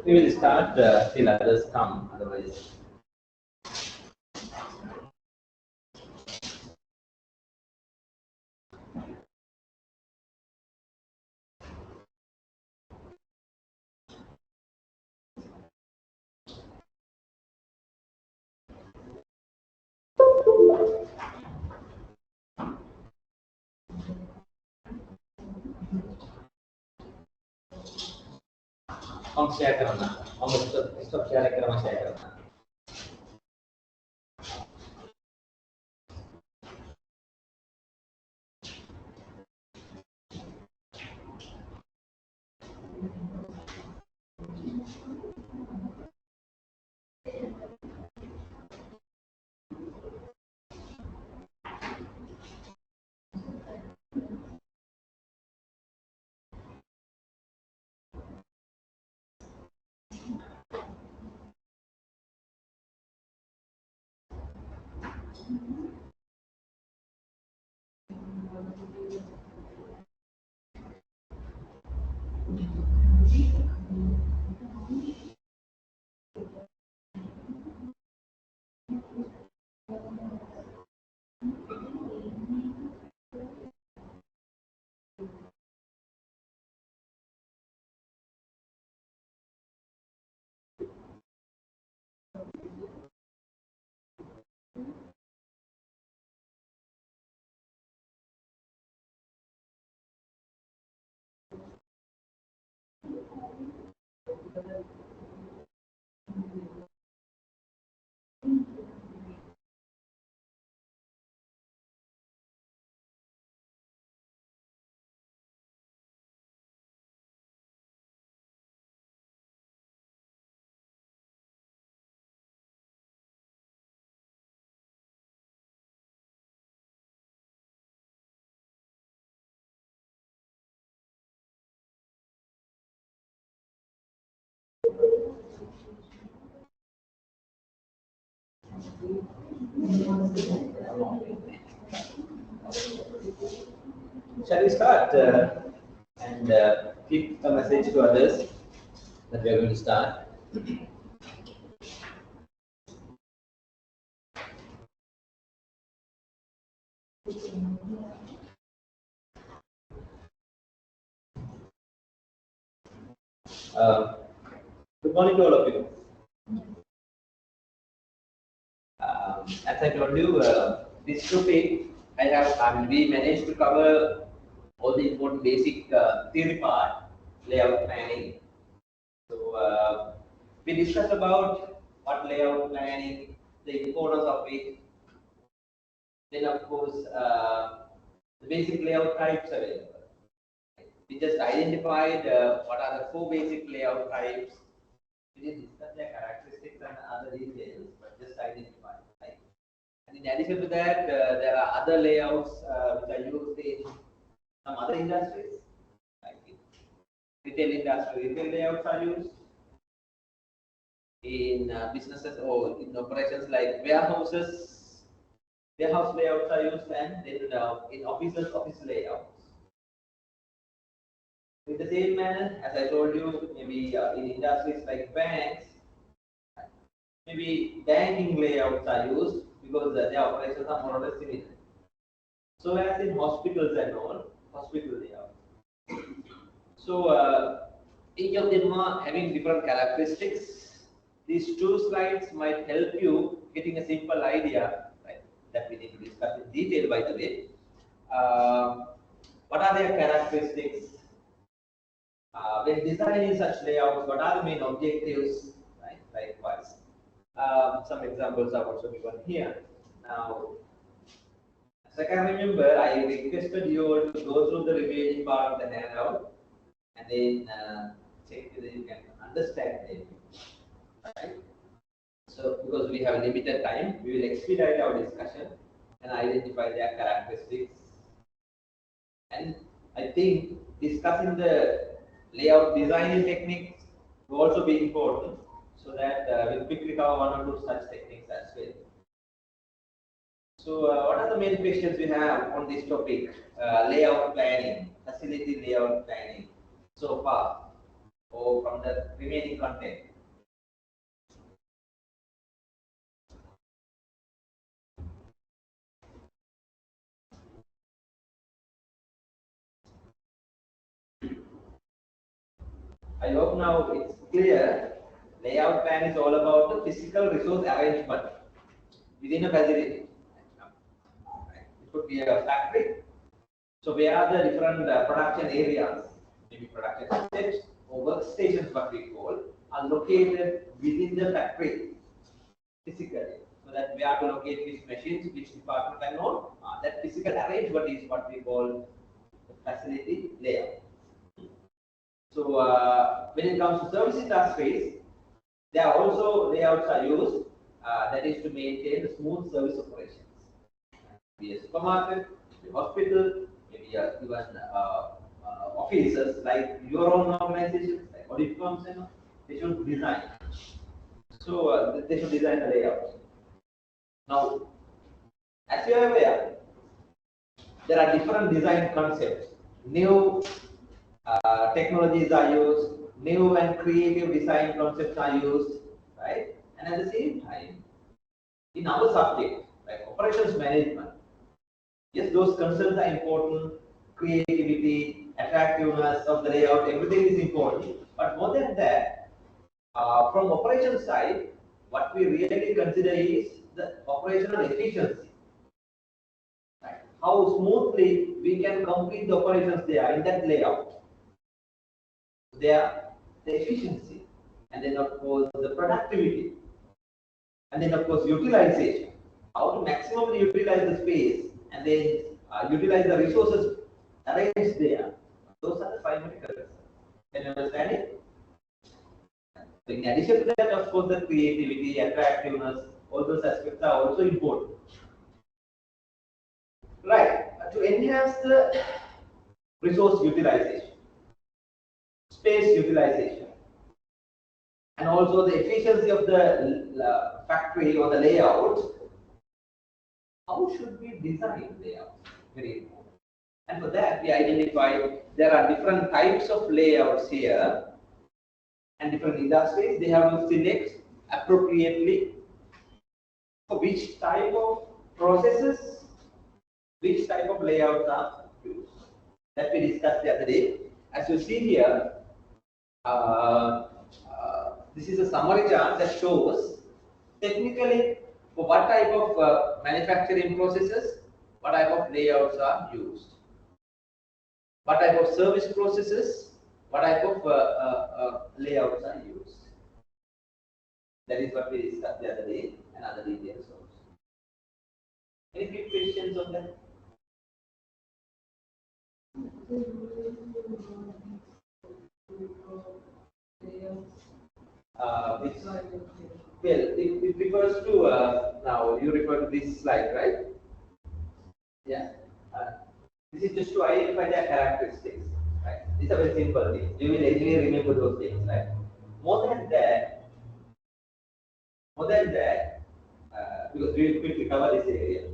We will start till others come, otherwise. हम share करना, हम इसको शेयर करना. Shall we start and keep a message to others that we are going to start? Good morning to all of you. As I told you, this topic we managed to cover all the important basic theory part, layout planning. So we discussed about what layout planning, the importance of it. Then of course the basic layout types available. We just identified what are the 4 basic layout types. We didn't discuss their characteristics and other details, but just identify. Right? And in addition to that, there are other layouts which are used in some other industries, like in retail industry. Retail layouts are used in businesses or in operations like warehouses. Warehouse layouts are used, and then in offices, office layouts. In the same manner, as I told you, maybe in industries like banks, maybe banking layouts are used because their operations are more or less similar. So as in hospitals and all, hospital layouts. So each of them are having different characteristics. These 2 slides might help you getting a simple idea, right, that we need to discuss in detail, by the way. What are their characteristics? When designing such layouts, what are the main objectives? Right, likewise. Some examples are also given here. Now, as I can remember, I requested you all to go through the remaining part of the handout and then check whether you can understand it. Right? So, because we have limited time, we will expedite our discussion and identify their characteristics. And I think discussing the layout designing techniques will also be important, so that we'll quickly cover 1 or 2 such techniques as well. So, what are the main questions we have on this topic? Layout planning, facility layout planning, so far. or from the remaining content. I hope now it's clear. Layout plan is all about the physical resource arrangement within a facility. It could be a factory. So where are the different production areas, maybe production steps or workstations, what we call, are located within the factory physically. So that we are to locate which machines, which department and all. That physical arrangement is what we call the facility layout. So when it comes to service industries, there are also layouts are used that is to maintain the smooth service operations. Maybe a supermarket, maybe a hospital, maybe even offices like your own organizations, like audit firms, they should design. So they should design a layout. Now, as you are aware, there are different design concepts. New technologies are used, new and creative design concepts are used, right? And at the same time, in our subject, like operations management, yes, those concerns are important. Creativity, attractiveness of the layout, everything is important. But more than that, from operations side, what we really consider is the operational efficiency. Right? How smoothly we can complete the operations there in that layout. There, the efficiency, and then of course the productivity, and then of course utilization. How to maximally utilize the space and then utilize the resources arranged there. Those are the primary concerns. Can you understand it? So in addition to that, of course, the creativity, attractiveness, all those aspects are also important. Right. To enhance the resource utilization, space utilization, and also the efficiency of the factory or the layout, how should we design layouts? Very important. And for that, we identified there are different types of layouts here, and different industries, they have to select appropriately for which type of processes, which type of layouts are used. That we discussed the other day. As you see here, this is a summary chart that shows technically for what type of manufacturing processes, what type of layouts are used. What type of service processes, what type of layouts are used. That is what we discussed the other day and other details also. Any quick questions on that? It refers to, now you refer to this slide, right? Yeah. This is just to identify their characteristics, right? These are very simple things. You will anyway remember those things, right? More than that, because we will quickly cover this area.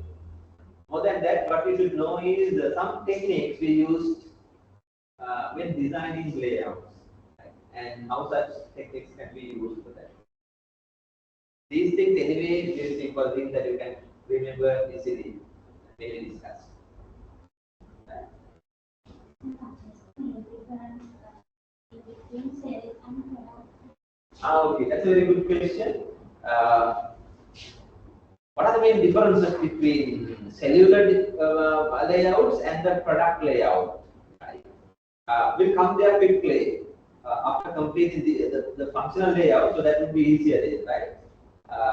More than that, what we should know is some techniques we used when designing layouts, right? And how such techniques can be used for that. These things anyway, very simple things that you can remember easily when we discuss. Okay, that's a very good question. What are the main differences between cellular layouts and the product layout? Right? We'll come there quickly after completing the functional layout, so that would be easier, right?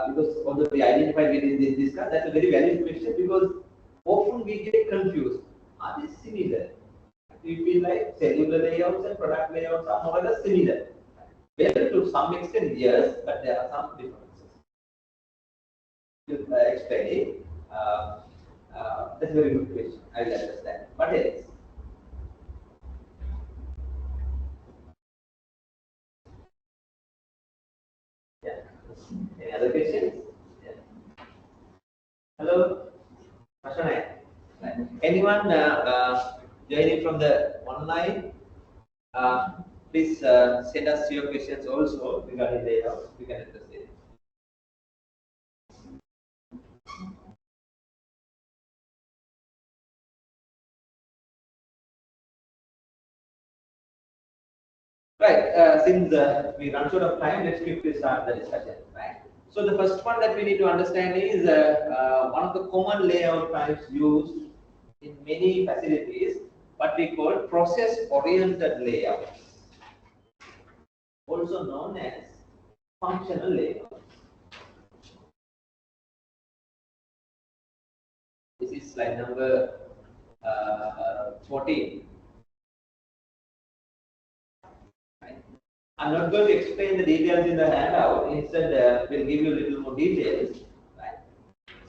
Because although we identified within this discuss, that's a very valid question because often we get confused. Are they similar? We feel like cellular layouts and product layouts are more or less similar. Well, to some extent, yes, but there are some differences. To explain it, that's a very good question. I will understand. What else? Yeah. Any other questions? Yeah. Hello, Mashanai. Anyone joining from the online? Please send us your questions also regarding layout. We can address it. Right. Since we run short of time, let's quickly start the discussion. Right. So the first one that we need to understand is one of the common layout types used in many facilities, what we call process-oriented layout, also known as functional layout. This is slide number 14. I'm not going to explain the details in the handout. Instead, we'll give you a little more details. Right?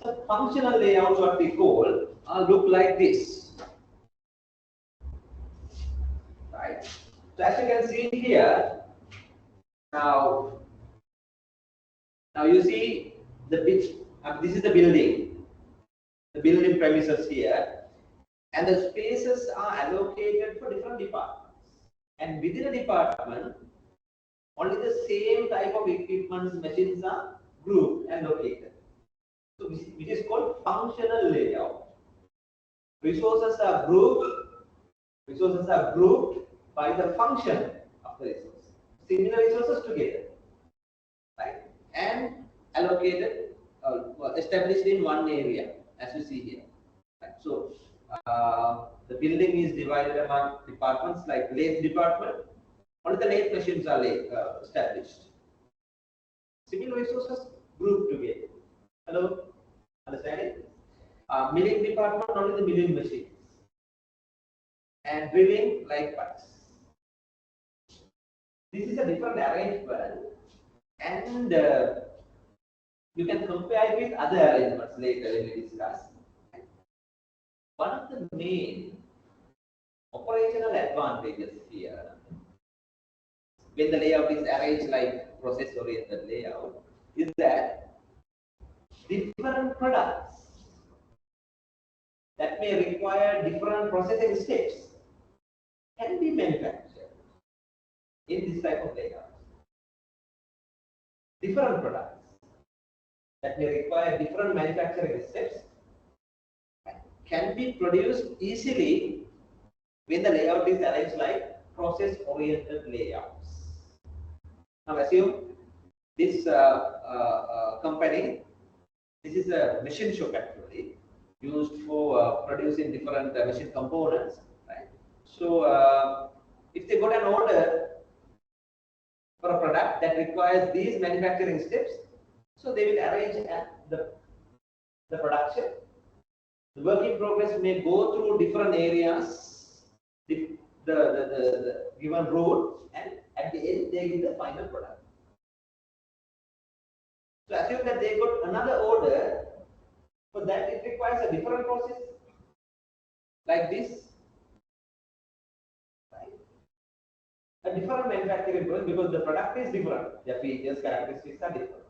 So, functional layouts, what we call, look like this. Right? So, as you can see here, now you see the this is the building premises here, and the spaces are allocated for different departments. And within a department, only the same type of equipment machines are grouped and located. So which is called functional layout. Resources are grouped by the function of the resource. Similar resources together, right? And allocated, established in one area, as you see here. Right? So the building is divided among departments like lathe department. Only the lathe machines are established. Similar resources grouped together. Hello, understanding? Milling department, only the milling machines. And drilling likewise. This is a different arrangement, and you can compare it with other arrangements later when we discuss. One of the main operational advantages here, when the layout is arranged like process-oriented layout, is that different products that may require different processing steps can be manufactured in this type of layout. Different products that may require different manufacturing steps can be produced easily when the layout is arranged like process-oriented layouts. Now assume this company, this is a machine shop actually, used for producing different machine components, right? So if they got an order for a product that requires these manufacturing steps, so they will arrange the production. The work in progress may go through different areas, the given route, and at the end they give the final product. So assume that they got another order, for that it requires a different process, like this, right? A different manufacturing process because the product is different, their features, characteristics are different.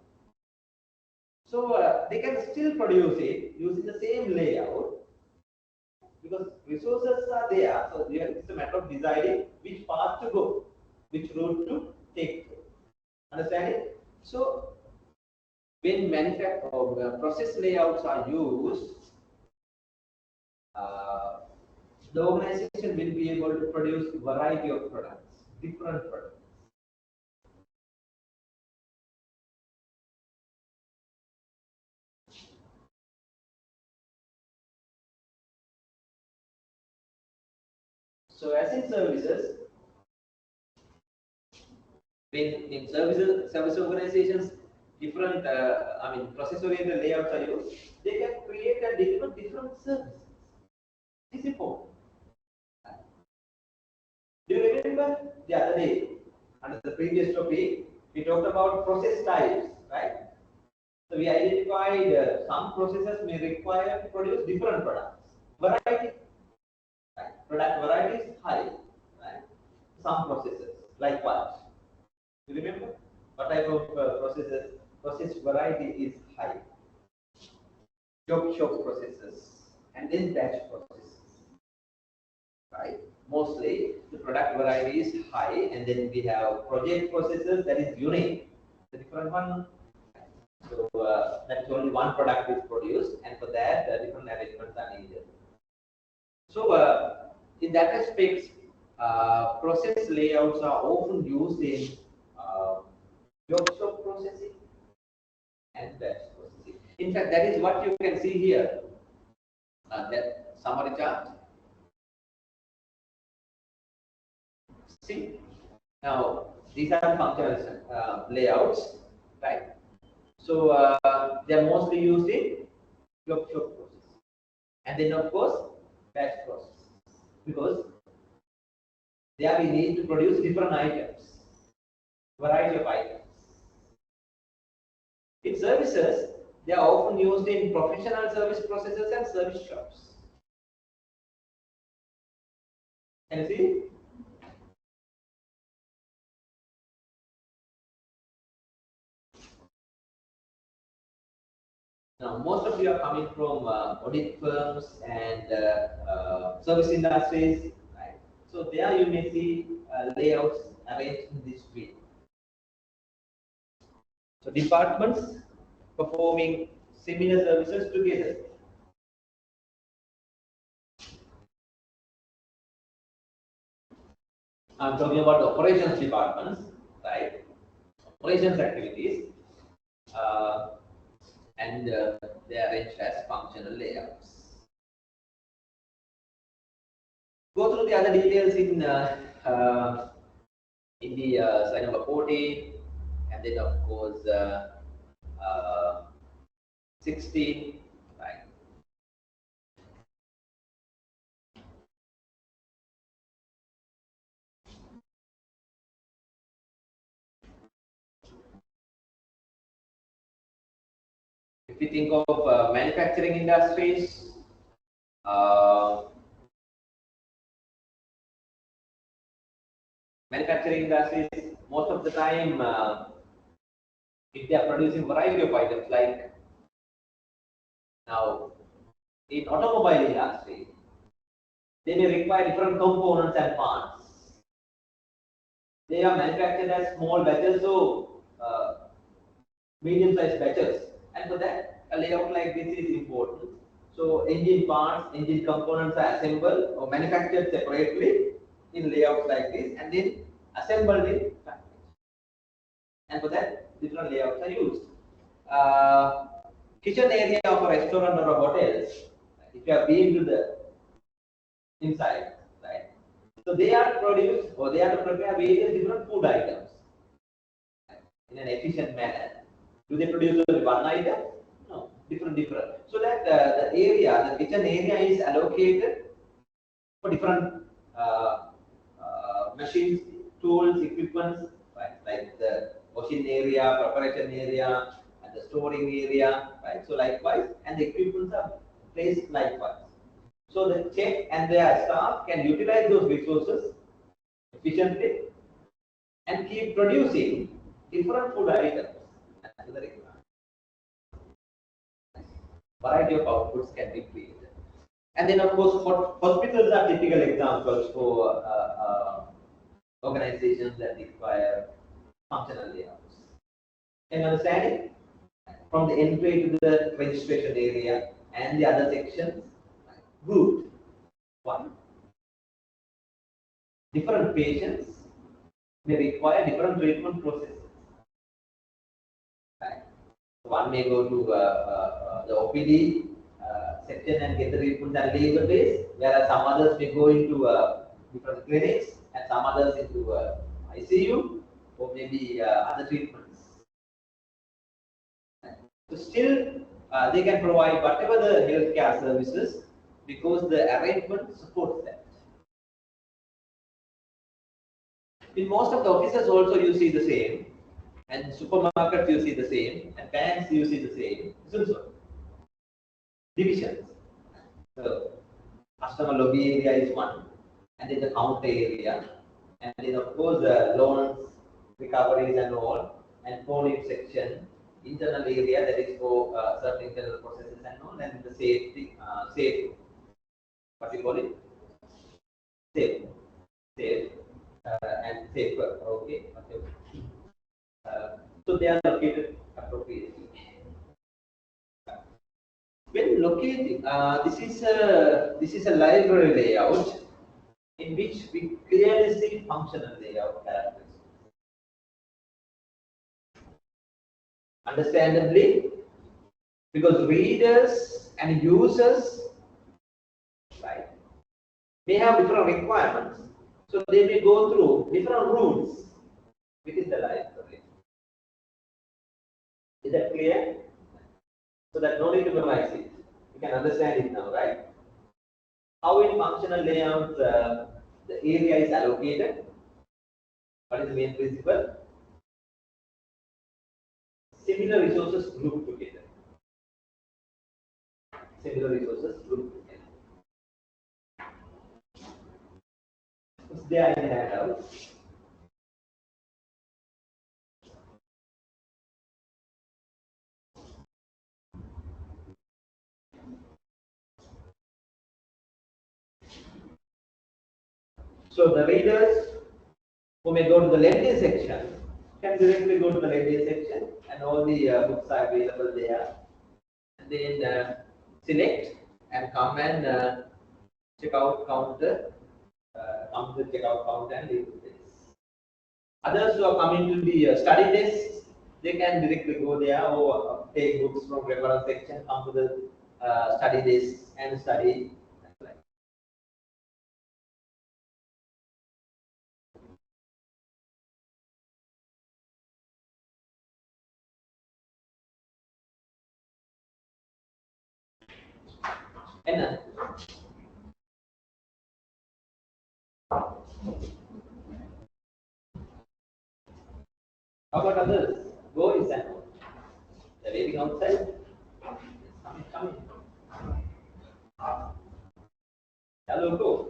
So they can still produce it using the same layout because resources are there. So it's a matter of deciding which path to go, which route to take. Understand it? So when process layouts are used, the organization will be able to produce a variety of products, different products. So as in services, when in service organizations, different process-oriented layouts are used, they can create and deliver different services. This is important. Do you remember the other day, under the previous topic, we talked about process types, right? So we identified some processes may require to produce different products. Variety, right? Product variety is high, right? Some processes, like what? You remember? What type of processes? Process variety is high. Job shop processes and then batch processes, right? mostly the product variety is high, and then we have project processes that is unique, the different one. So that's only one product is produced, and for that different arrangements are needed. So in that aspect, process layouts are often used in workshop processing and batch processing. In fact, that is what you can see here. That summary chart. See, now these are functional layouts, right? So they are mostly used in workshop process, and then of course batch process, because there we need to produce different items, variety of items. In services, they are often used in professional service processes and service shops. Can you see? Now, most of you are coming from audit firms and service industries, right? So there you may see layouts arranged in this way. So departments performing similar services together. I'm talking about the operations departments, right? Operations activities, and they are arranged as functional layouts. Go through the other details in the slide number 14, and then of course 16, right? If we think of manufacturing industries, most of the time, if they are producing variety of items, like now in automobile industry, they may require different components and parts. They are manufactured as small batches, so medium-sized batches, and for that a layout like this is important. So engine parts, engine components are assembled or manufactured separately in layouts like this, and then assembled in factories. And for that, different layouts are used. Kitchen area of a restaurant or a hotel, if you have been to the inside, right? So they are to produce or they are to prepare various different food items in an efficient manner. Do they produce only one item? No, different. So that the area, the kitchen area is allocated for different machines, tools, equipments, right? Like the washing area, preparation area, and the storing area, right? So likewise, and the equipments are placed likewise. So the chef and their staff can utilize those resources efficiently and keep producing different food items to the requirement. Variety of outputs can be created. And then, of course, hospitals are typical examples for organizations that require functional layouts. Can you understand it? From the entry to the registration area and the other sections, grouped. One, different patients may require different treatment processes. Right? One may go to the OPD section and get the treatment and leave the place, whereas some others may go into different clinics and some others into ICU or maybe other treatments. So still, they can provide whatever the healthcare services because the arrangement supports that. In most of the offices also you see the same, and supermarkets you see the same, and banks you see the same, isn't so? Divisions. So customer lobby area is one, and then the counter area, and then of course the loans, recoveries and all, and phone section, internal area that is for certain internal processes and all, and the safety, safe, what you call it? Safe. safe and safer. Okay. So they are located appropriately. When locating, this is a library layout in which we clearly see functional layout characteristics. Understandably, because readers and users, right, may have different requirements, so they may go through different routes within the library. Is that clear? So that no need to memorize it. You can understand it now, right? How in functional layouts the area is allocated? What is the main principle? Similar resources grouped together. Similar resources grouped together. It's there in the handout. So the readers who may go to the lending section can directly go to the lending section, and all the books are available there. And then select and come and check out counter, come to the checkout counter and leave the place. Others who are coming to the study desk, they can directly go there or take books from reference section, come to the study desk and study. And how about others? Go inside. They're waiting outside. Coming. Hello, go.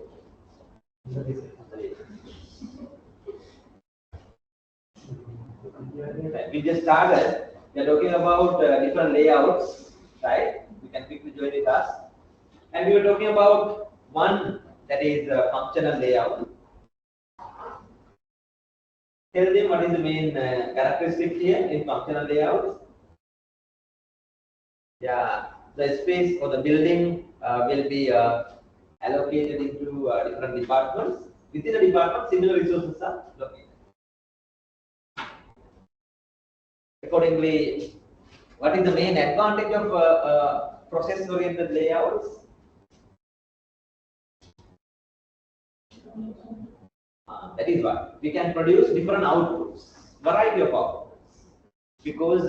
We just started. We are talking about different layouts, right? You can quickly join with us. And we were talking about one that is functional layout. Tell them what is the main characteristic here in functional layouts. Yeah, the space for the building will be allocated into different departments. Within the department, similar resources are located. Accordingly, what is the main advantage of process-oriented layouts? That is what we can produce different outputs, variety of outputs, because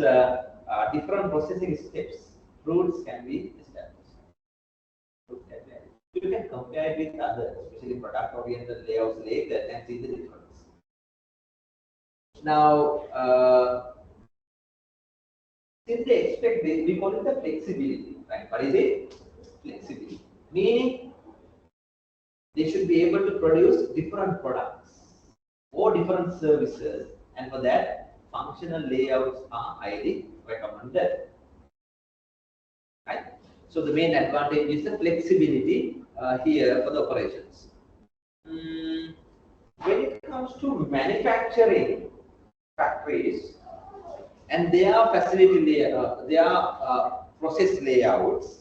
different processing steps, rules can be established. You can compare it with others, especially product-oriented layouts later, and see the difference. Now, since they expect this, we call it the flexibility, right? What is it? Flexibility, meaning they should be able to produce different products or different services, and for that, functional layouts are highly recommended. Right? So the main advantage is the flexibility here for the operations. When it comes to manufacturing factories and their facility their process layouts,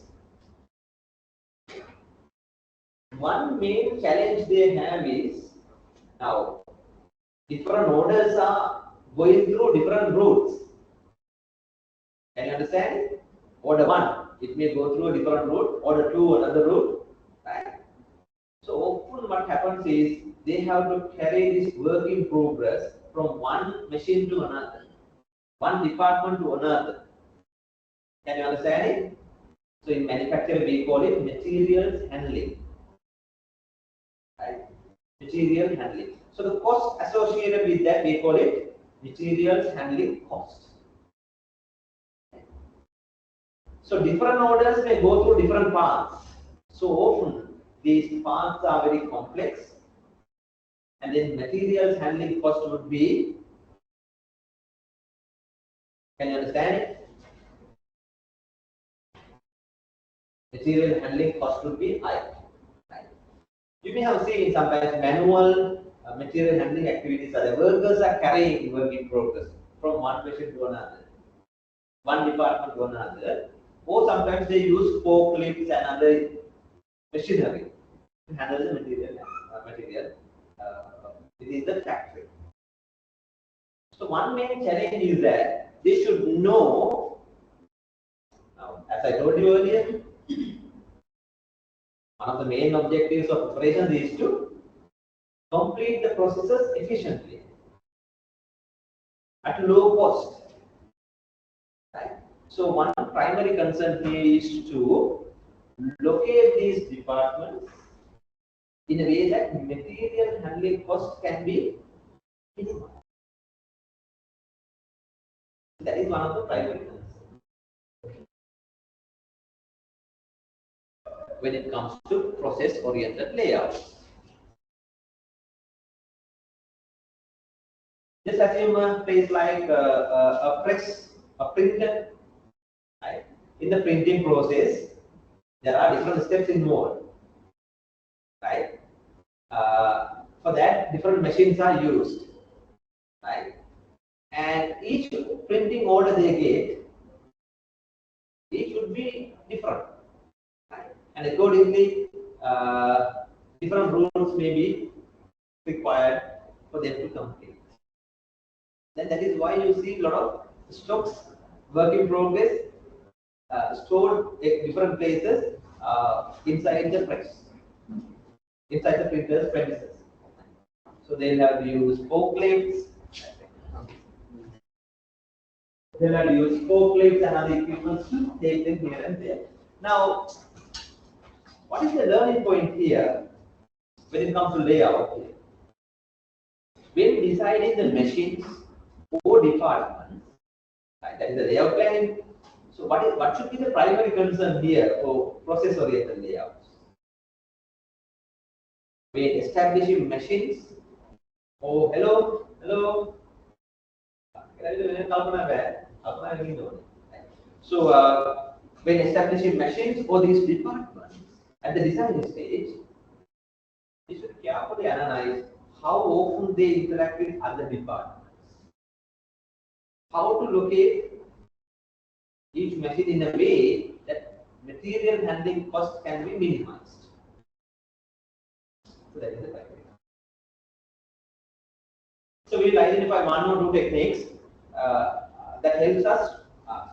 one main challenge they have is now different orders are going through different routes. Can you understand? Order 1, it may go through a different route. Order 2, another route. Right? So often what happens is they have to carry this work in progress from one machine to another, one department to another. Can you understand it? So in manufacturing we call it materials handling. Right? Material handling. So the cost associated with that we call it materials handling cost. So different orders may go through different paths. So often these paths are very complex, and then materials handling cost would be, can you understand it? Material handling cost would be high. Right? You may have seen sometimes manual material handling activities are the workers are carrying work in progress from one machine to another, one department to another, or sometimes they use forklifts and other machinery to handle the material within the factory. So one main challenge is that they should know. Now, as I told you earlier, one of the main objectives of operations is to complete the processes efficiently at low cost. Right? So one primary concern here is to locate these departments in a way that material handling cost can be minimized. That is one of the primary concerns when it comes to process-oriented layouts. Just assume a place like a press, a printer. Right? In the printing process, there are different steps involved. Right? For that, different machines are used. Right? And each printing order they get, it should be different. Right? And accordingly, different rules may be required for them to complete. Then that is why you see a lot of stocks, work in progress, stored at different places inside the press, inside the printer's premises. So they'll have to use forklifts. They'll have to use forklifts and other equipment to take them here and there. Now, what is the learning point here when it comes to layout? When deciding the machines or departments, right, that is the layout planning. So what should be the primary concern here for process-oriented layouts? When establishing machines, oh hello. So when establishing machines or these departments at the design stage, we should carefully analyze how often they interact with other departments, how to locate each machine in a way that material handling cost can be minimized. So that is the criteria. So we will identify one or two techniques that helps us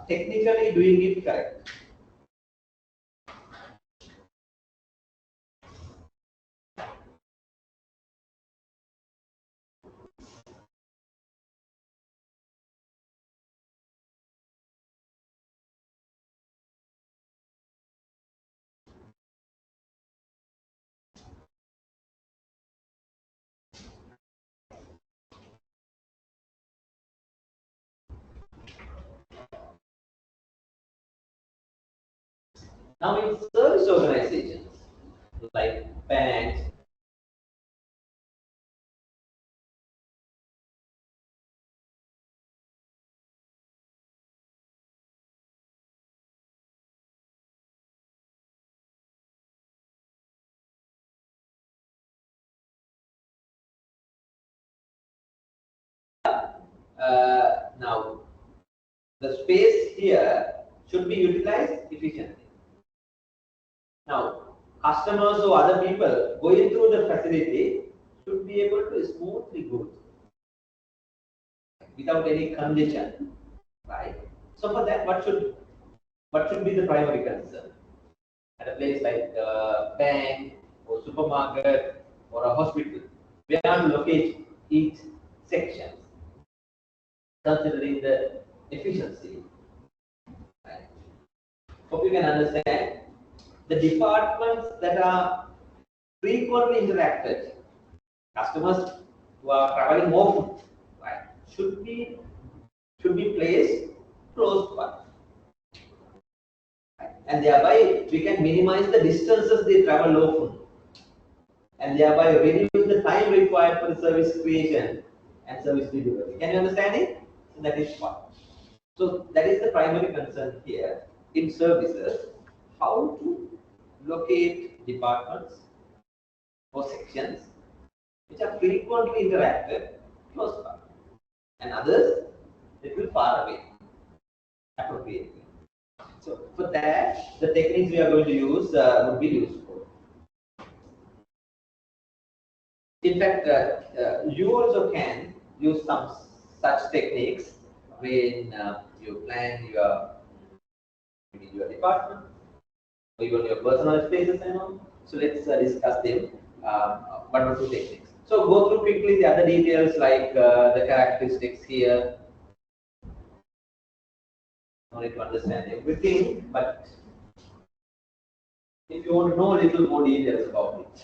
technically doing it correct. Now in service organizations like banks, now the space here should be utilized efficiently. Now, customers or other people going through the facility should be able to smoothly go without any condition, right? So for that, what should be the primary concern? At a place like a bank or supermarket or a hospital, we have to locate each section, considering the efficiency. Right? Hope you can understand the departments that are frequently interacted, customers who are traveling often, right, should be placed close by, right? And thereby we can minimize the distances they travel often, and thereby reduce the time required for the service creation and service delivery. Can you understand it? So that is one. So that is the primary concern here in services: how to locate departments or sections which are frequently interacted close by, and others little far away appropriately. So for that, the techniques we are going to use would be useful. In fact, you also can use some such techniques when you plan your department or even your personal spaces and all. So let's discuss them, one or two techniques. So go through quickly the other details like the characteristics here. No need to understand everything, but if you want to know a little more details about it.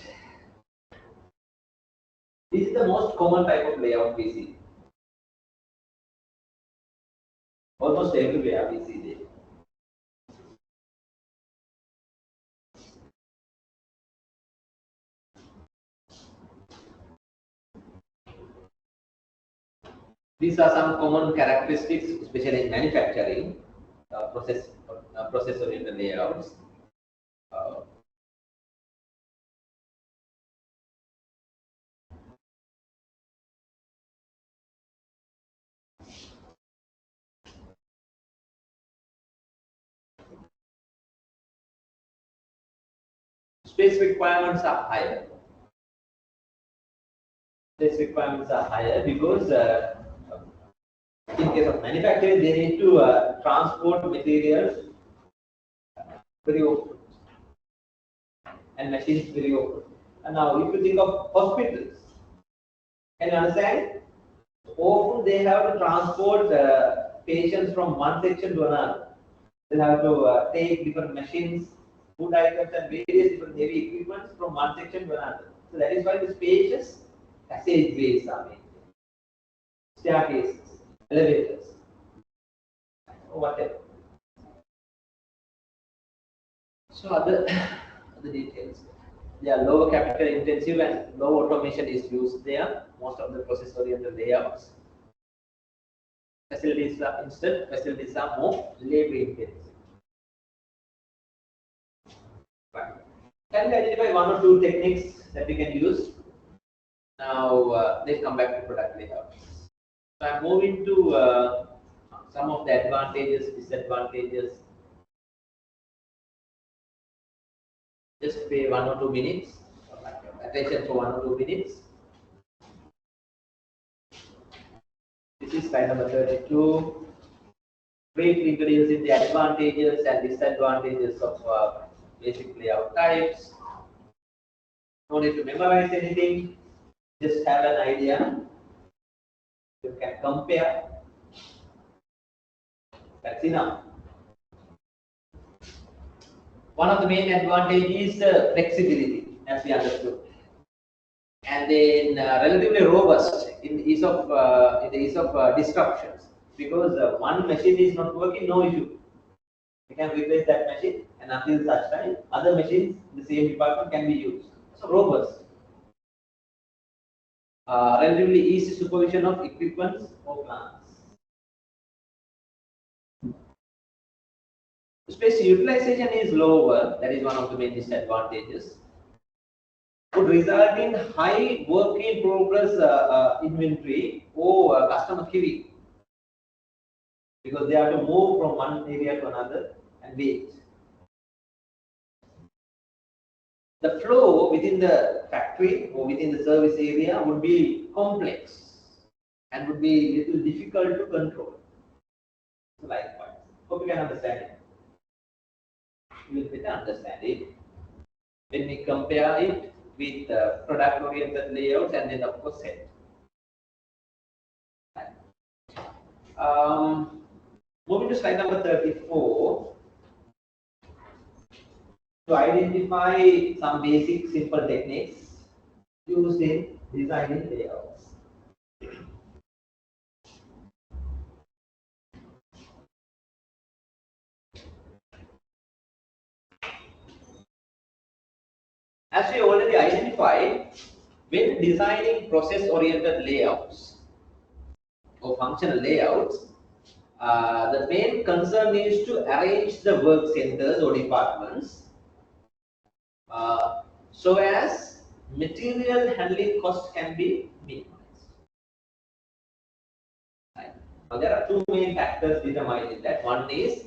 This is the most common type of layout we see. Almost everywhere we see this. These are some common characteristics, especially in manufacturing, process-oriented layouts. Space requirements are higher. Space requirements are higher because in case of manufacturing, they need to transport materials very often and machines very often. And now, if you think of hospitals, can you understand? Often they have to transport patients from one section to another. They have to take different machines, food items, and various different heavy equipment from one section to another. So that is why the spacious passageways are made, staircases, elevators, or whatever. So other details. They are lower capital intensive and low automation is used there. Most of the process-oriented layouts. Facilities are more labor intensive. Right. Can we identify one or two techniques that we can use? Now let's come back to product layouts. So I'm moving to some of the advantages, disadvantages. Just pay 1 or 2 minutes. Attention for 1 or 2 minutes. This is slide number 32. Briefly introducing the advantages and disadvantages of basic layout types. No need to memorize anything. Just have an idea. You can compare. That's enough. One of the main advantages is flexibility, as we understood, and then relatively robust in the ease of disruptions. Because one machine is not working, no issue. We can replace that machine, and until such time, other machines in the same department can be used. So robust. Relatively easy supervision of equipment or plants. Space utilization is lower, that is one of the main disadvantages. Would result in high work in progress inventory or customer queuing, because they have to move from one area to another and wait. The flow within the factory or within the service area would be complex and would be little difficult to control. So likewise, hope you can understand it. You will better understand it when we compare it with product-oriented layouts and then of course set. Moving to slide number 34. To identify some basic simple techniques used in designing layouts. As we already identified, when designing process-oriented layouts or functional layouts, the main concern is to arrange the work centers or departments so as material handling cost can be minimized. Right. Now there are two main factors determining that. One is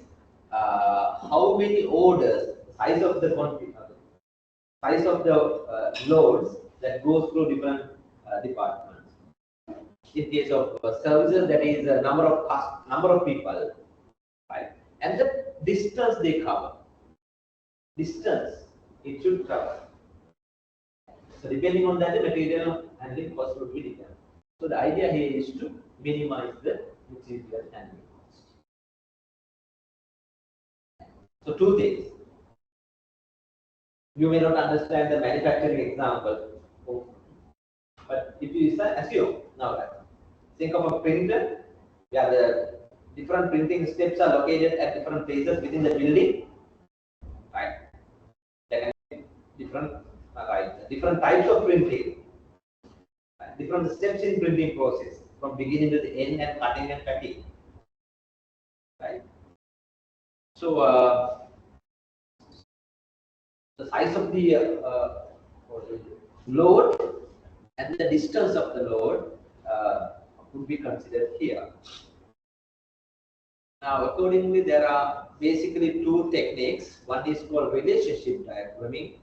how many orders, size of the quantity, size of the loads that goes through different departments. In case of services, that is a number of people, right? And the distance they cover. Distance it should cover. So depending on that, the material handling cost will be determined. So the idea here is to minimize the material handling cost. So two things. You may not understand the manufacturing example, but if you assume now, think of a printer. Yeah, the different printing steps are located at different places within the building, right? There can be different types of printing, right? Different steps in printing process from beginning to the end, and cutting and packing, right? So the size of the load and the distance of the load would be considered here. Now, accordingly, there are basically two techniques. One is called relationship diagramming,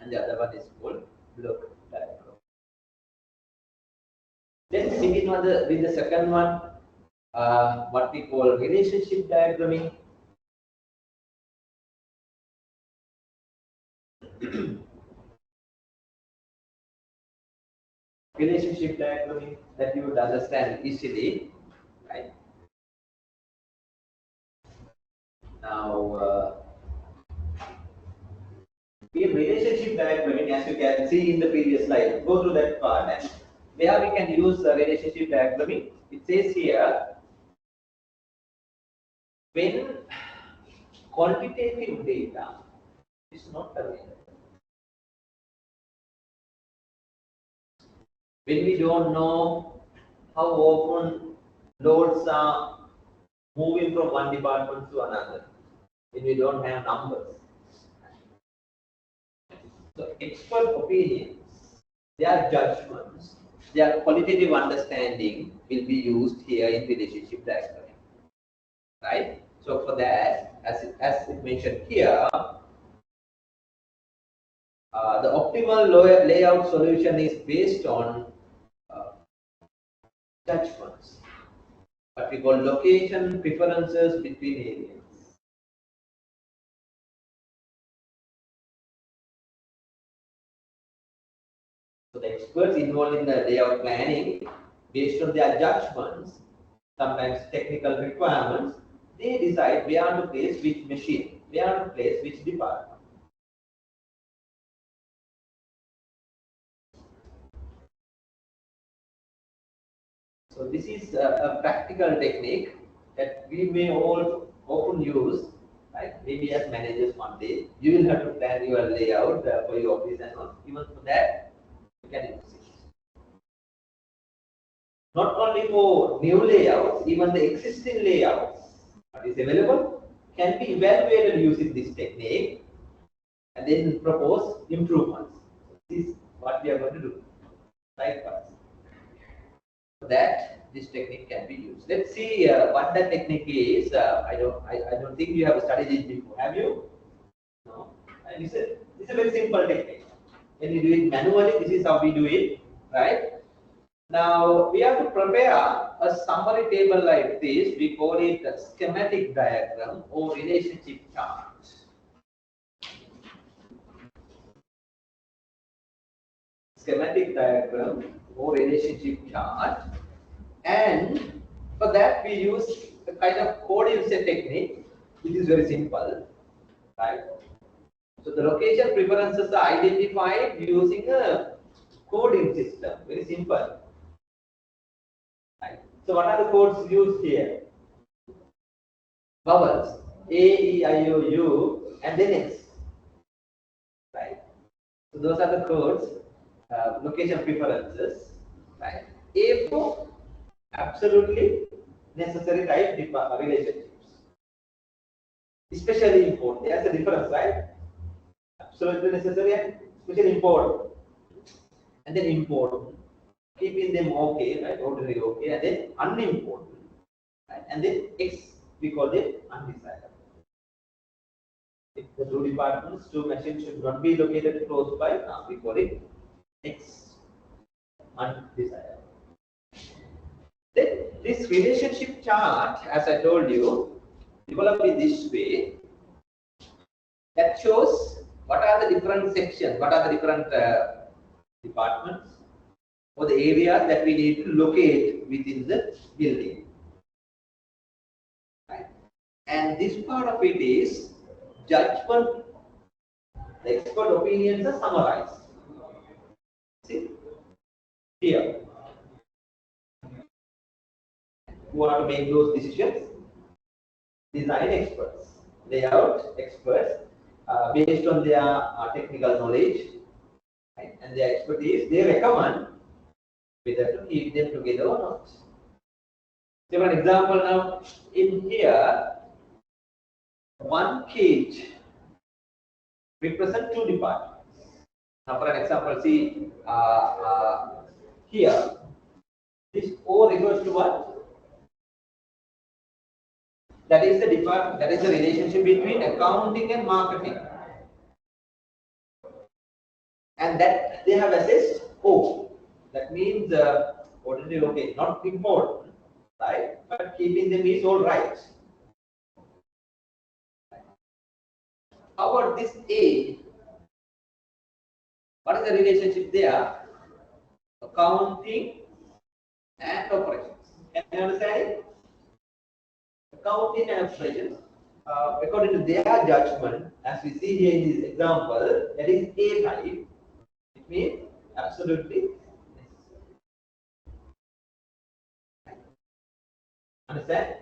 and the other one is called block diagram. Let's begin with the second one, what we call relationship diagramming. Relationship diagramming that you would understand easily, right? Now, in relationship diagramming, as you can see in the previous slide, go through that part, and where we can use relationship diagramming. It says here, when quantitative data is not available, when we don't know how often loads are moving from one department to another, when we don't have numbers. So expert opinions, their judgments, their qualitative understanding will be used here in relationship diagramming, right? So for that, as it mentioned here, the optimal layout solution is based on judgments, what we call location preferences between areas. So the experts involved in the layout planning, based on their judgments, sometimes technical requirements, they decide where to place which machine, where to place which department. So this is a practical technique that we may all often use, right? Maybe as managers one day, you will have to plan your layout for your office and all. Even for that, you can use it. Not only for new layouts, even the existing layouts that is available can be evaluated using this technique and then propose improvements. This is what we are going to do. Likewise. For that, this technique can be used. Let's see what that technique is. I don't think you have studied it before. Have you? No. And this is a very simple technique. When you do it manually, this is how we do it, right? Now we have to prepare a summary table like this. We call it a schematic diagram or relationship chart. Schematic diagram or relationship chart, and for that we use a kind of coordinate technique, which is very simple, right? So the location preferences are identified using a coding system, very simple. Right. So what are the codes used here? Vowels A, E, I, O, U, and then X. Right. So those are the codes, location preferences. Right. A for absolutely necessary type relationships. Especially important. There's a difference, right? Absolutely necessary and especially important. and then important, keeping them okay, right? Ordinary okay, and then unimportant, right? And then X, we call it undesirable. If the two departments, two machines should not be located close by, we call it X, undesirable. Then this relationship chart, as I told you, developed in this way, that shows what are the different sections, what are the different departments or the areas that we need to locate within the building. Right? And this part of it is judgment. The expert opinions are summarized. See here. Who are to make those decisions? Design experts, layout experts, based on their technical knowledge, right, and their expertise. They recommend whether to keep them together or not. So, for example, now in here, one cage represents two departments. Now, for an example, see here, this O refers to what? That is the department. That is the relationship between accounting and marketing, and that they have assessed O. That means ordinary okay, not important, right? But keeping them is all right. How about this A? What is the relationship there? Accounting and operations. Can you understand it? Accounting and operations, according to their judgment, as we see here in this example, that is A type. It means absolutely necessary. Understand?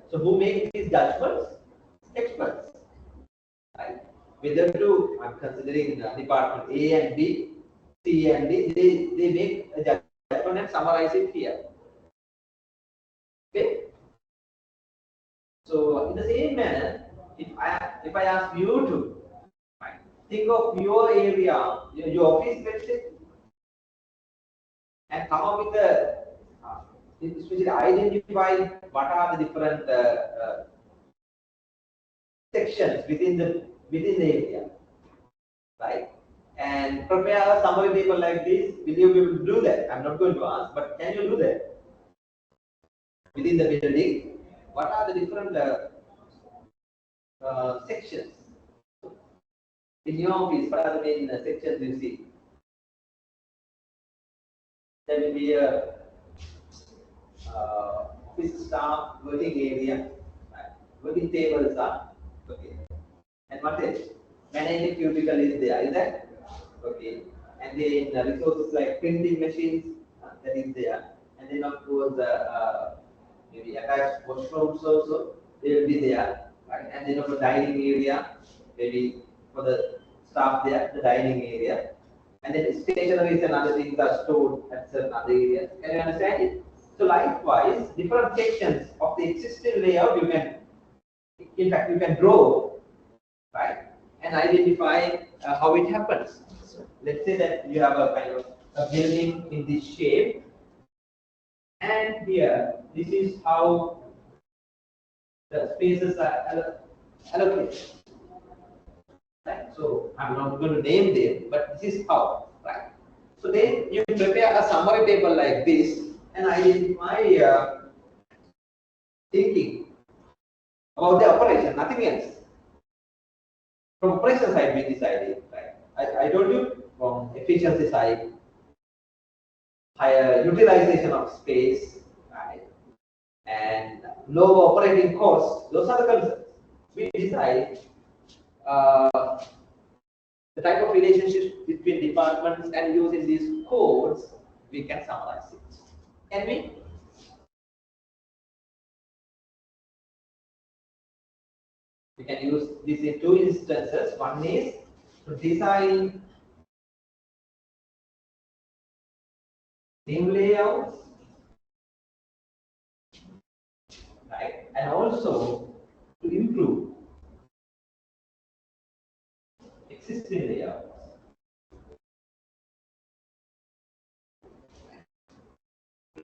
So who make these judgments? Experts. Right? Whether to, I'm considering department A and B, C and D, they make a judgment and summarize it here. Okay? So in the same manner, if I ask you to think of your area, your office, let's say, and come up with the especially identify what are the different sections within the area, right? And prepare a summary paper like this. Will you be able to do that? I'm not going to ask, but can you do that within the building? What are the different sections in your office? What are the main sections you see? There will be a office staff working area, right? Working tables are okay. And what else? Managing cubicle is there, is that? Okay. And then resources like printing machines, that is there. And then of course maybe attached washrooms also, they will be there. Right? And then of a dining area, maybe for the staff there, the dining area. And then stationaries and other things are stored at certain other areas. Can you understand it? So likewise, different sections of the existing layout you can, in fact, you can draw, right, and identify how it happens. So let's say that you have a kind of a building in this shape, and here this is how the spaces are allocated. Right? So I'm not going to name them, but this is how, right? So then you prepare a summary table like this and identify thinking about the operation, nothing else. From operation side, we decided, right? I told you from efficiency side, higher utilization of space, right? And low operating costs. Those are the concerns. We decide the type of relationships between departments, and using these codes, we can summarize it. Can we? We can use this in two instances. One is to design team layouts, right? And also to improve existing layouts.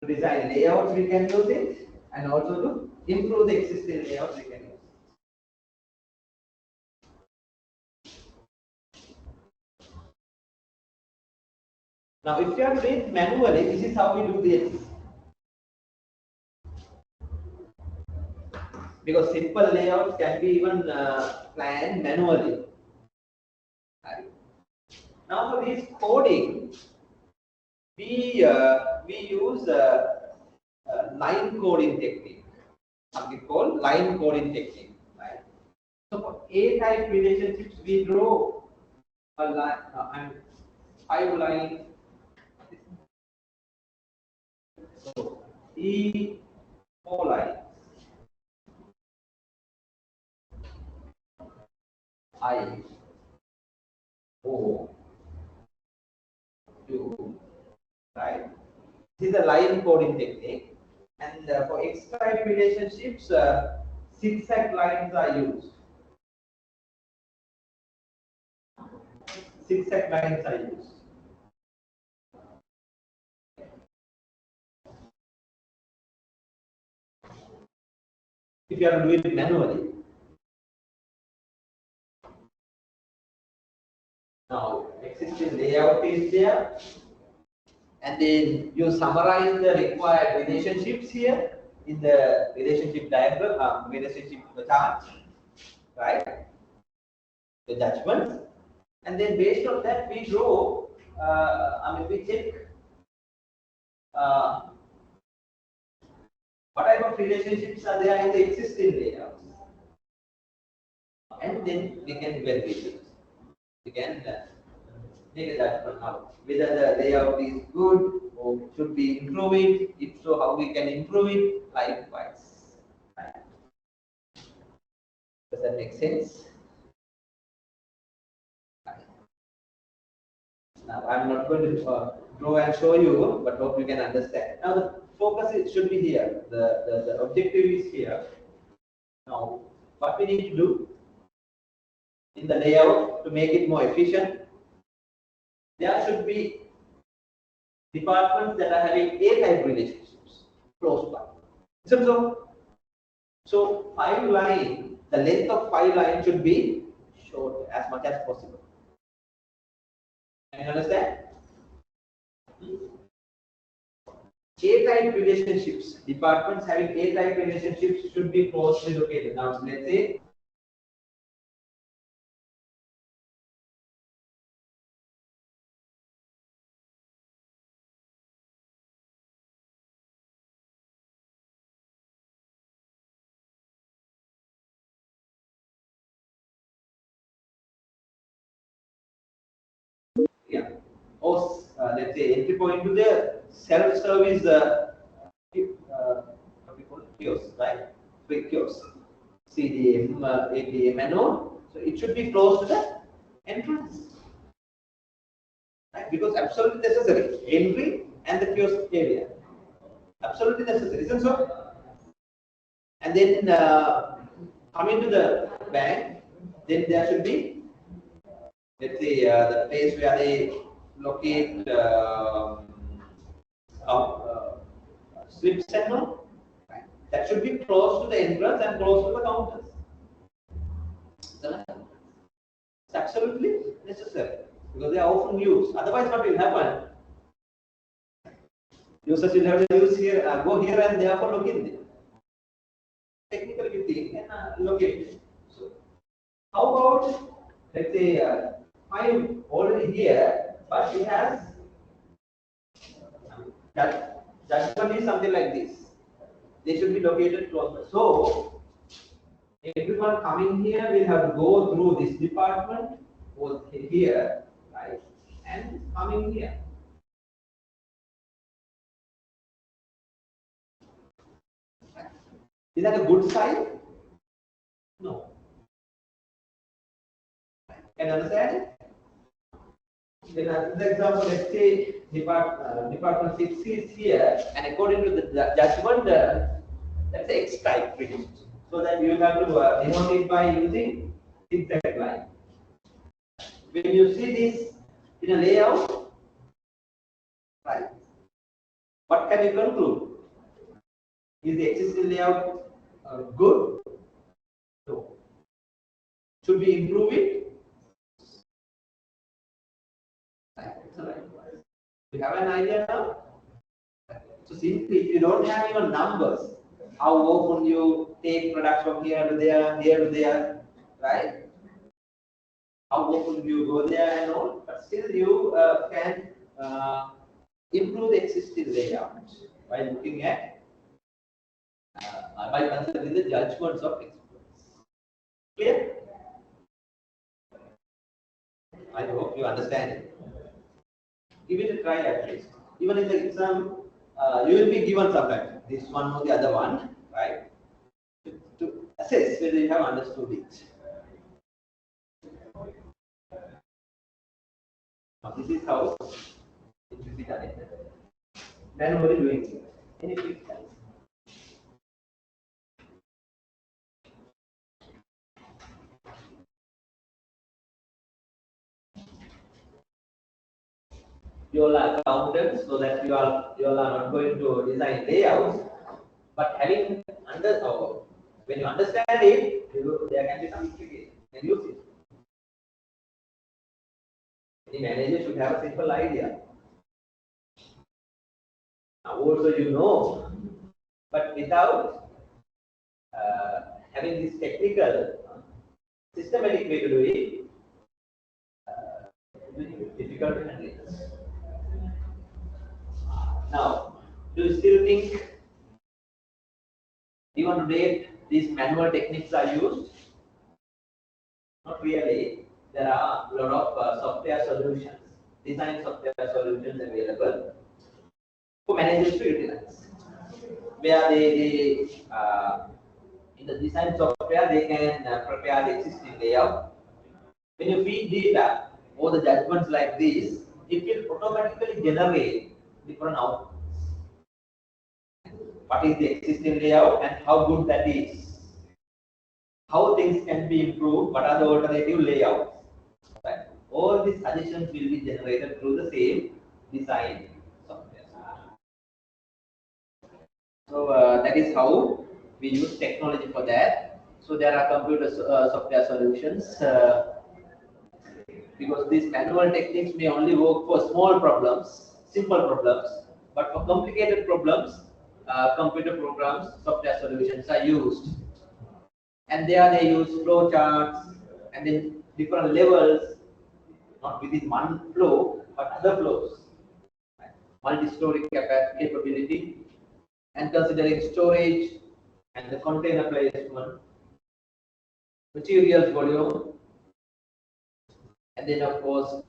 design layouts, we can use it, and also to improve the existing layouts, we can use it. Now, if you are doing it manually, this is how we do this. Because simple layouts can be even planned manually. Right. Now, for this coding, we use line coding technique, something called line coding technique. Right. So, for A-type relationships, we draw a line and 5 lines. So, E 4 lines. I O 2, right? This is the line coding technique, and for X-type relationships, zigzag lines are used. Zigzag lines are used. If you are doing it manually. Now, existing layout is there, and then you summarize the required relationships here in the relationship diagram, relationship chart, right? The judgments, and then based on that we draw. We check what type of relationships are there in the existing layouts, and then we can evaluate it. We can make a judgment now whether the layout is good or should be improved. If so, how we can improve it likewise. Right. Does that make sense? Right. Now I'm not going to draw and show you, but hope you can understand. Now the focus should be here. The objective is here. Now what we need to do in the layout to make it more efficient, there should be departments that are having A-type relationships close by. Isn't so? So 5 line, the length of 5 lines should be short as much as possible. Can you understand? A-type relationships, departments having A-type relationships should be closely located. Now let's say yeah, or let's say entry point to the self-service what we call kiosk, right? Quick kiosk, CDM, ATM, and all. So it should be close to the entrance, right? Because absolutely necessary entry and the kiosk area, absolutely necessary, isn't so? And then coming to the bank, then there should be, let's say, the place where they locate slips and all. Right? That should be close to the entrance and close to the counters. It's absolutely necessary because they are often used. Otherwise, what will happen? Users will have to use here, go here and therefore look in there. Technically, we think and locate it. So, how about, let's say, I'm already here, but it has that one is something like this. They should be located closer. So, everyone coming here will have to go through this department, go here, right, and coming here. Is that a good sign? No. Can you understand? In another example, let's say department 6 is here, and according to the judgment, let's say X type relationship. So that you have to denote it by using zigzag line. When you see this in a layout, right? What can you conclude? Is the existing layout good? No. Should we improve it? You have an idea now? So simply, if you don't have even numbers, how often you take products from here to there, right? How often you go there and all, but still you can improve the existing layout by looking at, by considering the judgments of experts. Clear? I hope you understand it. Give it a try at least. Even in the exam, you will be given sometimes this one or the other one, right? To assess whether you have understood it. Now, this is how it will be done. Manually doing it. Any quick chance? You all are accountants, so that you all are not going to design layouts, but having when you understand it, there can be some implication and use it. Any manager should have a simple idea. Now also you know, but without having this technical, systematic way to do it, it will be difficult to handle it. Now, do you still think even today these manual techniques are used? Not really. There are a lot of software solutions, design software solutions available for managers to utilize. Where in the design software, they can prepare the existing layout. When you feed data or the judgments like this, it will automatically generate different outputs. What is the existing layout and how good that is? How things can be improved? What are the alternative layouts? Right? All these suggestions will be generated through the same design software. So that is how we use technology for that. So there are computer software solutions because these manual techniques may only work for small problems, simple problems, but for complicated problems, computer programs, software solutions are used. And there they use flow charts and then different levels, not within one flow, but other flows. Multi-story capability, and considering storage and the container placement, materials volume, and then of course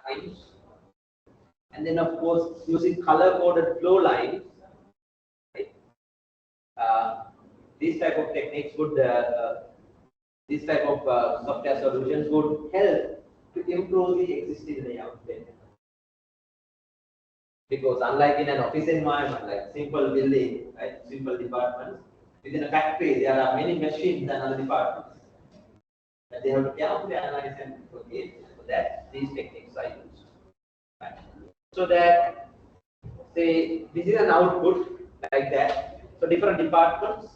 times, and then of course using color coded flow lines. Right? These type of techniques would this type of software solutions would help to improve the existing layout better. Because unlike in an office environment, like simple building, right, simple departments, within a factory there are many machines and other departments that they have to carefully analyze and locate, so that these techniques are used. Right. So that, say, this is an output like that. So different departments,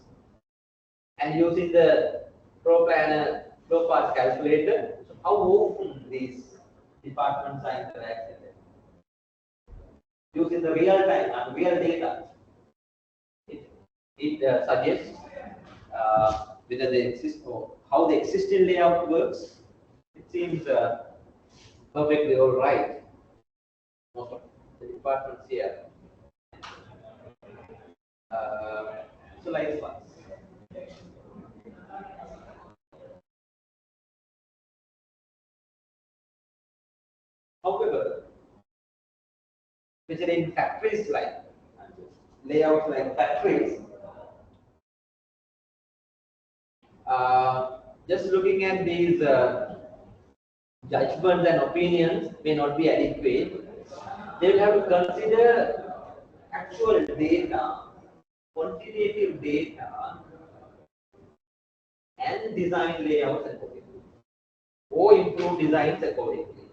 and using the flow planner, flow path calculator, so how often these departments are interacting using the real time and real data. It suggests whether they exist or how the existing layout works. It seems perfectly all right. Most of the departments here. So likewise. However, especially in factories like layouts like factories, just looking at these judgments and opinions may not be adequate. They will have to consider actual data, quantitative data, and design layouts accordingly, or improve designs accordingly.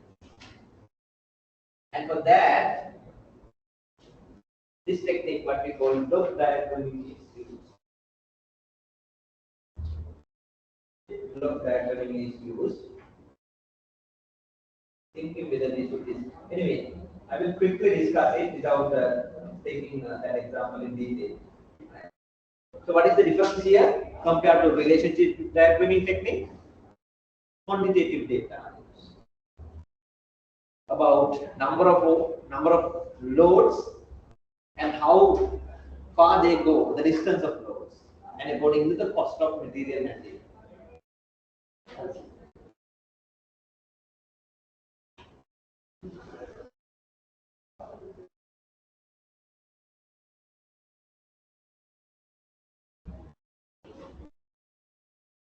And for that, this technique, what we call block diagramming, is used. Block diagramming is used. Thinking whether this should be. Anyway, I will quickly discuss it without taking that example in detail. So, what is the difference here compared to relationship diagramming technique? Quantitative data about number of loads and how far they go, the distance of loads, and accordingly the cost of material handling.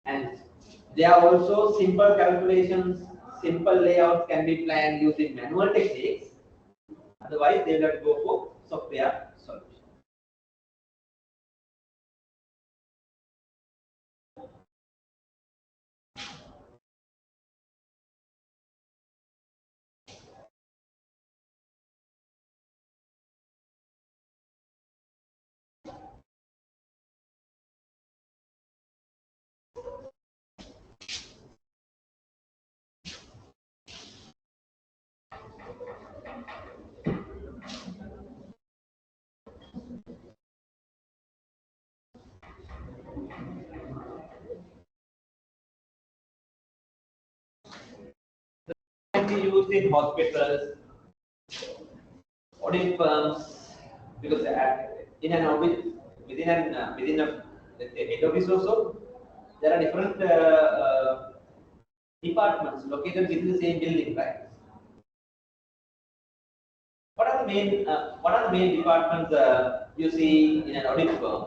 And there are also simple calculations, simple layouts can be planned using manual techniques. Otherwise, they will have to go for software solution. Can be used in hospitals, audit firms, because in an audit, within a let's say head office also, there are different departments located within the same building, right? What are the main departments you see in an audit firm?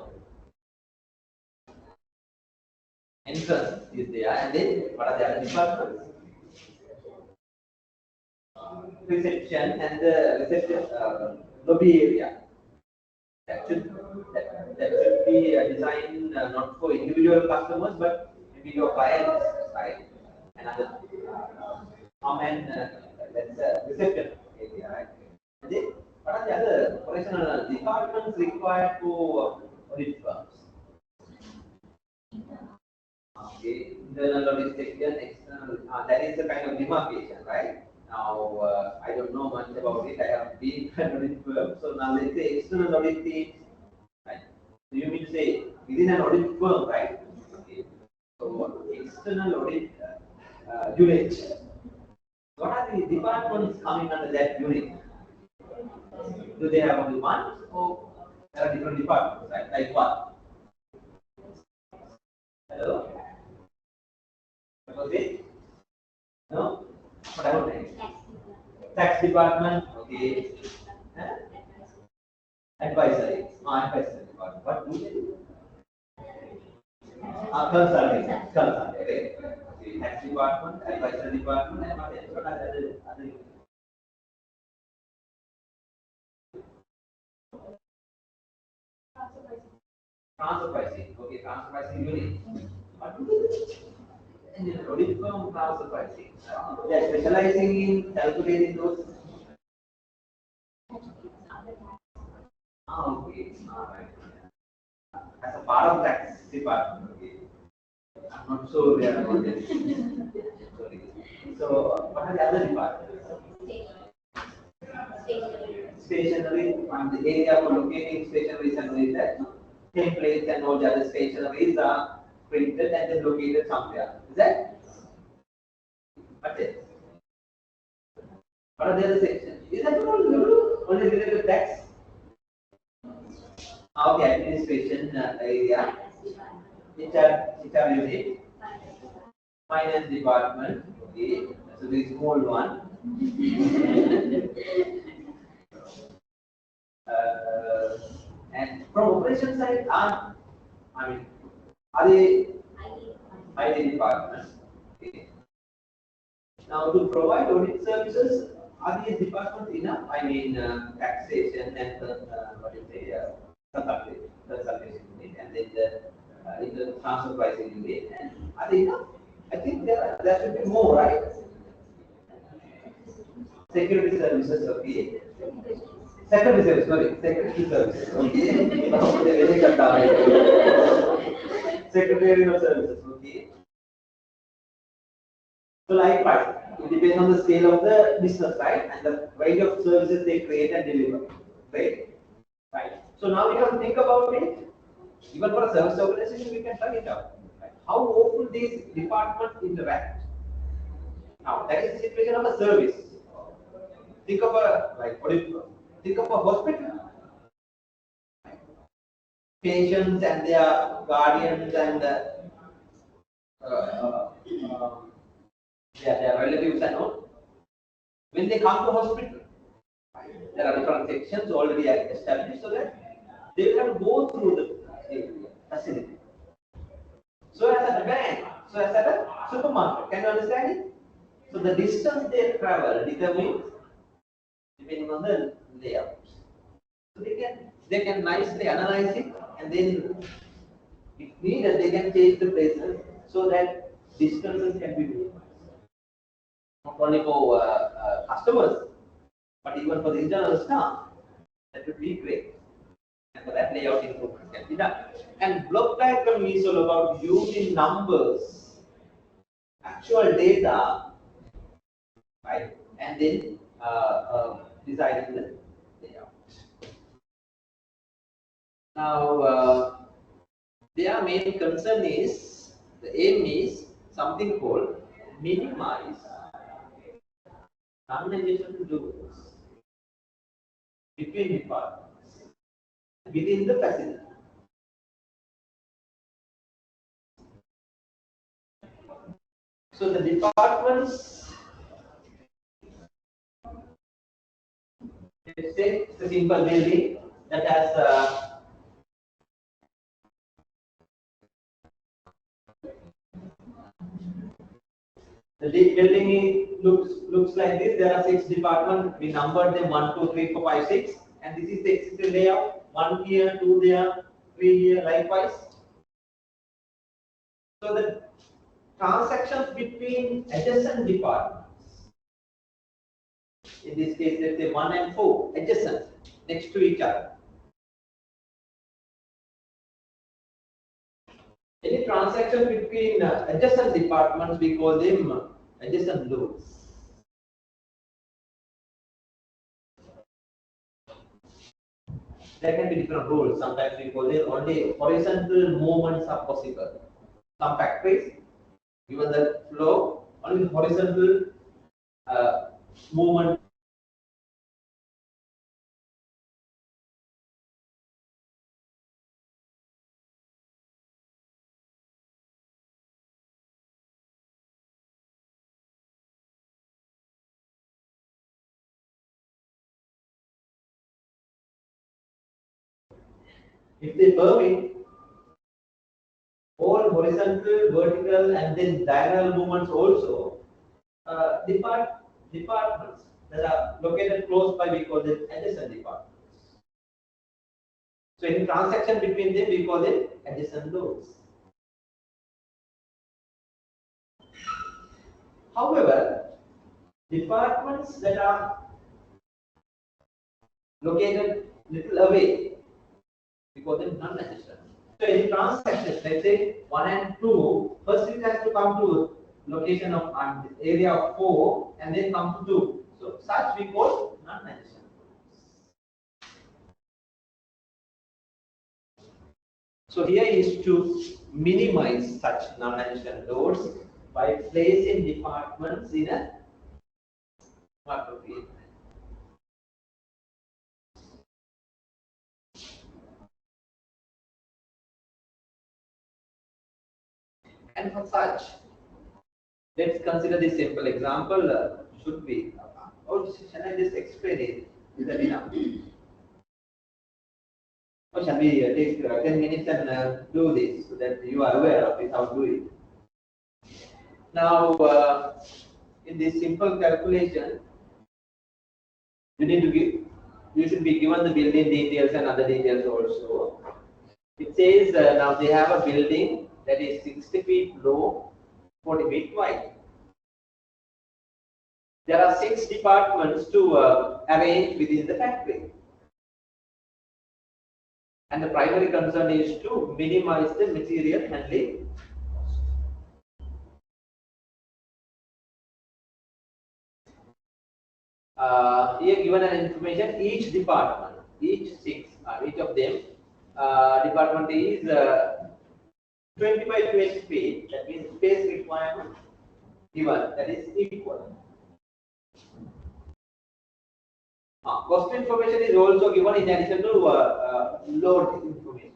Entrance is there, and then what are the other departments? Reception and the reception lobby area. That should be designed not for individual customers, but maybe your clients, right? Another common that's reception area, right? And then what are the other operational departments required for audit firms? Okay, internal logistics and external. That is a kind of demarcation, right? Now, I don't know much about it. I have been an audit firm. So now let's say external audit teams, right? So you mean to say within an audit firm, right? Okay. So external audit unit. What are the departments coming under that unit? Do they have only one, or there are different departments, right? Like what? Hello? What was it? No? What about next? Tax department, okay. Huh? Advisory. Advisory department. What do they do? Consulting. Consulting. Okay. Okay. Tax department, advisory department, and what else? What are the other transfer pricing? Okay, transfer pricing unit. What do they do? And then audit firm transfer pricing. They are specializing in calculating those. Okay. All right. As a part of tax department. Okay. I'm not sure they are about this. Sorry. So, what are the other departments? Stationery, and the area for locating stationery and that templates and all the other stationeries are printed and then located somewhere. Is that? What else? What are the other sections? Is that only related to tax? Okay, administration area. HR unit. Finance department. Okay, so the small one. uh, and from operation side, I mean, are they IT department? Okay. Now, to provide audit services, are these departments enough? I mean, taxation and what do you say, consultation unit, and then the transfer pricing unit. And are they enough? I think there should be more, right? Security services, okay. Security services, sorry, security services, okay. Secretarial services, okay. So likewise, it depends on the scale of the business, right? And the range of services they create and deliver, right? Right. So now we can think about it. Even for a service organization, we can try it out. Right? How often these departments interact? Now that is the situation of a service. Think of a think of a hospital. Patients and their guardians and their relatives and all. When they come to hospital, there are different sections already established so that they can go through the facility. So as at a bank, so as at a supermarket, can you understand it? So the distance they travel determines depending on the layout. So they can nicely analyze it, and then if needed they can change the places so that distances can be minimized. Not only for customers, but even for the internal staff. That would be great. And for that, layout improvement can be done. And block diagram is all about using numbers, actual data, right? And then designing the layout. Now, their main concern is, the aim is something called minimize non-adjacent doors between departments within the facility. So the departments, let's say it's a simple building that has the building looks like this. There are 6 departments. We numbered them 1, 2, 3, 4, 5, 6, and this is the existing layout. 1 here, 2 there, 3 here, likewise. So the transactions between adjacent departments, in this case, let's say 1 and 4, adjacent, next to each other. Any transaction between adjacent departments, we call them adjacent loads. There can be different rules. Sometimes we call it only horizontal movements are possible. Some factories, given the flow, only horizontal movement. If they permit all horizontal, vertical, and then diagonal movements also, departments that are located close by, we call them adjacent departments. So any transaction between them, we call them adjacent loads. However, departments that are located little away, we call them non-adjacent. So any transactions, let's say 1 and 2, first it has to come to location of area of 4 and then come to 2. So such we call non-adjacent. So here is to minimize such non-adjacent loads by placing departments in a appropriate manner. And for such, let's consider this simple example. Should be, or shall I just explain it? Is that enough? Or shall we take 10 minutes and do this so that you are aware of it, how to do it? Now, in this simple calculation, you should be given the building details and other details also. It says now they have a building that is 60 feet low, 40 feet wide. There are 6 departments to arrange within the factory. And the primary concern is to minimize the material handling cost. Here given an information, each department, each of them, department is 20 by 20 feet, that means space requirement given, that is equal. Cost information is also given in addition to load information.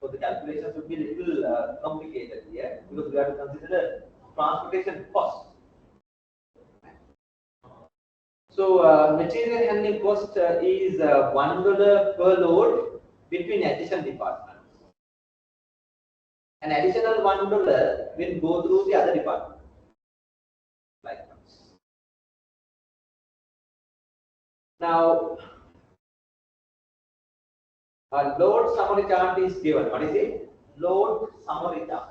So the calculations would be a little complicated here because we have to consider transportation cost. So material handling cost is $1 per load between additional departments. An additional $1 will go through the other department. Like this. Now, a load summary chart is given. What is it? Load summary chart.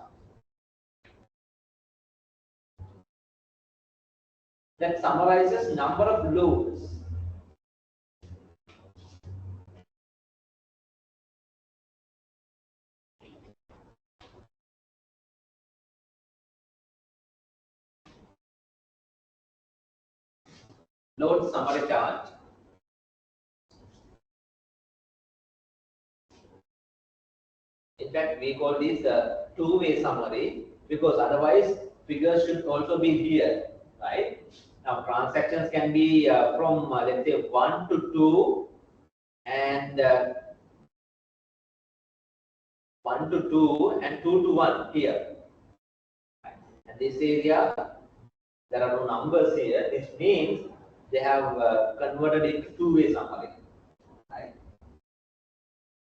That summarizes number of loads. Load summary chart. In fact, we call this a two-way summary because otherwise figures should also be here, right? Now transactions can be from let's say 1 to 2 and 1 to 2 and 2 to 1 here. And this area, there are no numbers here. This means they have converted it to two-way summary, right?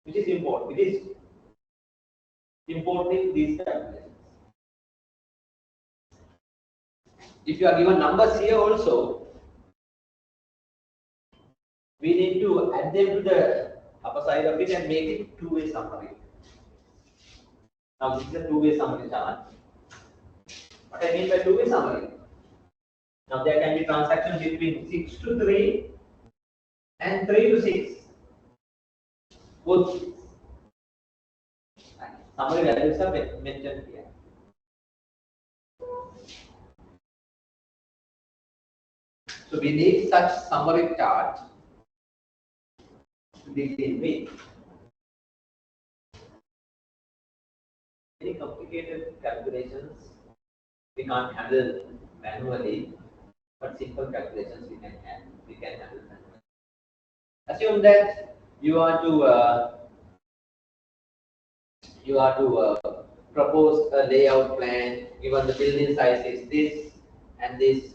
Which is important. It is important these calculations. If you are given numbers here also, we need to add them to the upper side of it and make it two-way summary. Now this is a two-way summary chart. What I mean by two-way summary? Now there can be transactions between 6 to 3 and 3 to 6. Both summary values are mentioned here. So we need such summary chart to begin with. Any complicated calculations we can't handle manually, but simple calculations we can handle manually. Assume that you are to propose a layout plan. Given the building size is this and this,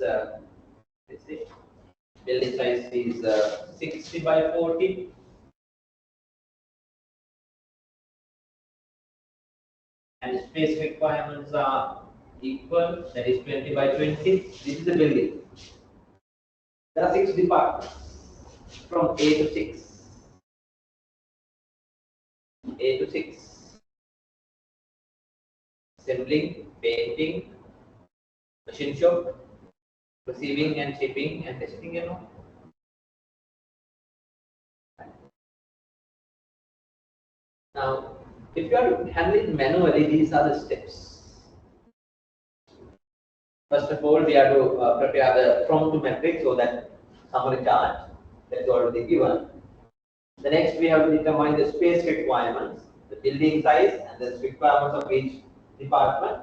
building size is 60 by 40. And the space requirements are equal, that is 20 by 20. This is the building. There are 6 departments from A to 6. A to 6. Assembling, painting, machine shop, receiving and shipping and testing, you know. Now, if you are to handle it manually, these are the steps. First of all, we have to prepare the from to matrix, so that summary chart that is already given. The next, we have to determine the space requirements, the building size, and the requirements of each department.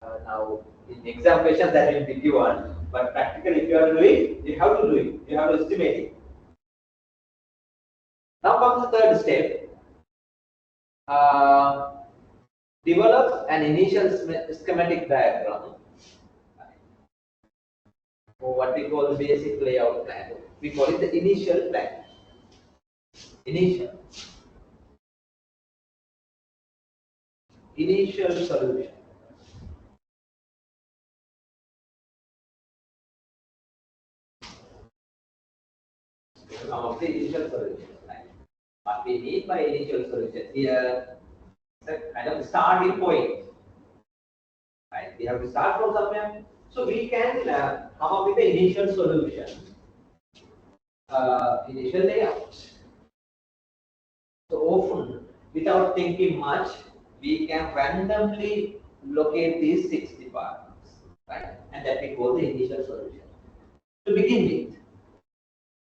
Now, in exam questions that will be given, but practically, if you are to do it, you have to do it. You have to estimate it. Now comes the third step. Develop an initial schematic diagram, or what we call the basic layout plan. We call it the initial plan. Initial solution. come up with the initial solution. Right? What we mean by initial solution here is a kind of starting point. Right? We have to start from somewhere. So we can come up with the initial solution, initial layout. So often, without thinking much, we can randomly locate these 6 departments, right? And that we call the initial solution. To begin with,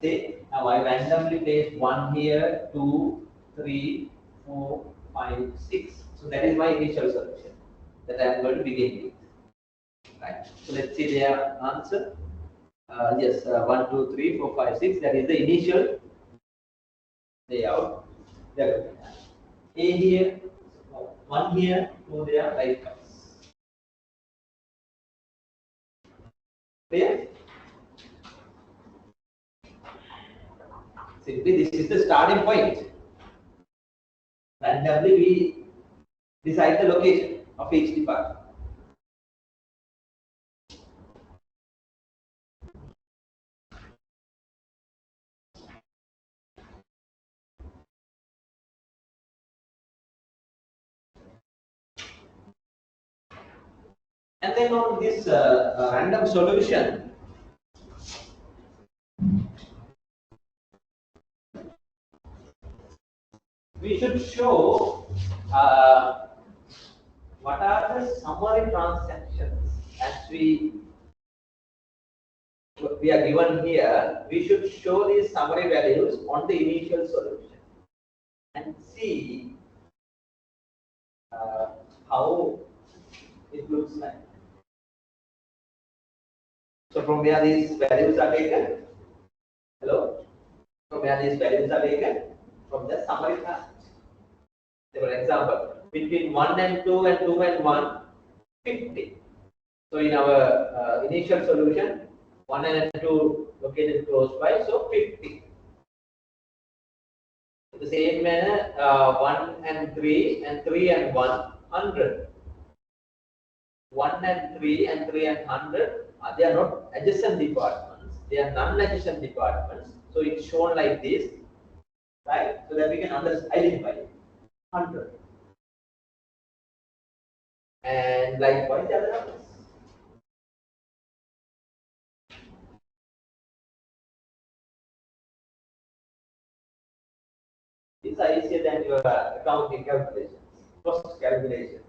say now I randomly place 1 here, 2, 3, 4, 5, 6. So that is my initial solution that I am going to begin with. Right. So let's see their answer. Yes, 1, 2, 3, 4, 5, 6. That is the initial layout. There. A here, 1 here, 2 there, right comes. Clear? Simply, this is the starting point. Randomly, we decide the location of each department. And then on this random solution, we should show what are the summary transactions as we are given here. We should show these summary values on the initial solution and see how it looks like. So from where these values are taken? Hello? From where these values are taken? From the summary task. For example, between 1 and 2 and 2 and 1, 50. So in our initial solution, 1 and 2 located close by, so 50. In the same manner, 1 and 3 and 3 and 1, 100. 1 and 3 and 3 and 100, they are not adjacent departments, they are non-adjacent departments. So it's shown like this, right? So that we can identify it. 100. And likewise the other numbers. These are easier than your accounting calculations, cost calculations.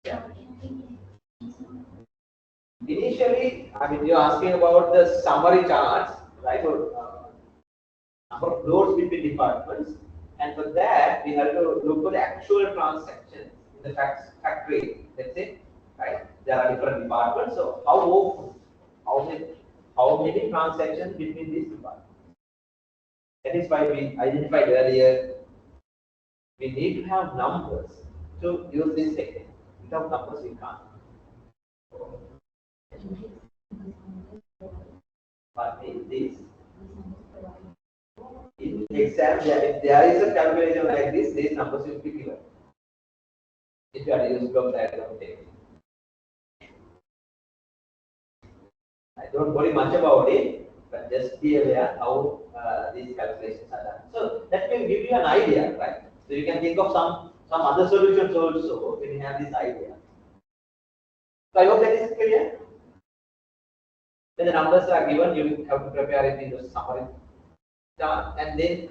Yeah. Initially, I mean, you're asking about the summary charts, right? Or number of loads between departments, and for that we have to look for the actual transactions in the factory. Let's say, right? There are different departments, so how often, how many transactions between these departments? That is why we identified earlier. We need to have numbers to use this technique. Without numbers, we can't. But in this, in exam, if there is a calculation like this, these numbers will be given. If you are using block diagram technique. I don't worry much about it, but just be aware how these calculations are done. So that will give you an idea, right? So you can think of some other solutions also when you have this idea. So I hope that is clear. When the numbers are given, you have to prepare it in the summary chart, and then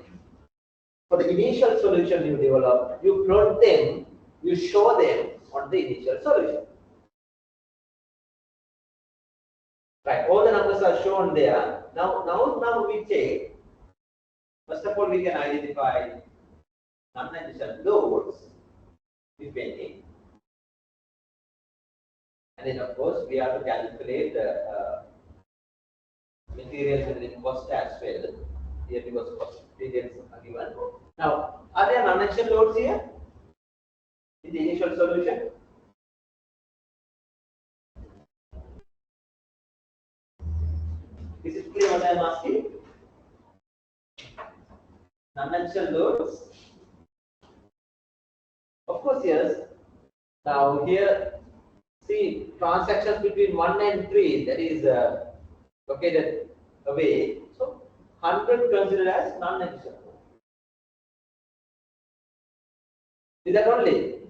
for the initial solution you develop, you plot them, you show them on the initial solution. Right, all the numbers are shown there. Now we take. First of all, we can identify non-adjacent loads, if any, and then of course we have to calculate the material handling cost as well. Here because cost details are given. Now, are there non-adjacent loads here in the initial solution? Is it clear what I am asking? Non-adjacent loads? Of course, yes. Now here, see transactions between 1 and 3, that is located away. So 100 considered as non-additional. Is that only?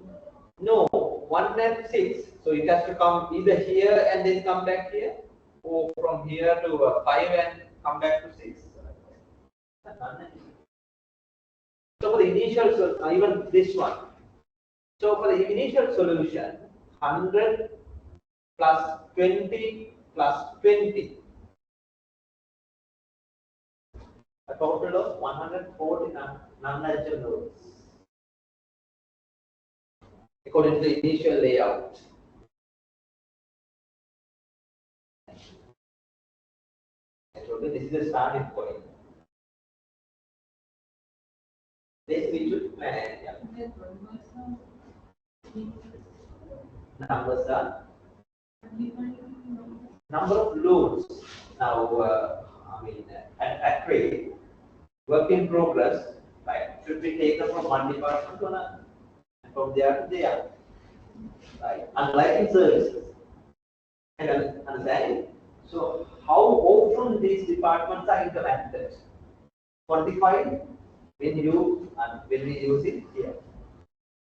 No, 1 and 6. So it has to come either here and then come back here, or from here to 5 and come back to 6. So for the initial, even this one. So for the initial solution, 100 plus 20 plus 20. A total of 140 non-natural nodes. According to the initial layout. Okay, this is the starting point. Then we should plan. Yeah. Numbers are number of loads. Now, at rate, work in progress, right, should be taken from one department to another, and from there to there, right? Unlike in services, and understanding. So, how often these departments are interacted? Quantified when we use it here.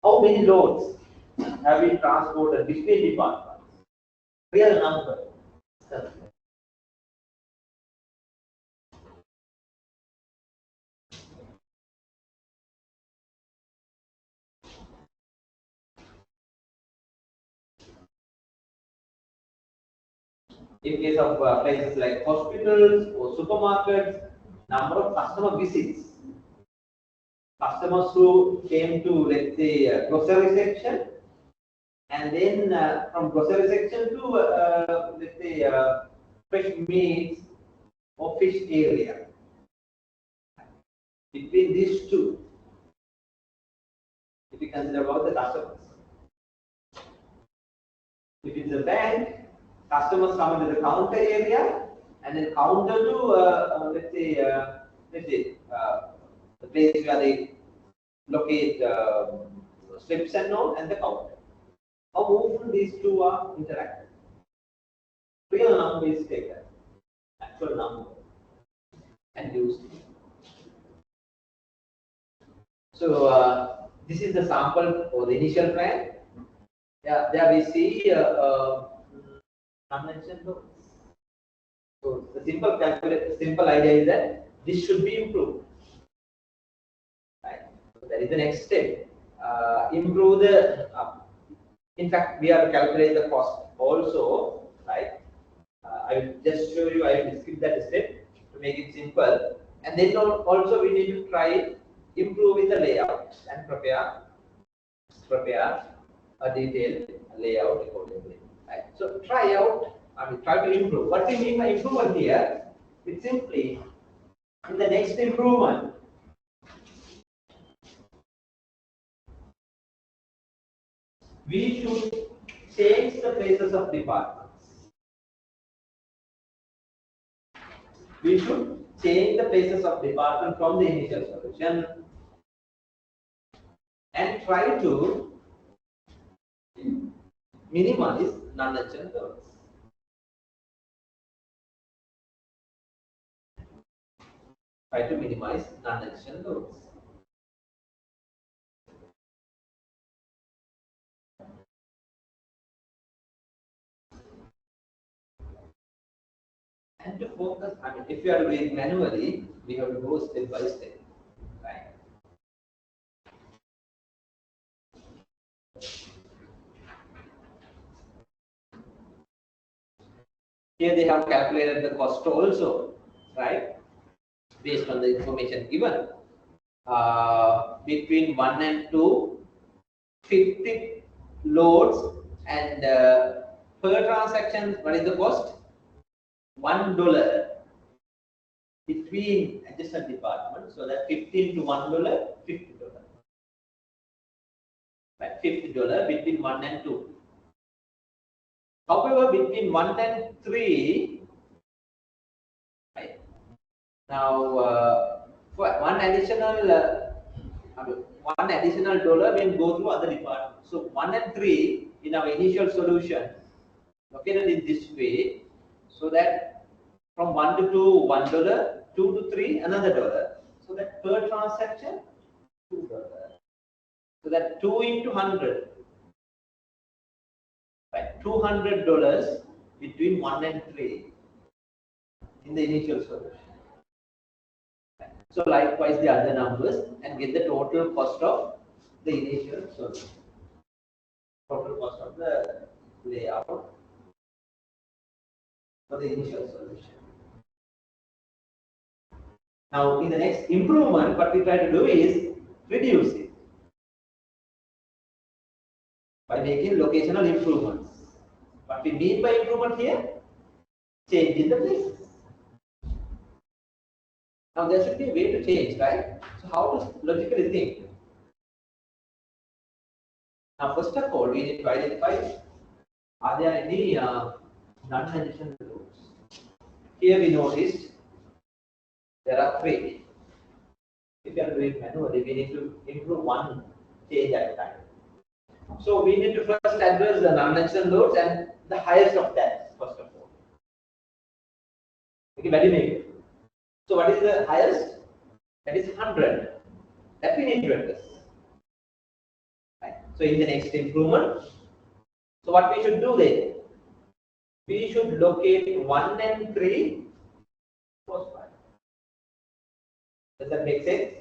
How many loads have been transported between departments? Real number. In case of places like hospitals or supermarkets, number of customer visits. Customers who came to, let's say, grocery section, and then from grocery section to, let's say, fresh meats or fish area. Between these two, if you consider about the customers. If it's a bank, customers come into the counter area, and then counter to, let's say, the place where they locate slips and all, and the counter. How often these two are interacted? Real number is taken, actual number, and used. So this is the sample for the initial plan. Yeah, there we see convention loads. So the simple idea is that this should be improved. Right. So that is the next step. Improve the. In fact, we have to calculate the cost also. Right. I will just show you. I will skip that step to make it simple. And then also we need to try improving the layout and prepare a detailed layout accordingly. Right. So try to improve. What we mean by improvement here? It's simply in the next improvement. We should change the places of departments. We should change the places of department from the initial solution and try to minimize non-adjacent terms. Try to minimize non-adjacent terms. And to focus, if you are doing it manually, we have to go step by step. Right? Here they have calculated the cost also, right? Based on the information given. Between 1 and 2, 50 loads, and per transaction, what is the cost? $1 between adjacent departments, so that 15 to $1, $50. Right, $50 between 1 and 2. However, between 1 and 3, right? Now, for one additional dollar will go to other departments. So 1 and 3 in our initial solution located in this way, so that from 1 to 2, $1, 2 to 3, another dollar. So that per transaction, $2. So that 2 into 100, right? $200 between 1 and 3 in the initial solution. So likewise the other numbers and get the total cost of the initial solution. Total cost of the layout for the initial solution. Now in the next improvement, what we try to do is reduce it by making locational improvements. What we mean by improvement here? Change in the places. Now there should be a way to change, right? So how to logically think? Now first of all, we need to identify, are there any non-additional rules? Here we noticed there are 3. If you are doing manually, we need to improve one change at a time. So we need to first address the non-additional loads and the highest of that, first of all. Okay, very big. So what is the highest? That is 100. That we need to address. Right. So in the next improvement, so what we should do then? We should locate 1 and 3 close by. Does that make sense?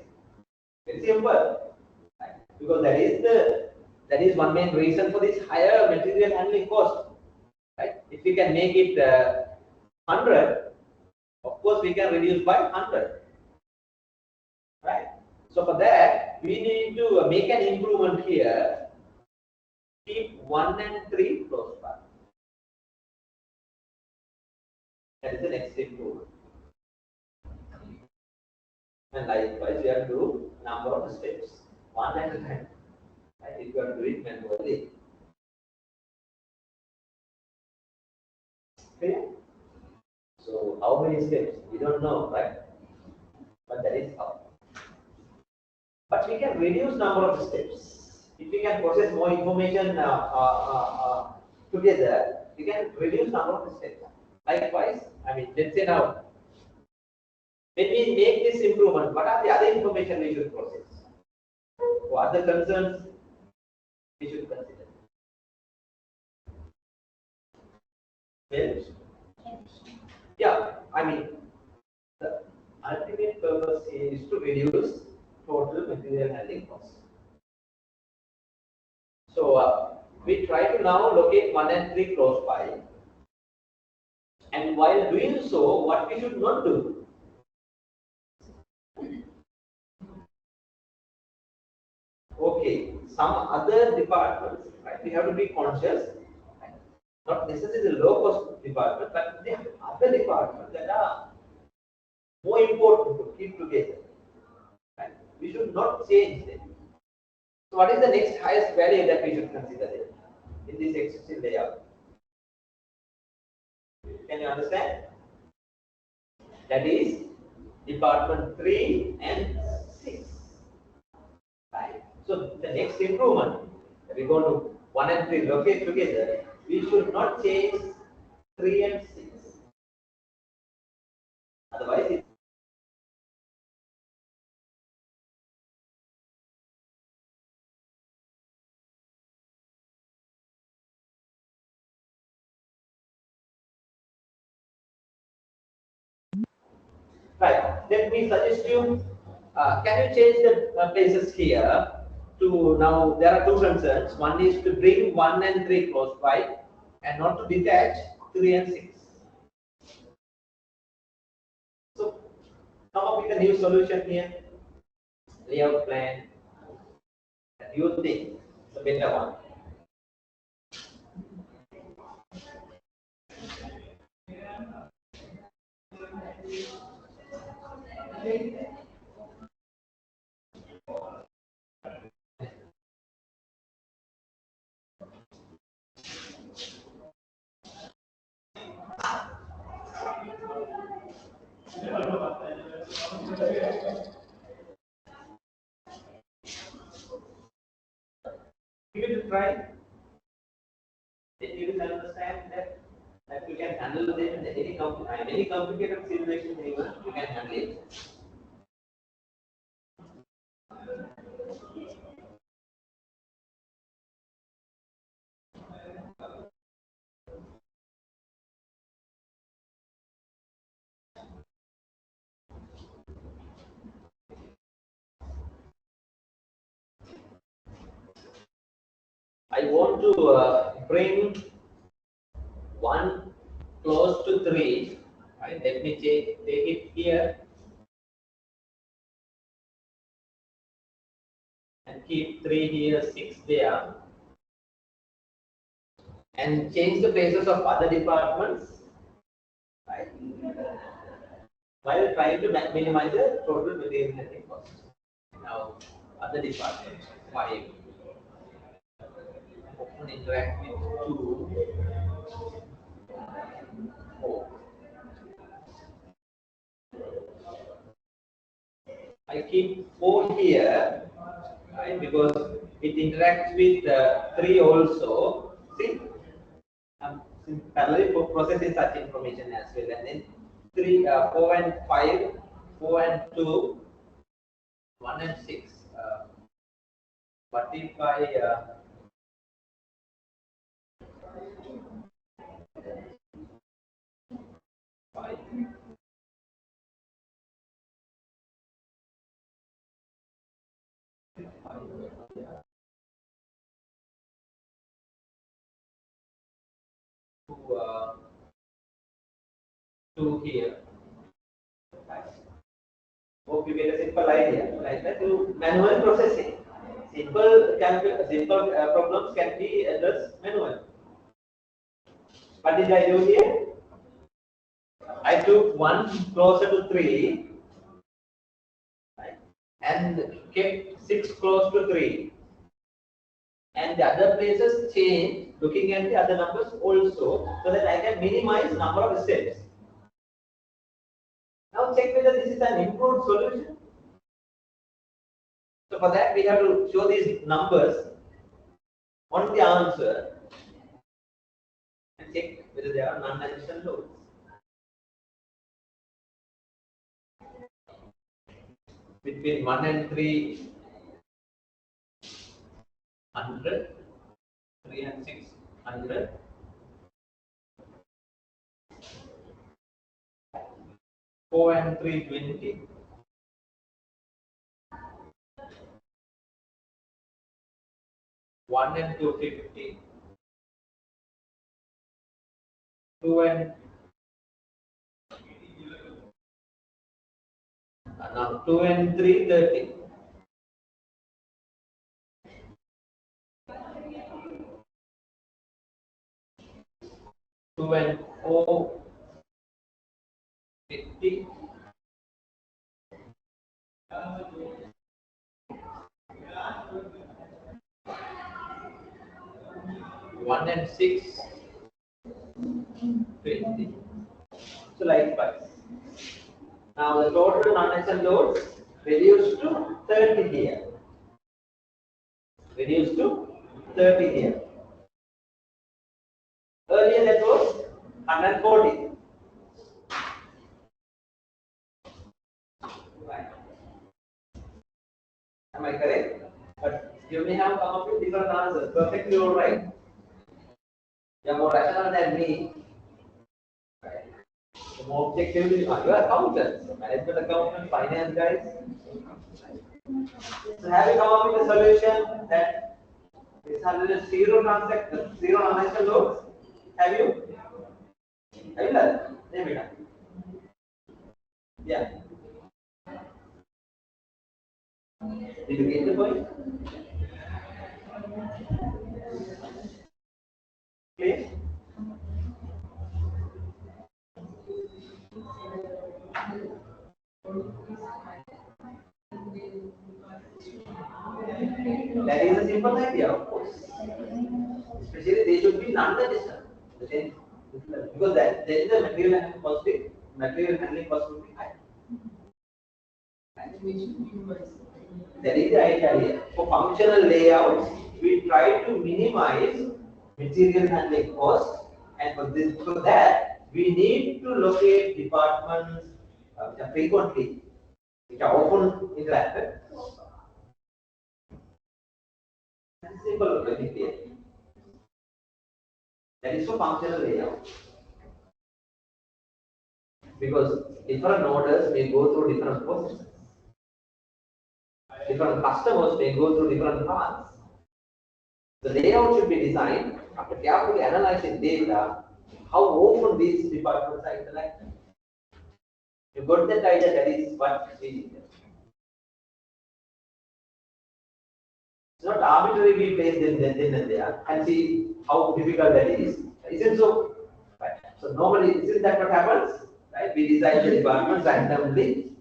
Very simple. Right. Because that is one main reason for this higher material handling cost. Right? If we can make it 100, of course we can reduce by 100. Right? So for that, we need to make an improvement here. Keep 1 and 3 close by. That is the next improvement. And likewise, you have to do number of steps, 1 at a time. Right? If you are doing manually. Okay? So how many steps? We don't know, right? But that is how. But we can reduce number of steps. If we can process more information together, we can reduce number of steps. Likewise, I mean, let's say now, when we make this improvement, what are the other information we should process? What are the concerns we should consider? Well, yeah, I mean, the ultimate purpose is to reduce total material handling costs. So we try to now locate 1 and 3 close by. And while doing so, what we should not do? Okay, some other departments, right? We have to be conscious, right? Not necessarily the low cost department, but the other departments that are more important to keep together. Right? We should not change them. So what is the next highest value that we should consider there in this existing layout? Can you understand? That is department 3 and 6. Right? So the next improvement, we go to 1 and 3 locate together, we should not change 3 and 6. Otherwise, it right. Let me suggest you, can you change the places here to now, there are 2 concerns. One is to bring 1 and 3 close by and not to detach 3 and 6. So come up with a new solution here, layout plan, that you think is a better one. Give it a try. Then you will understand that you can handle them in any any complicated situation even you can handle it. I want to bring 1 close to 3. Right? Let me take it here and keep 3 here, 6 there, and change the places of other departments, right? While trying to minimize the total material handling cost. Now, other departments, 5. Open interact with 2, 4. I keep 4 here, right? Because it interacts with 3 also. See, I'm parallelly processing such information as well, and then 3, 4 and 5, 4 and 2, 1 and 6. What if I 5? To here. Hope you get a simple idea, like that. You manual processing. Simple problems can be addressed manually. What did I do here? I took 1 closer to 3, right, and kept 6 close to 3. And the other places change, looking at the other numbers also, so that I can minimize number of steps. Now check whether this is an improved solution. So for that we have to show these numbers on the answer and check whether there are non-additional loads. Between 1 and 3, 100, 3 and 6, 100. 4 and 3, 20. 1 and 2, 50. 2 and now 2 and 3, 30. 2 and 4, 50. 1 and 6, 20. So likewise. Now the total non-essential loads reduced to 30 here. Reduced to 30 here. Earlier that was 140. Right. Am I correct? But you may have come up with different answers. Perfectly all right. You are more rational than me. Right. More objectively, you are accountants, management accountants, finance guys. So have you come up with a solution that this has zero transaction, zero non-essential loads? Have you? Have you done? Name it. Yeah. Did you get the point? Clear? That is a simple idea, of course. Especially they should be non-additional. Because that then the material handling cost will be high. That is the idea here. For functional layouts, we try to minimize material handling cost, and for that we need to locate departments which are frequently, which are often interacted. Simple, very clear. That is for functional layout. Because different orders may go through different processes. Different customers may go through different paths. The layout should be designed after carefully analyzing data, how often these departments are interacting. You got that idea, that is what we need. It's not arbitrary we place them then and there and see how difficult that is. Isn't so? Right. So normally, isn't that what happens? Right? We design the departments randomly,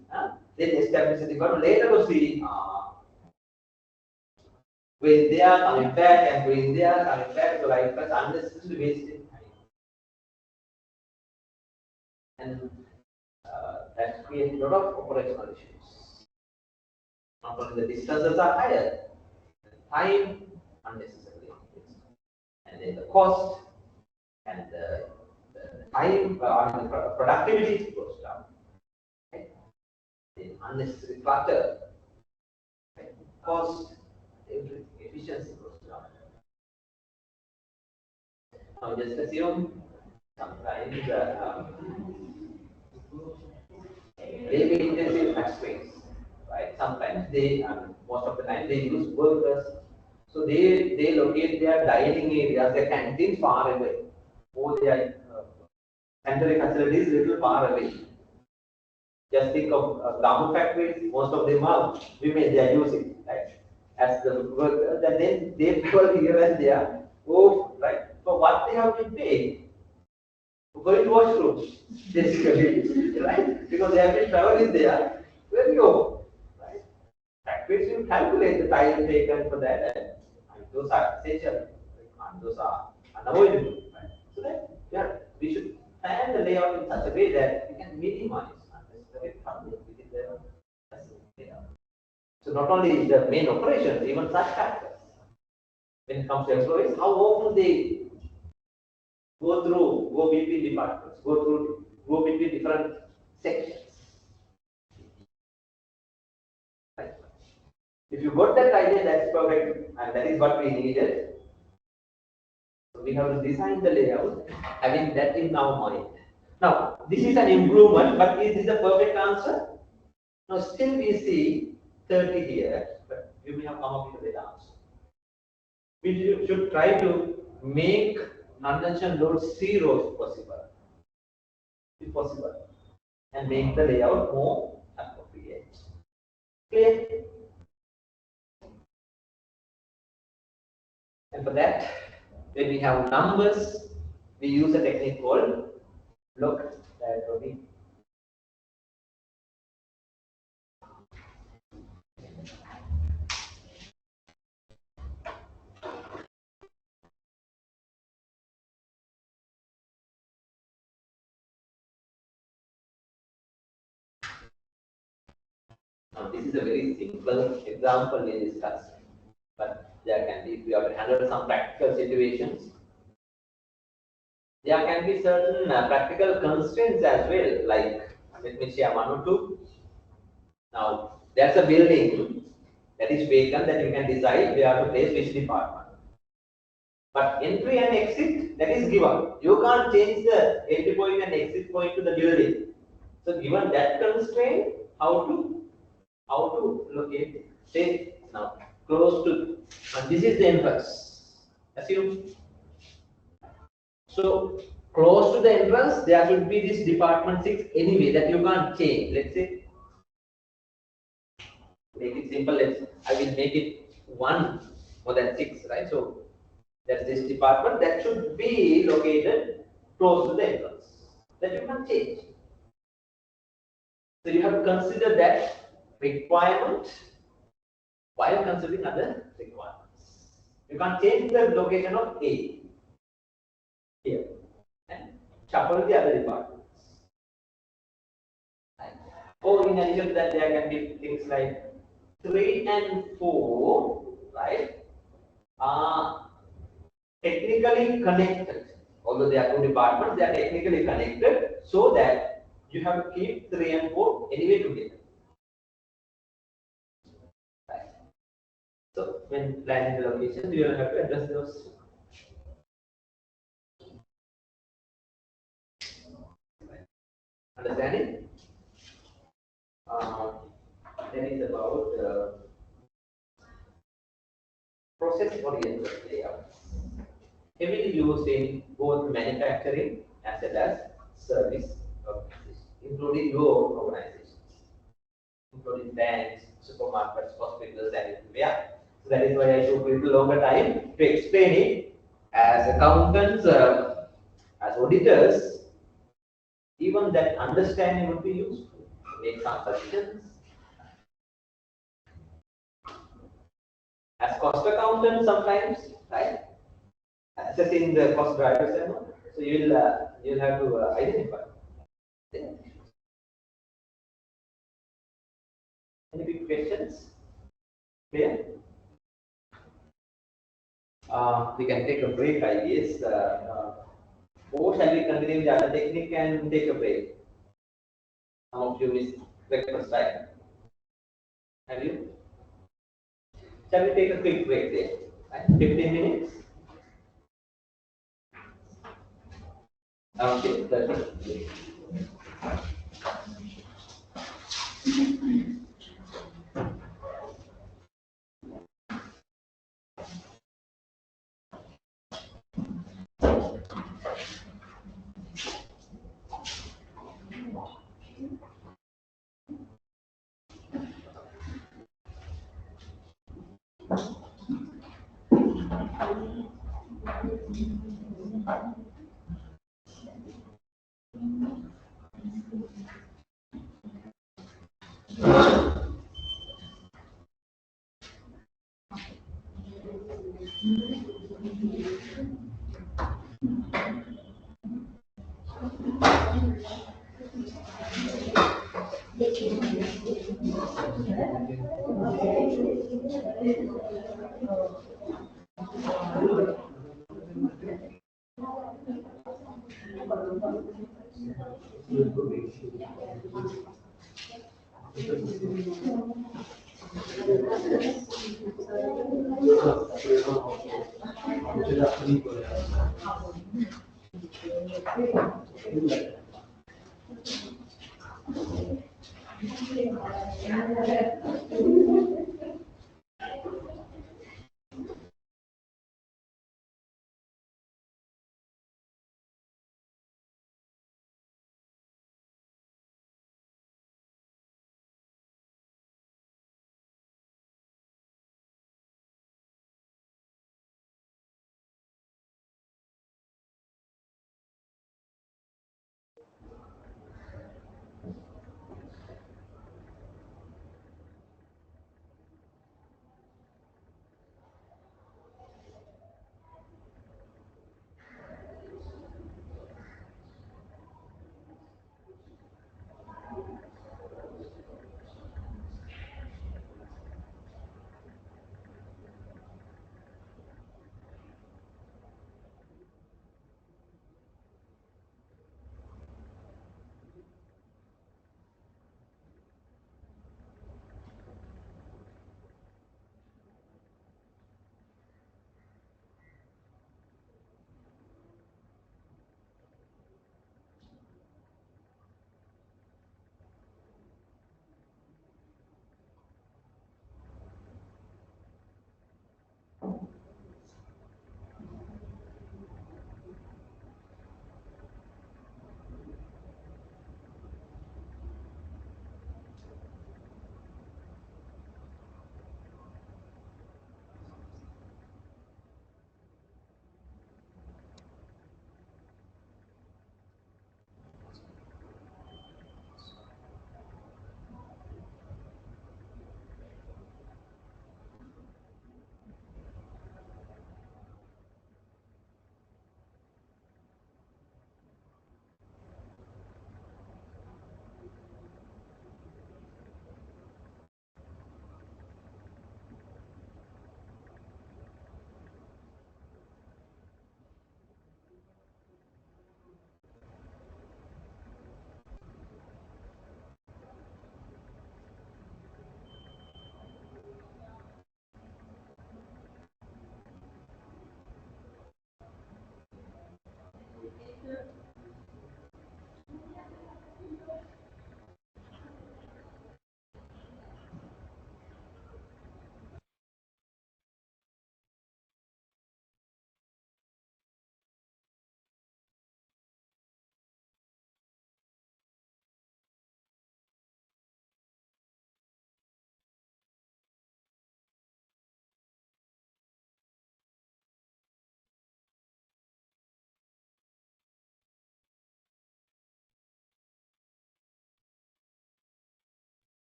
then establish the department. Later we see going there, coming back, and going there, coming back. So like that's unnecessarily wasting time, and that creates a lot of operational issues. Not only the distances are higher, time unnecessarily increased, and then the cost and the time, the productivity goes down. Right? The unnecessary clutter, right? Cost, efficiency goes down. Now just assume sometimes labor intensive factories, right? Sometimes they, most of the time they use workers, so they locate their dining areas, their canteens far away, or their sanitary facilities little far away. Just think of garment factories, most of them are women, they are using, right? As the workers, and then they travel here and there, right? So what they have been paid? Going to washroom, basically, right? Because they have been traveling there, where you go, right? Factories, you calculate the time taken for that, and those are essential, and those are unavoidable, right? So that, yeah, we should plan the layout in such a way that we can minimize unnecessary travel within the layout. So not only the main operations, even such factors. When it comes to employees, how often they go between departments, go between different sections. Right? If you got that idea, that's perfect, and that is what we needed. So we have to design the layout, having that in our mind. Now, this is an improvement, but is this a perfect answer? Now, still we see 30 here, but you may have come up with a better answer. We should try to make non-tension load 0 if possible, and make the layout more appropriate. Clear? And for that, when we have numbers, we use a technique called block diagramming. Now, this is a very simple example we discussed, but there can be, if we have to handle some practical situations, there can be certain practical constraints as well, like, let me share one or two. Now, there's a building that is vacant that you can decide where to place which department. But entry and exit, that is given. You can't change the entry point and exit point to the building. So given that constraint, how to locate, say now close to, and this is the entrance. Assume. So close to the entrance, there should be this department 6 anyway that you can't change. Let's say, make it simple. I will make it 1 more than 6, right? So that's this department that should be located close to the entrance that you can change. So you have to consider that requirement while considering other requirements. You can't change the location of A here and shuffle the other departments. Or in addition to that, there can be things like 3 and 4, right, are technically connected. Although they are two departments, they are technically connected so that you have to keep 3 and 4 anyway together. Right. So when planning the locations, you will have to address those. Understanding? That is about process-oriented layout. Heavily used in both manufacturing as well as service organizations, including your organizations, including banks, supermarkets, hospitals, and yeah. So that is why I took a little longer time to explain it. As accountants, as auditors, even that understanding would be useful to make some suggestions. As cost accountants, sometimes, right? Assessing the cost drivers and all. So you'll have to identify. Any big questions? Clear? We can take a break, I guess. Or shall we continue with the other technique and take a break? Some of you missed breakfast, right? Have you? Shall we take a quick break there? Right? 15 minutes? Okay, 30.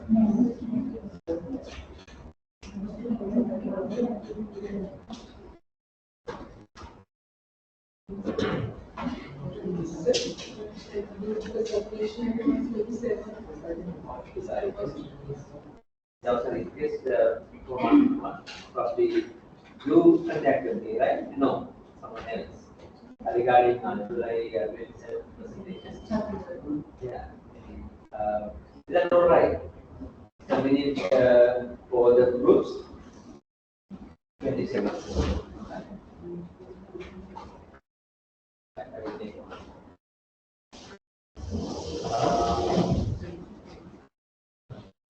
Sorry, just probably you contacted me, right? No, someone else. Regarding July 27 presentation. Yeah. Is that all right? Convenient for the groups? 27.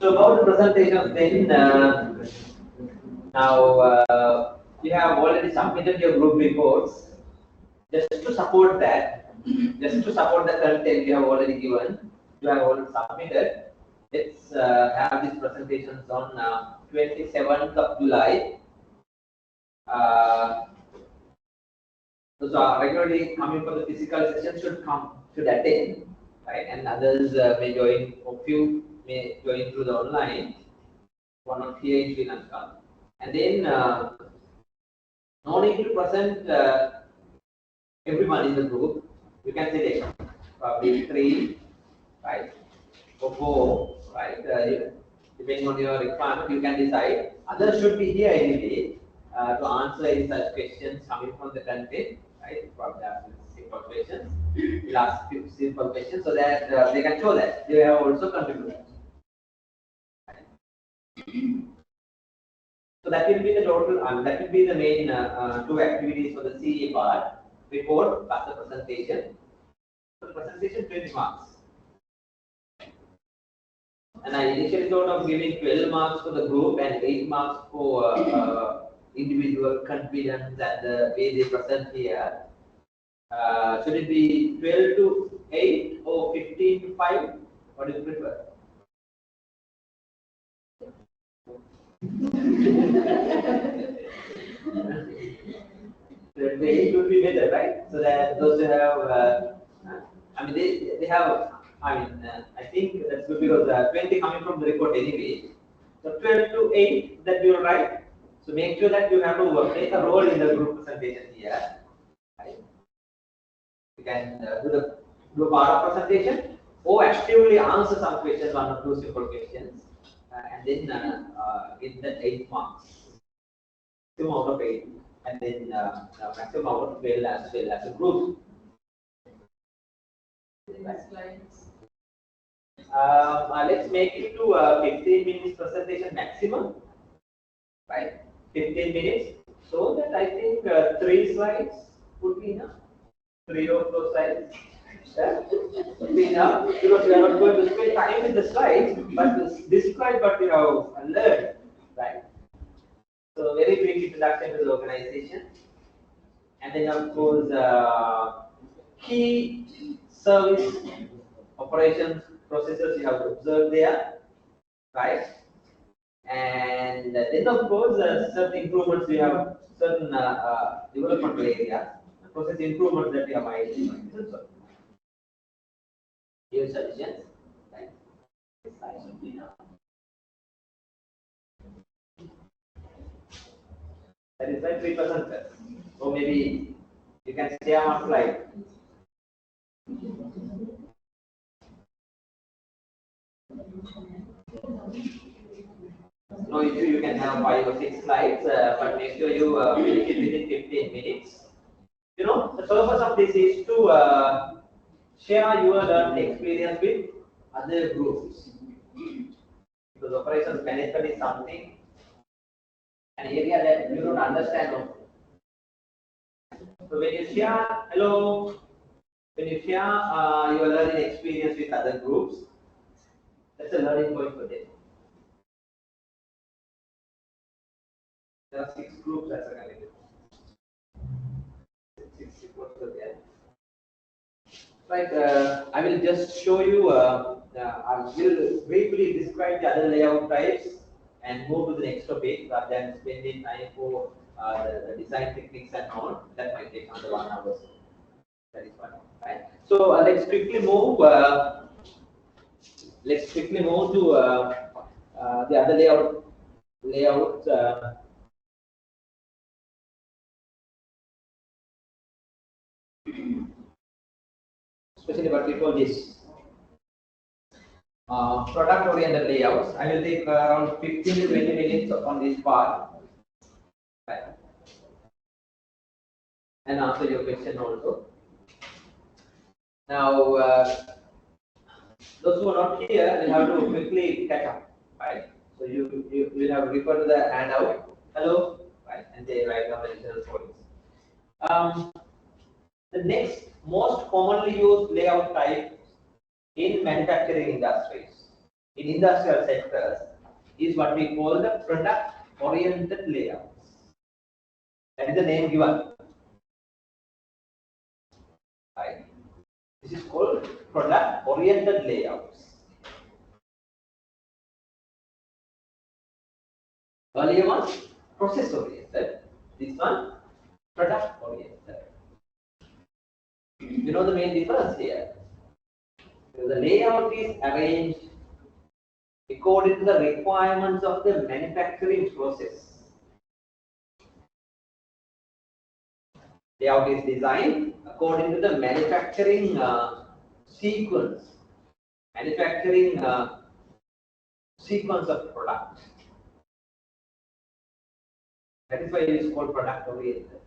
So about the presentation, then now you have already submitted your group reports. Just to support that, just to support the content you have already given, you have already submitted. Let's have these presentations on 27th of July. So regularly coming for the physical session should attend, right? And others may join, or few may join through the online. One not here in Sri Lanka, and then no need to present everyone in the group. You can select probably 3, right, or 4, right? Depending on your requirement, you can decide. Others should be here anyway to answer any such questions coming from the content, right? Probably ask simple questions. We'll ask few simple questions so that they can show that they have also contributed. So that will be the total, that will be the main 2 activities for the CA part, report plus the presentation. So the presentation 20 marks. And I initially thought of giving 12 marks for the group and 8 marks for individual confidence and the way they present here. Should it be 12 to 8 or 15 to 5? What do you prefer? The 8 would be better, right? So that those who have, I mean, they have, I think that's good because 20 coming from the report anyway. So 12 to 8 that you will write. So make sure that you have to take a role in the group presentation here. Right? You can do a part of presentation or actively answer some questions, 1 or 2 simple questions, and then get that 8 marks. Maximum out of 8, and then maximum out of 12 as well as a group. Let's make it to 15 minutes presentation maximum, right? 15 minutes, so that I think 3 slides would be enough. 3 or 4 slides would be enough because we are not going to spend time with the slides, but describe what you have learned, right? So very brief introduction to the organization, and then of course key service operations processes you have to observe there, right? And then of course certain improvements we have, certain developmental areas, process improvements that we have identified. So, give suggestions, right? That is why 3%. So maybe you can share one slide. No issue, you can have 5 or 6 slides, but make sure you finish it within 15 minutes. You know, the purpose of this is to share your learned experience with other groups. Because operations management is something, an area that you don't understand also. So when you share, hello, when you share your learning experience with other groups, that's a learning point for them. There are 6 groups as a category. 6 reports are there. Right, I will just show you, I will briefly describe the other layout types and move to the next topic rather than spending time for the design techniques and all. That might take under 1 hour. That is fine. Right. So let's quickly move. Let's quickly move to the other layout especially what we call this product oriented layouts. I will take around 15 to 20 minutes on this part, right, and answer your question also. Now, those who are not here will have to quickly catch up, right? So you will have to refer to the handout. Hello, right, and they write down additional points. The next most commonly used layout type in manufacturing industries, in industrial sectors, is what we call the product-oriented layouts. That is the name given. Right? This is called product-oriented layouts. Earlier one, process-oriented. This one, product-oriented. You know the main difference here. The layout is arranged according to the requirements of the manufacturing process. Layout is designed according to the manufacturing sequence, sequence of product. That is why it is called product oriented.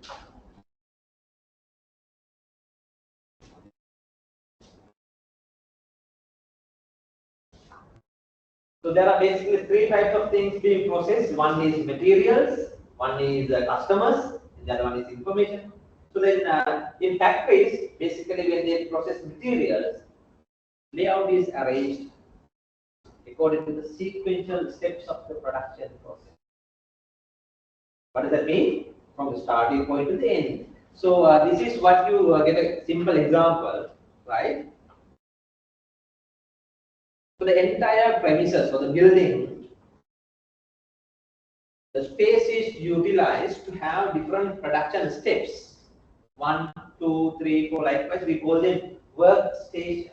So there are basically three types of things being processed. One is materials, one is customers, and the other one is information. So then in factories, basically when they process materials, layout is arranged according to the sequential steps of the production process. What does that mean? From the starting point to the end. So this is what you get a simple example, right? So the entire premises or the building, the space is utilized to have different production steps. 1, 2, 3, 4, likewise we call them workstations.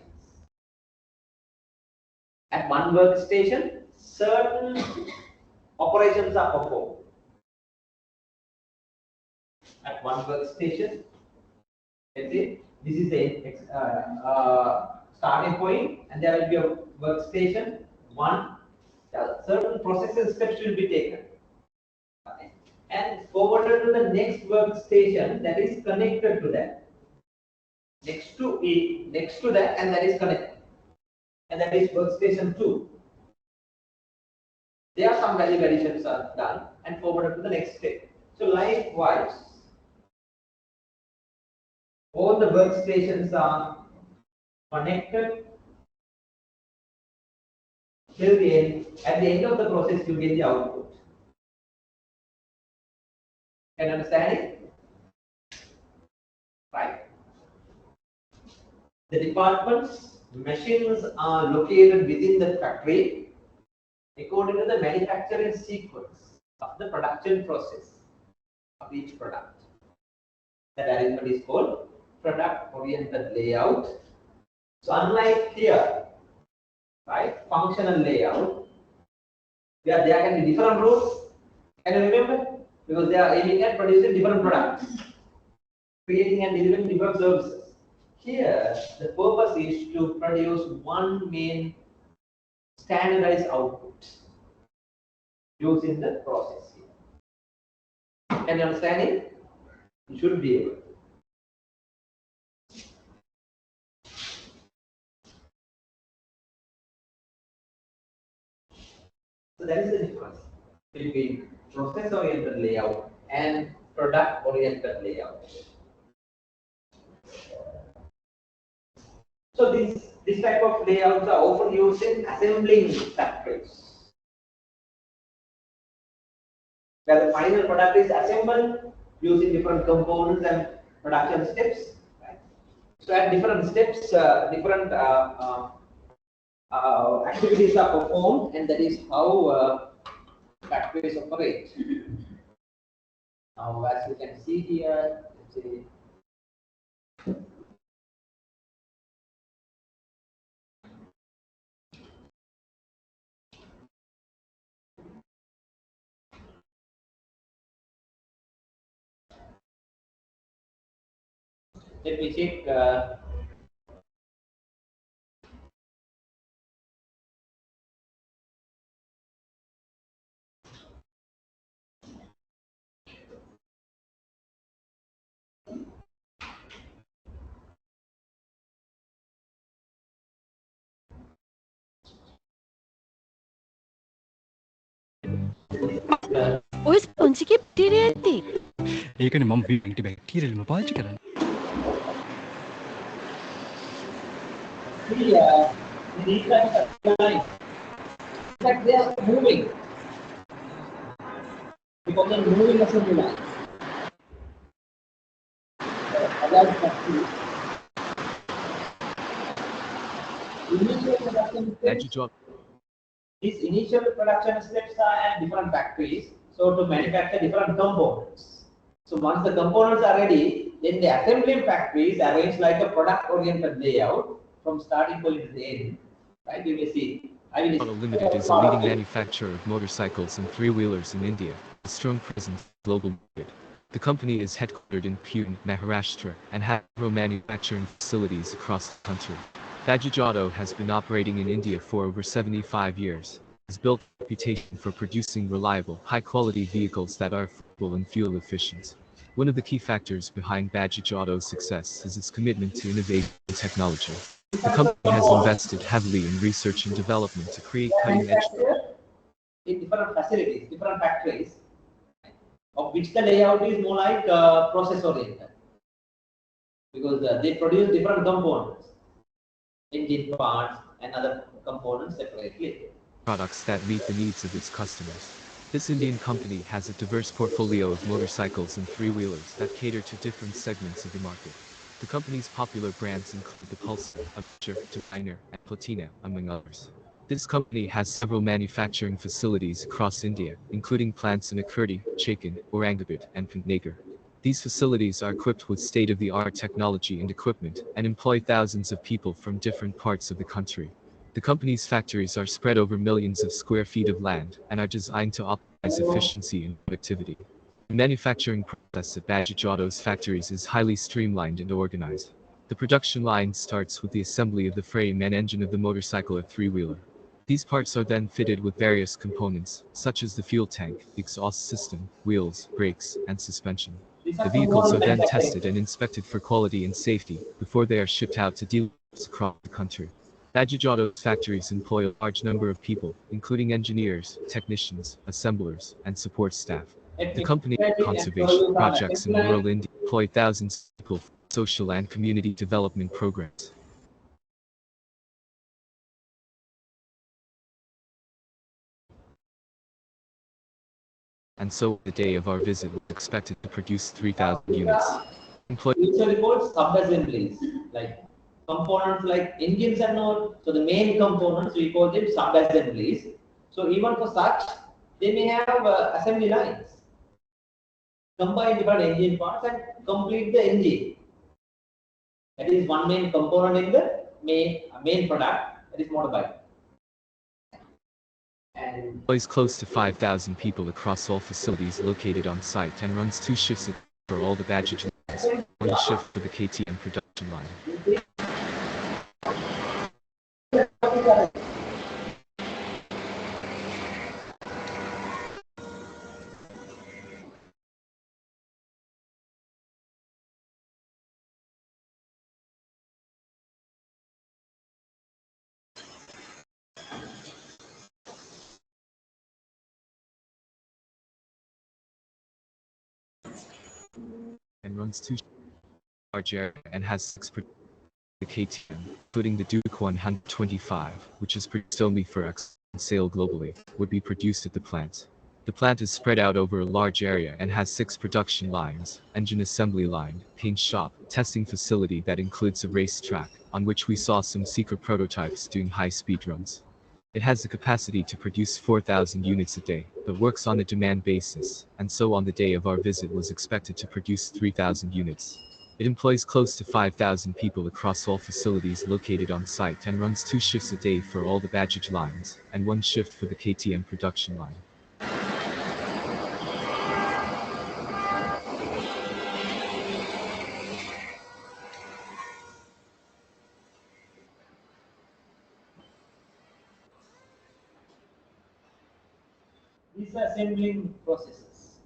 At one workstation, certain operations are performed. At one workstation, let's say this is the starting point, and there will be a workstation. Certain processes steps will be taken, okay, and forwarded to the next workstation that is connected to that. Next to that, and that is connected, and that is workstation 2. There are some value additions are done and forwarded to the next step. So likewise, all the workstations are connected till the end. At the end of the process, you get the output. Can you understand it? Right. The departments, machines are located within the factory according to the manufacturing sequence of the production process of each product. That arrangement is called product-oriented layout. So unlike here, right, functional layout, there can be different roles. Can you remember? Because they are aiming at producing different products, creating and delivering different services. Here, the purpose is to produce one main standardized output using the process here. Can you understand it? You should be able. So that is the difference between process-oriented layout and product-oriented layout. So this type of layouts are often used in assembling factories, where the final product is assembled using different components and production steps. Right? So at different steps, different activities are performed, and that is how factories operate. Now, as you can see here, let's see. Let me check. ඔය ස්පොන්සිගේ bacteria ඇති. ඒකනේ මම aunty බැක්ටීරියල්ම පාවිච්චි කරන්නේ. These lines are lines. In fact, they are moving. Because they are moving assembly line. Initial production steps. These initial production steps are at different factories. So to manufacture different components. So once the components are ready, then the assembly factories arrange like a product-oriented layout from starting point to the end. Right? You may see. Auto Limited is a leading manufacturer of motorcycles and three-wheelers in India, with a strong presence in the global market. The company is headquartered in Pune, Maharashtra, and has several manufacturing facilities across the country. Bajaj Auto has been operating in India for over 75 years. It has built a reputation for producing reliable, high-quality vehicles that are affordable and fuel efficient. One of the key factors behind Bajaj Auto's success is its commitment to innovation and technology. The company has invested heavily in research and development to create cutting-edge in different facilities, different factories, of which the layout is more like process-oriented, because they produce different components, engine parts and other components separately. Products that meet the needs of its customers. This Indian company has a diverse portfolio of motorcycles and three-wheelers that cater to different segments of the market. The company's popular brands include the Pulsar, Avenger, Definer, and Platina, among others. This company has several manufacturing facilities across India, including plants in Akurdi, Chakan, Aurangabad, and Pantnagar. These facilities are equipped with state-of-the-art technology and equipment, and employ thousands of people from different parts of the country. The company's factories are spread over millions of square feet of land, and are designed to optimize efficiency and productivity. The manufacturing process at Bajaj Auto's factories is highly streamlined and organized. The production line starts with the assembly of the frame and engine of the motorcycle or three-wheeler. These parts are then fitted with various components, such as the fuel tank, the exhaust system, wheels, brakes, and suspension. The vehicles are then tested and inspected for quality and safety before they are shipped out to dealers across the country. Bajaj Auto's factories employ a large number of people, including engineers, technicians, assemblers, and support staff. The company conservation projects in rural India employ thousands of people for social and community development programs. And so, the day of our visit was expected to produce 3,000 units. Usually called sub-assemblies, like components like engines and all. So the main components, we call them sub-assemblies. So even for such, they may have assembly lines. Combine different engine parts and complete the engine. That is one main component in the main product, that is motorbike. And employs close to 5,000 people across all facilities located on site and runs 2 shifts for all the Bajaj lines, 1 shift for the KTM production line. And runs 2 large area and has 6 the KTM, including the Duke 125, which is produced only for export and sale globally, would be produced at the plant. The plant is spread out over a large area and has 6 production lines, engine assembly line, paint shop, testing facility that includes a race track, on which we saw some secret prototypes doing high-speed runs. It has the capacity to produce 4,000 units a day, but works on a demand basis, and so on the day of our visit was expected to produce 3,000 units. It employs close to 5,000 people across all facilities located on site and runs 2 shifts a day for all the Bajaj lines, and 1 shift for the KTM production line. is the assembling processes,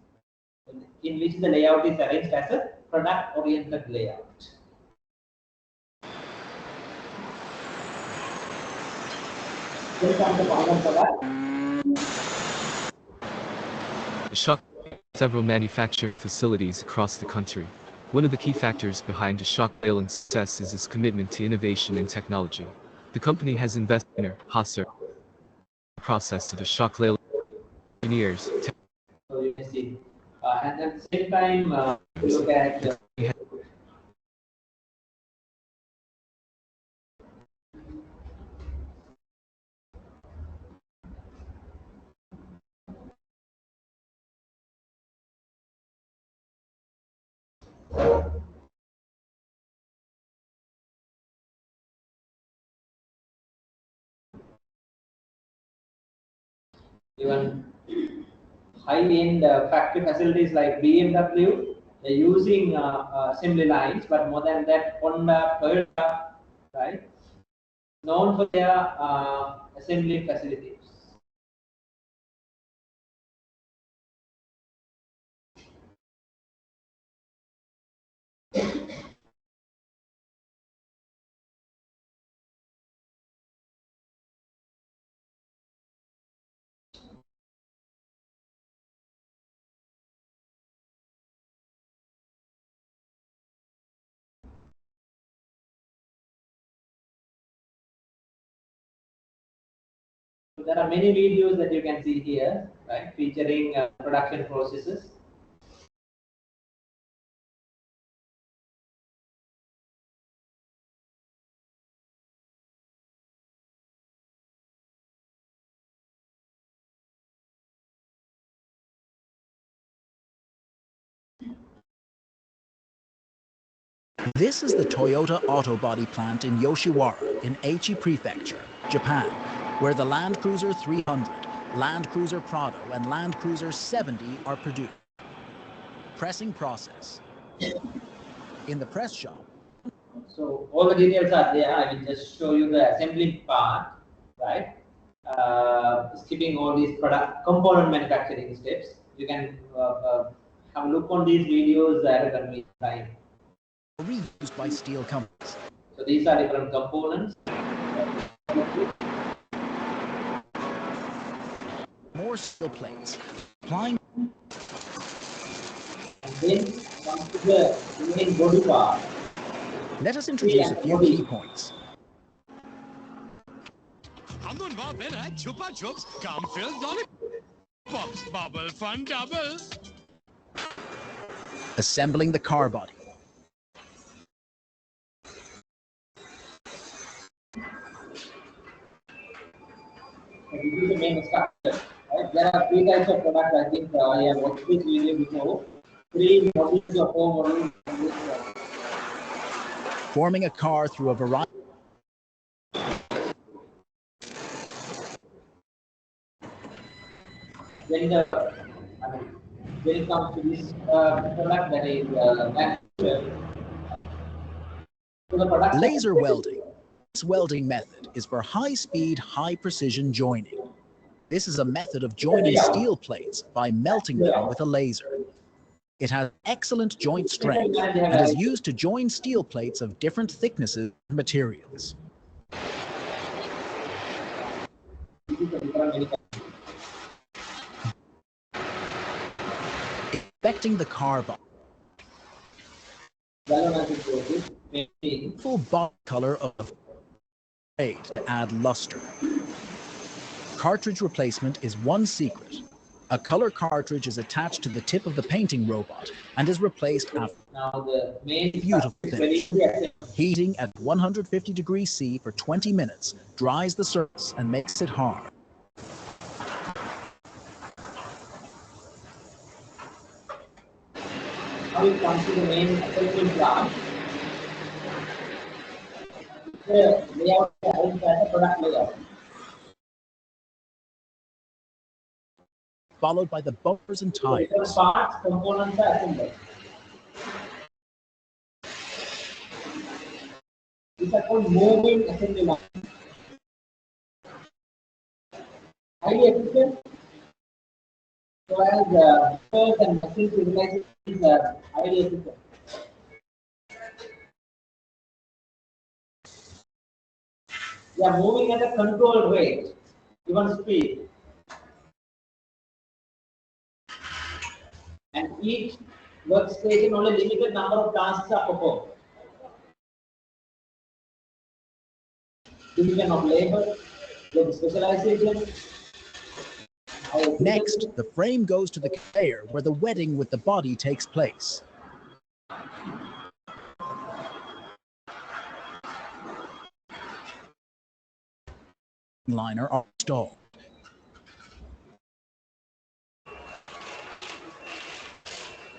in which the layout is arranged as a product-oriented layout. Then comes the final product. The shock several manufacturing facilities across the country. One of the key factors behind the shock ladling success is its commitment to innovation and technology. The company has invested in a process to the shock ladling engineers. So you can see, and at the same time, look at even high-end factory facilities like BMW. They're using assembly lines, but more than that, Honda, Toyota, right, known for their assembly facilities. There are many videos that you can see here, right, featuring production processes. This is the Toyota auto body plant in Yoshiwara in Aichi Prefecture, Japan, where the Land Cruiser 300, Land Cruiser Prado, and Land Cruiser 70 are produced. Pressing process. In the press shop. So all the details are there. I will just show you the assembly part, right? Skipping all these product component manufacturing steps. You can have a look on these videos at a convenient time. Reused by steel companies. So these are different components. More steel plates. Applying. And then comes to the main body part. Let us introduce a few key points. Chupa Chups, gum-filled lollipops, bubble fun double. Assembling the car body. So this is the main structure. Right? There are three types of products. I think I have watched this video before. 3 models or 4 models. Forming a car through a variety. Then when it comes to this product that is so the product Laser welding. This welding method is for high-speed, high-precision joining. This is a method of joining steel plates by melting them with a laser. It has excellent joint strength and is used to join steel plates of different thicknesses and materials. Affecting the car body. Full body color of grade to add luster. Cartridge replacement is one secret. A color cartridge is attached to the tip of the painting robot and is replaced after the main beautiful finish. Heating at 150 degrees C for 20 minutes dries the surface and makes it hard. Now we come to the main assembly plant. The layout is a product layout. Followed by the bumpers and tires. Different parts, components are assembled. These are called moving assembly lines. Highly efficient So as first and machine civilization is ideal system. We are moving at a controlled rate, given speed, and each workstation only limited number of tasks are performed. Division of labor, then specialization. Next, the frame goes to the conveyor where the wetting with the body takes place. Liner are installed.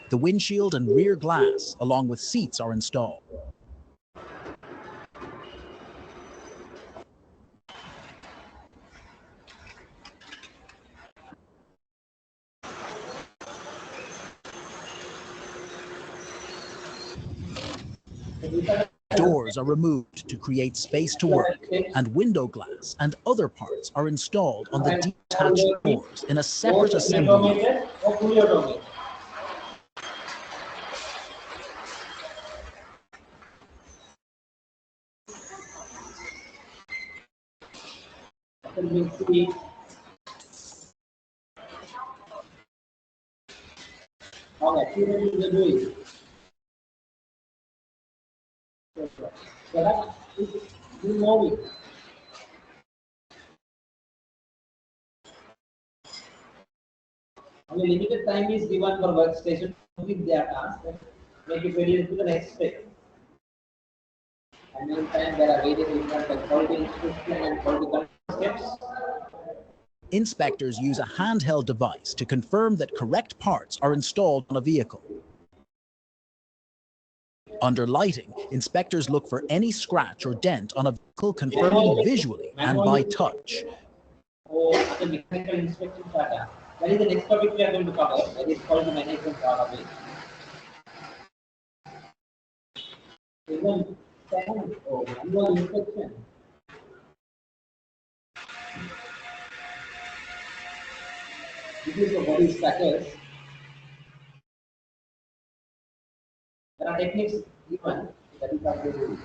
The windshield and rear glass, along with seats, are installed. Doors are removed to create space to work, and window glass and other parts are installed on the detached doors in a separate assembly line. How accurately they do it. So that is moving. Only limited time is given for workstation to complete their task and make it ready to the next step. And meantime, there are various different quality inspection and quality control steps. Inspectors use a handheld device to confirm that correct parts are installed on a vehicle. Under lighting, inspectors look for any scratch or dent on a vehicle, confirming visually and by touch. Or other mechanical inspection data. That is the next topic we are going to cover. That is called the management part of it. Even stand or manual inspection. This is the body stackers. There are techniques given that is how they do it.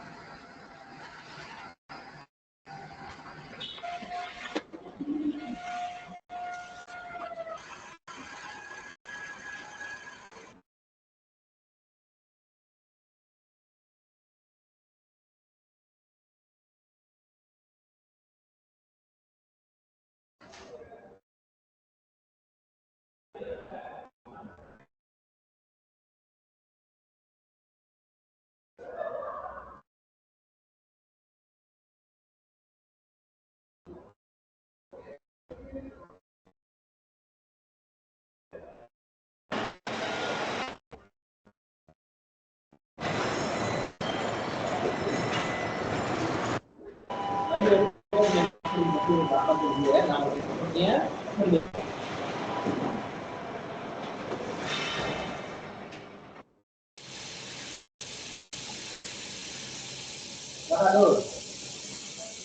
What are those?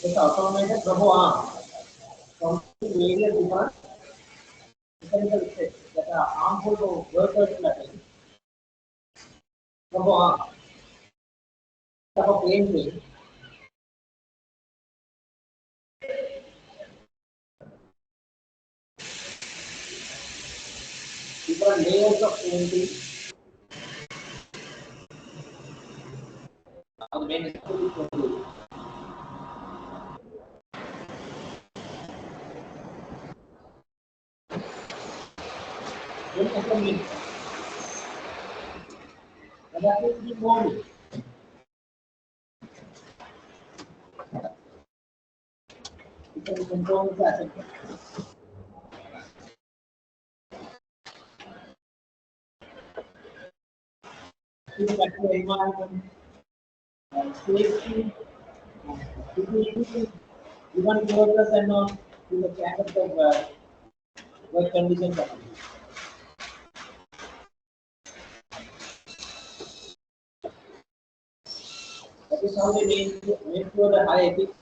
It's automated robo arm from various different mechanical steps that are harmful to workers' learning. Robo arm. Type of painting. Different layers of painting. The main school is going to do. Then assembly. And that is the morning. Different components are assembled. Factory environment, safety, security, even workers and not to the standards of work conditions. That is how they make sure the high ethics.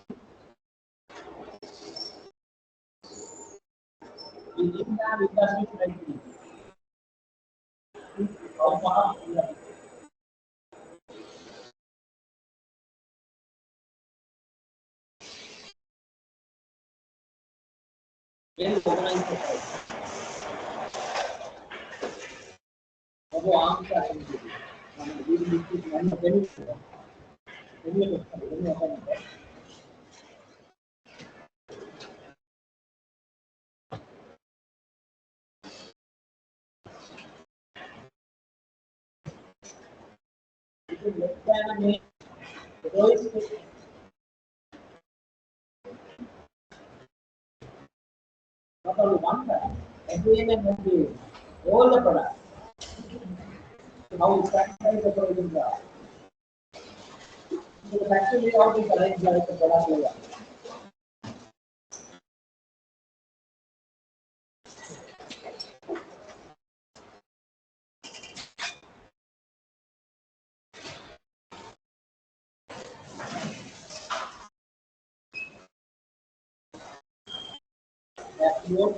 We didn't have industry like this. Not only one product, again and again, all the products. How is practically the provisions are. So the factory layout is arranged like the product layout. That's your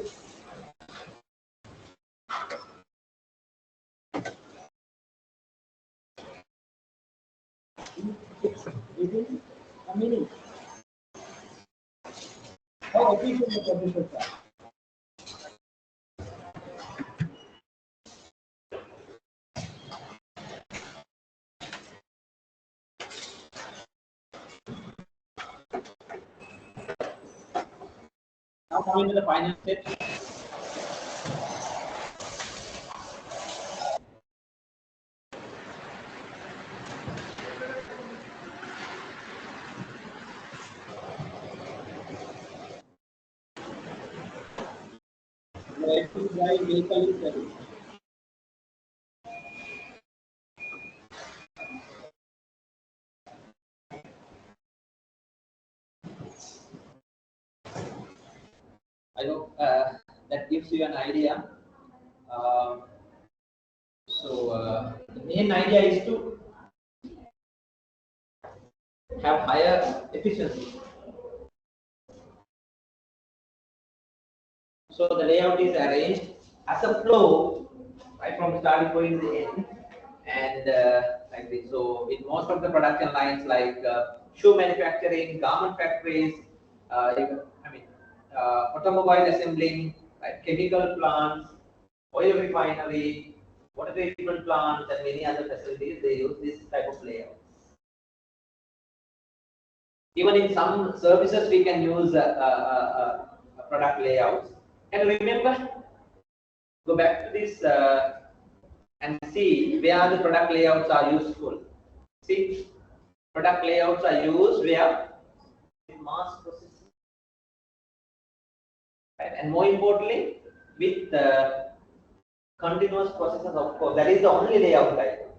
within a minute. How efficient the processes are. Now coming to the final step. Electric drive vehicle is ready. I hope that gives you an idea. The main idea is to have higher efficiency. So the layout is arranged as a flow, right from the starting point to the end, and like this. So in most of the production lines, like shoe manufacturing, garment factories, automobile assembling, right, chemical plants, oil refinery, water treatment plants, and many other facilities, they use this type of layout. Even in some services, we can use product layouts. And remember, go back to this and see where the product layouts are useful. See, product layouts are used where mass processing, right? And more importantly, with continuous processes, of course, that is the only layout type.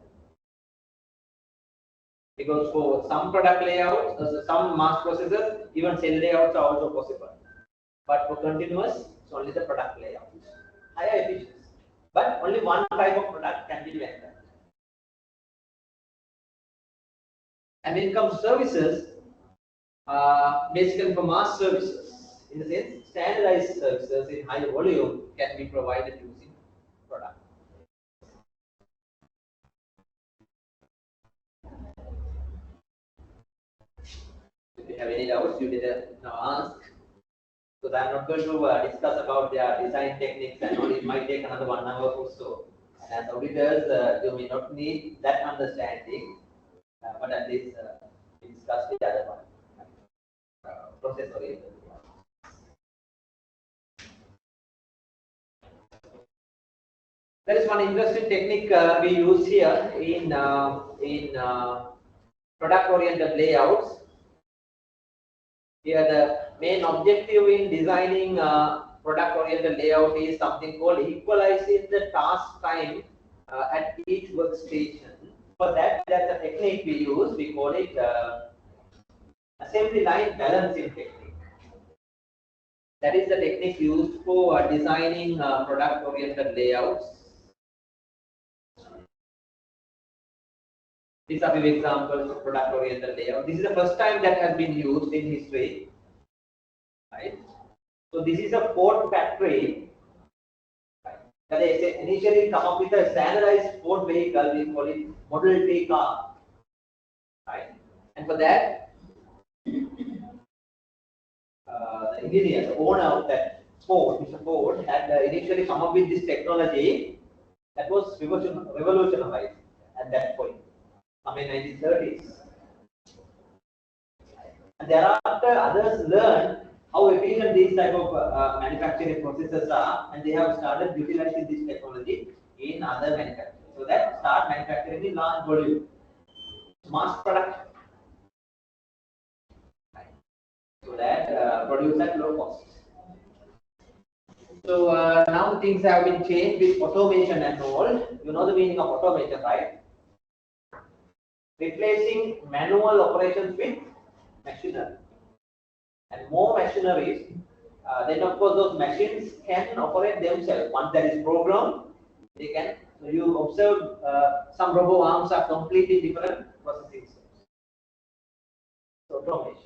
Because for some product layouts, some mass processes, even cell layouts are also possible. But for continuous, it's only the product layout. Higher efficiency. But only one type of product can be rendered. And when it comes to services, basically for mass services, in the sense, standardized services in high volume can be provided using product. If you have any doubts, you better now ask. Because I'm not going to discuss about their design techniques and all. It might take another 1 hour or so. And as auditors, you may not need that understanding, but at least we discuss the other one, process oriented. There is one interesting technique we use here in product oriented layouts. Here the main objective in designing product oriented layout is something called equalizing the task time at each workstation. For that, that's a technique we use. We call it assembly line balancing technique. That is the technique used for designing product oriented layouts. These are few examples of product oriented layout. This is the first time that has been used in history. Right? So this is a Ford factory. Right? that they initially come up with a standardized sport vehicle, we call it Model T car, right? And for that, the engineer, the owner of that Ford, Mr. Ford, had initially come up with this technology that was revolutionized at that point, I mean 1930s. And thereafter, others learned how efficient these type of manufacturing processes are, and they have started utilizing this technology in other manufacturing. So that start manufacturing in large volume, mass production, so that produce at low cost. So now things have been changed with automation and all. You know the meaning of automation, right? Replacing manual operations with machinery. And more machineries, then of course those machines can operate themselves. Once that is programmed, they can. So you observe some robo arms are completely different processing steps. So automation.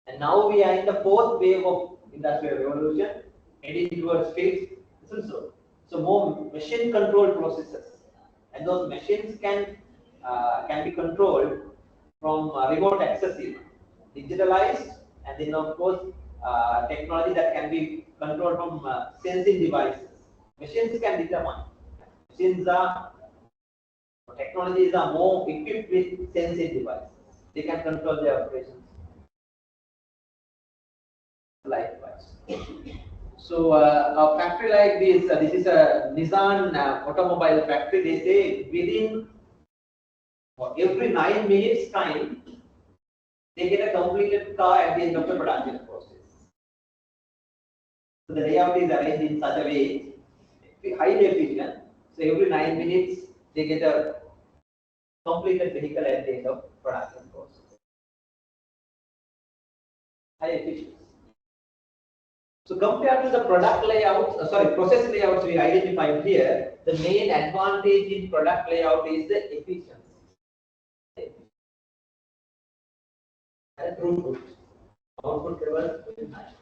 And now we are in the fourth wave of industrial revolution, heading towards fifth. So more machine controlled processes, and those machines can be controlled from remote accessible, digitalized, and then of course technology that can be controlled from sensing devices. Machines can determine. Machines are technologies are more equipped with sensing devices. They can control their operations. Likewise. So a factory like this is a Nissan automobile factory. They say within every 9 minutes time, they get a completed car at the end of the production process. So the layout is arranged in such a way, highly efficient. So every 9 minutes, they get a completed vehicle at the end of production process. High efficiency. So compared to the product layouts, process layouts we identified here, the main advantage in product layout is the efficiency. And throughput. Output level is high.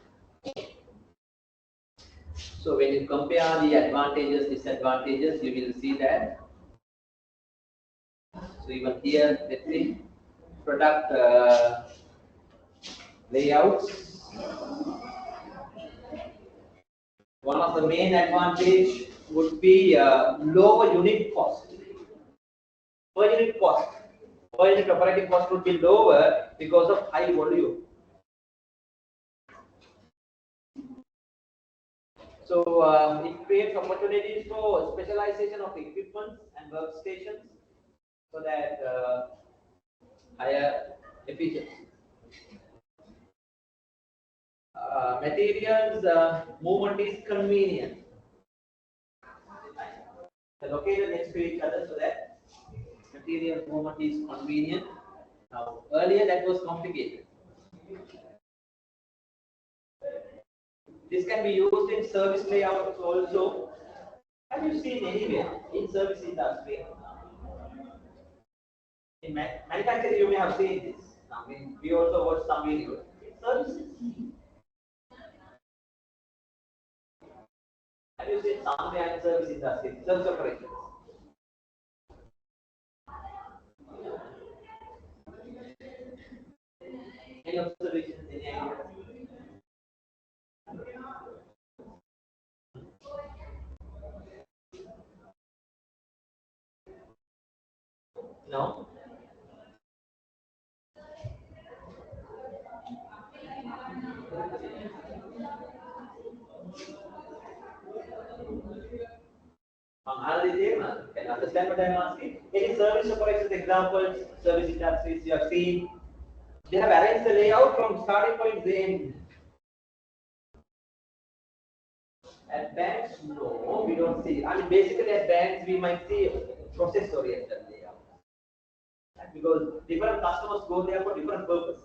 So when you compare the advantages, disadvantages, you will see that. So even here, let's see, product layouts. One of the main advantage would be lower unit cost. Per unit operating cost would be lower because of high volume. So it creates opportunities for specialization of equipment and workstations, so that higher efficiency. Materials movement is convenient. They're located next to each other, so that material movement is convenient. Now, earlier that was complicated. This can be used in service layouts also. Have you seen anywhere in service industry? In manufacturing, you may have seen this. I mean, we also watch some videos. Services. Have you seen somewhere in service industry, service operations? Any observations, any ideas? No? Can you understand what I am asking? Any service operations examples, service industries you have seen, they have arranged the layout from starting point to end. At banks, no, we don't see. I mean, basically at banks, we might see process-oriented layout. Because different customers go there for different purposes.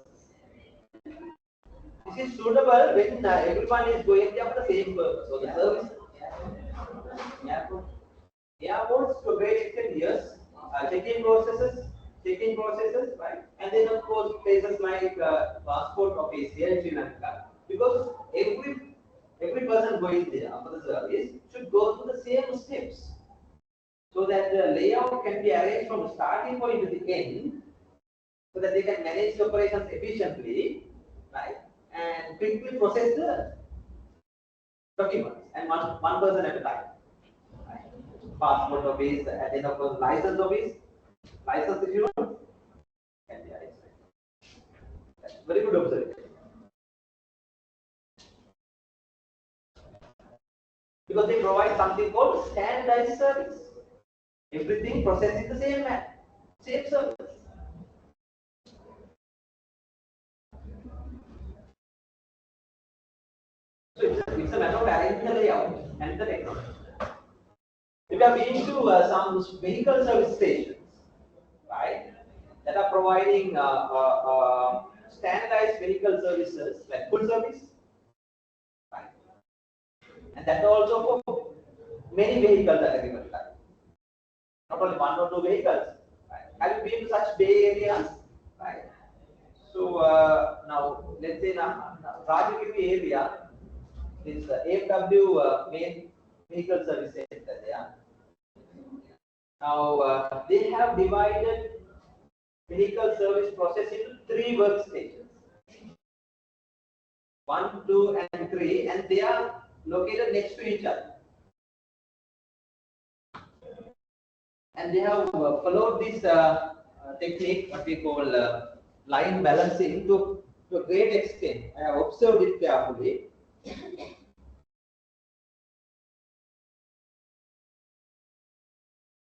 This is suitable when everyone is going there for the same purpose. So the service, airports to a great extent, yes. Check-in processes, right? And then of course places like passport office here in Sri Lanka, because every every person going there for the service should go through the same steps, so that the layout can be arranged from the starting point to the end, so that they can manage the operations efficiently, right? And quickly process the documents, and one person at a time. Right? Passport office, and then of course license office, license if you want, can be arranged. That's very good observation. Because they provide something called standardized service. Everything processed in the same manner, same service. So it's a matter of arranging the layout and the technology. If you have been to some vehicle service stations, right, that are providing standardized vehicle services like full service, right, and that also for many vehicles at a given time, not only one or two vehicles. Right? Have you been to such bay areas, right? So now let's say now Rajagiri area is AFW main vehicle service center there. Now they have divided vehicle service process into 3 workstations, 1, 2, and 3, and they are located next to each other. And they have followed this technique, what we call line balancing, to a great extent. I have observed it carefully.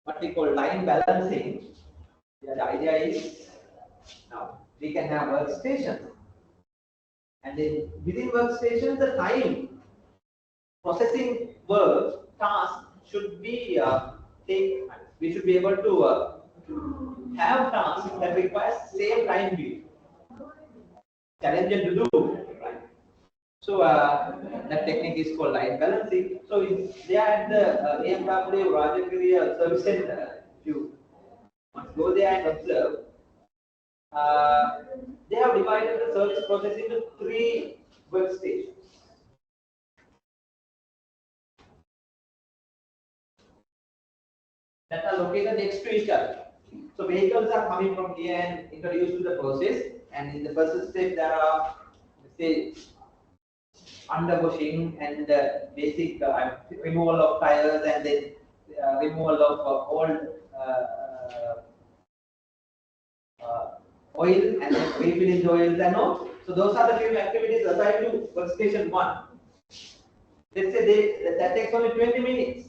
What we call line balancing, the idea is now we can have workstations, and then within workstations the time processing work task should be we should be able to have tasks that requires same time period, challenging to do, right? So that technique is called line balancing. So they are at the AMW Rajagiri Service Center. If you must go there and observe, they have divided the service process into 3 workstations. That are located next to each other. So vehicles are coming from here and introduced to the process, and in the first step there are, let's say, underbushing and basic removal of tires, and then removal of old oil, and then refilling the oils and all. So those are the few activities assigned to workstation 1. Let's say that takes only 20 minutes.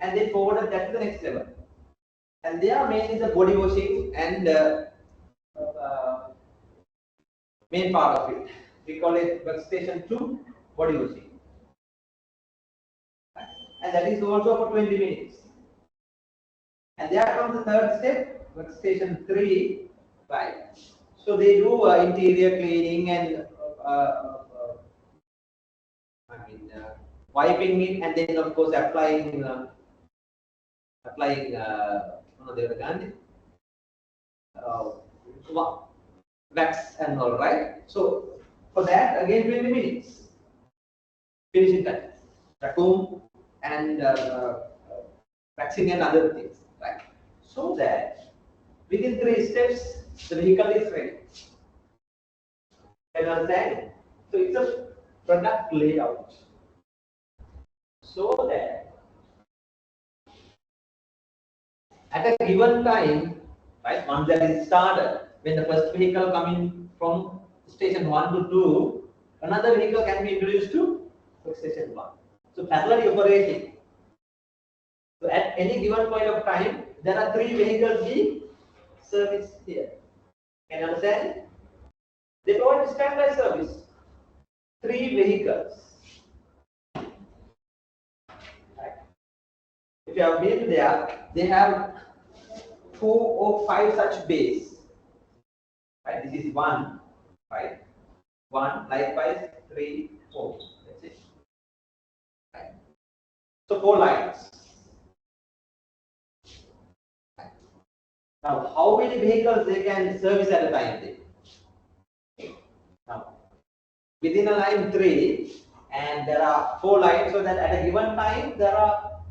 And they forwarded that to the next level. And their main is the body washing and main part of it. We call it workstation 2 body washing. And that is also for 20 minutes. And there comes the third step, workstation 3, right? So they do interior cleaning and wiping it, and then of course applying wax and all, right? So for that again 20 minutes, finishing that, vacuum and waxing and other things, right? So that within 3 steps the vehicle is ready. Can you understand? So it's a product layout, so that at a given time, right, once that is started, when the first vehicle coming from station 1 to 2, another vehicle can be introduced to station 1. So parallel operating. So at any given point of time, there are 3 vehicles being serviced here. Can you understand? They provide standardized service. 3 vehicles. Right. If you have been there, they have 4 or 5 such bays. Right, this is 1, right? 1, likewise 3, 4. That's it. Right. So 4 lines. Right. Now, how many vehicles they can service at a time? Then? Now, within a line 3, and there are 4 lines, so that at a given time there are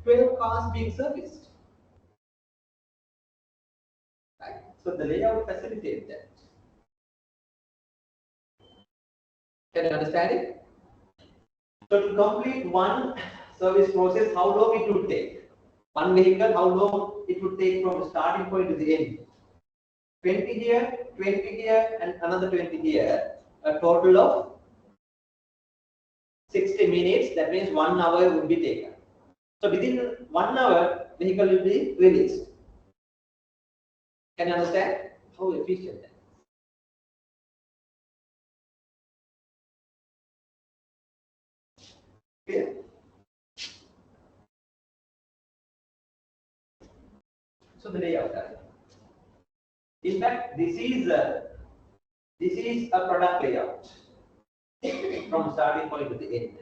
12 cars being serviced. Right? So the layout facilitates that. Can you understand it? So to complete one service process, how long it would take? One vehicle, how long it would take from the starting point to the end? 20 here, 20 here, and another 20 here. A total of 60 minutes. That means 1 hour would be taken. So within 1 hour, vehicle will be released. Can you understand how efficient that is? Clear? So the layout. In fact, this is a product layout from starting point to the end.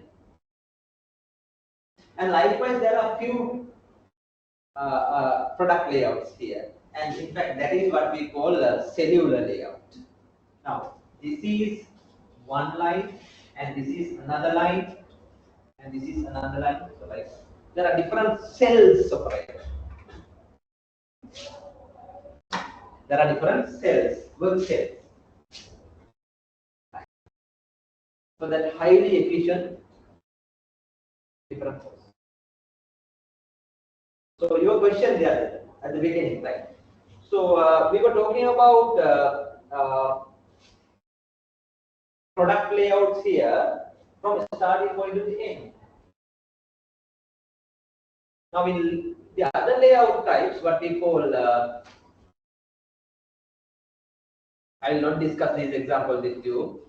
And likewise, there are few product layouts here. And in fact, that is what we call a cellular layout. Now, this is one line, and this is another line, and this is another line. So, like, there are different cells separated. There are different cells, work cells. So that highly efficient different cells. So your question there at the beginning, right? So we were talking about product layouts here from starting point to the end. Now in the other layout types, what we call, I will not discuss these examples with you.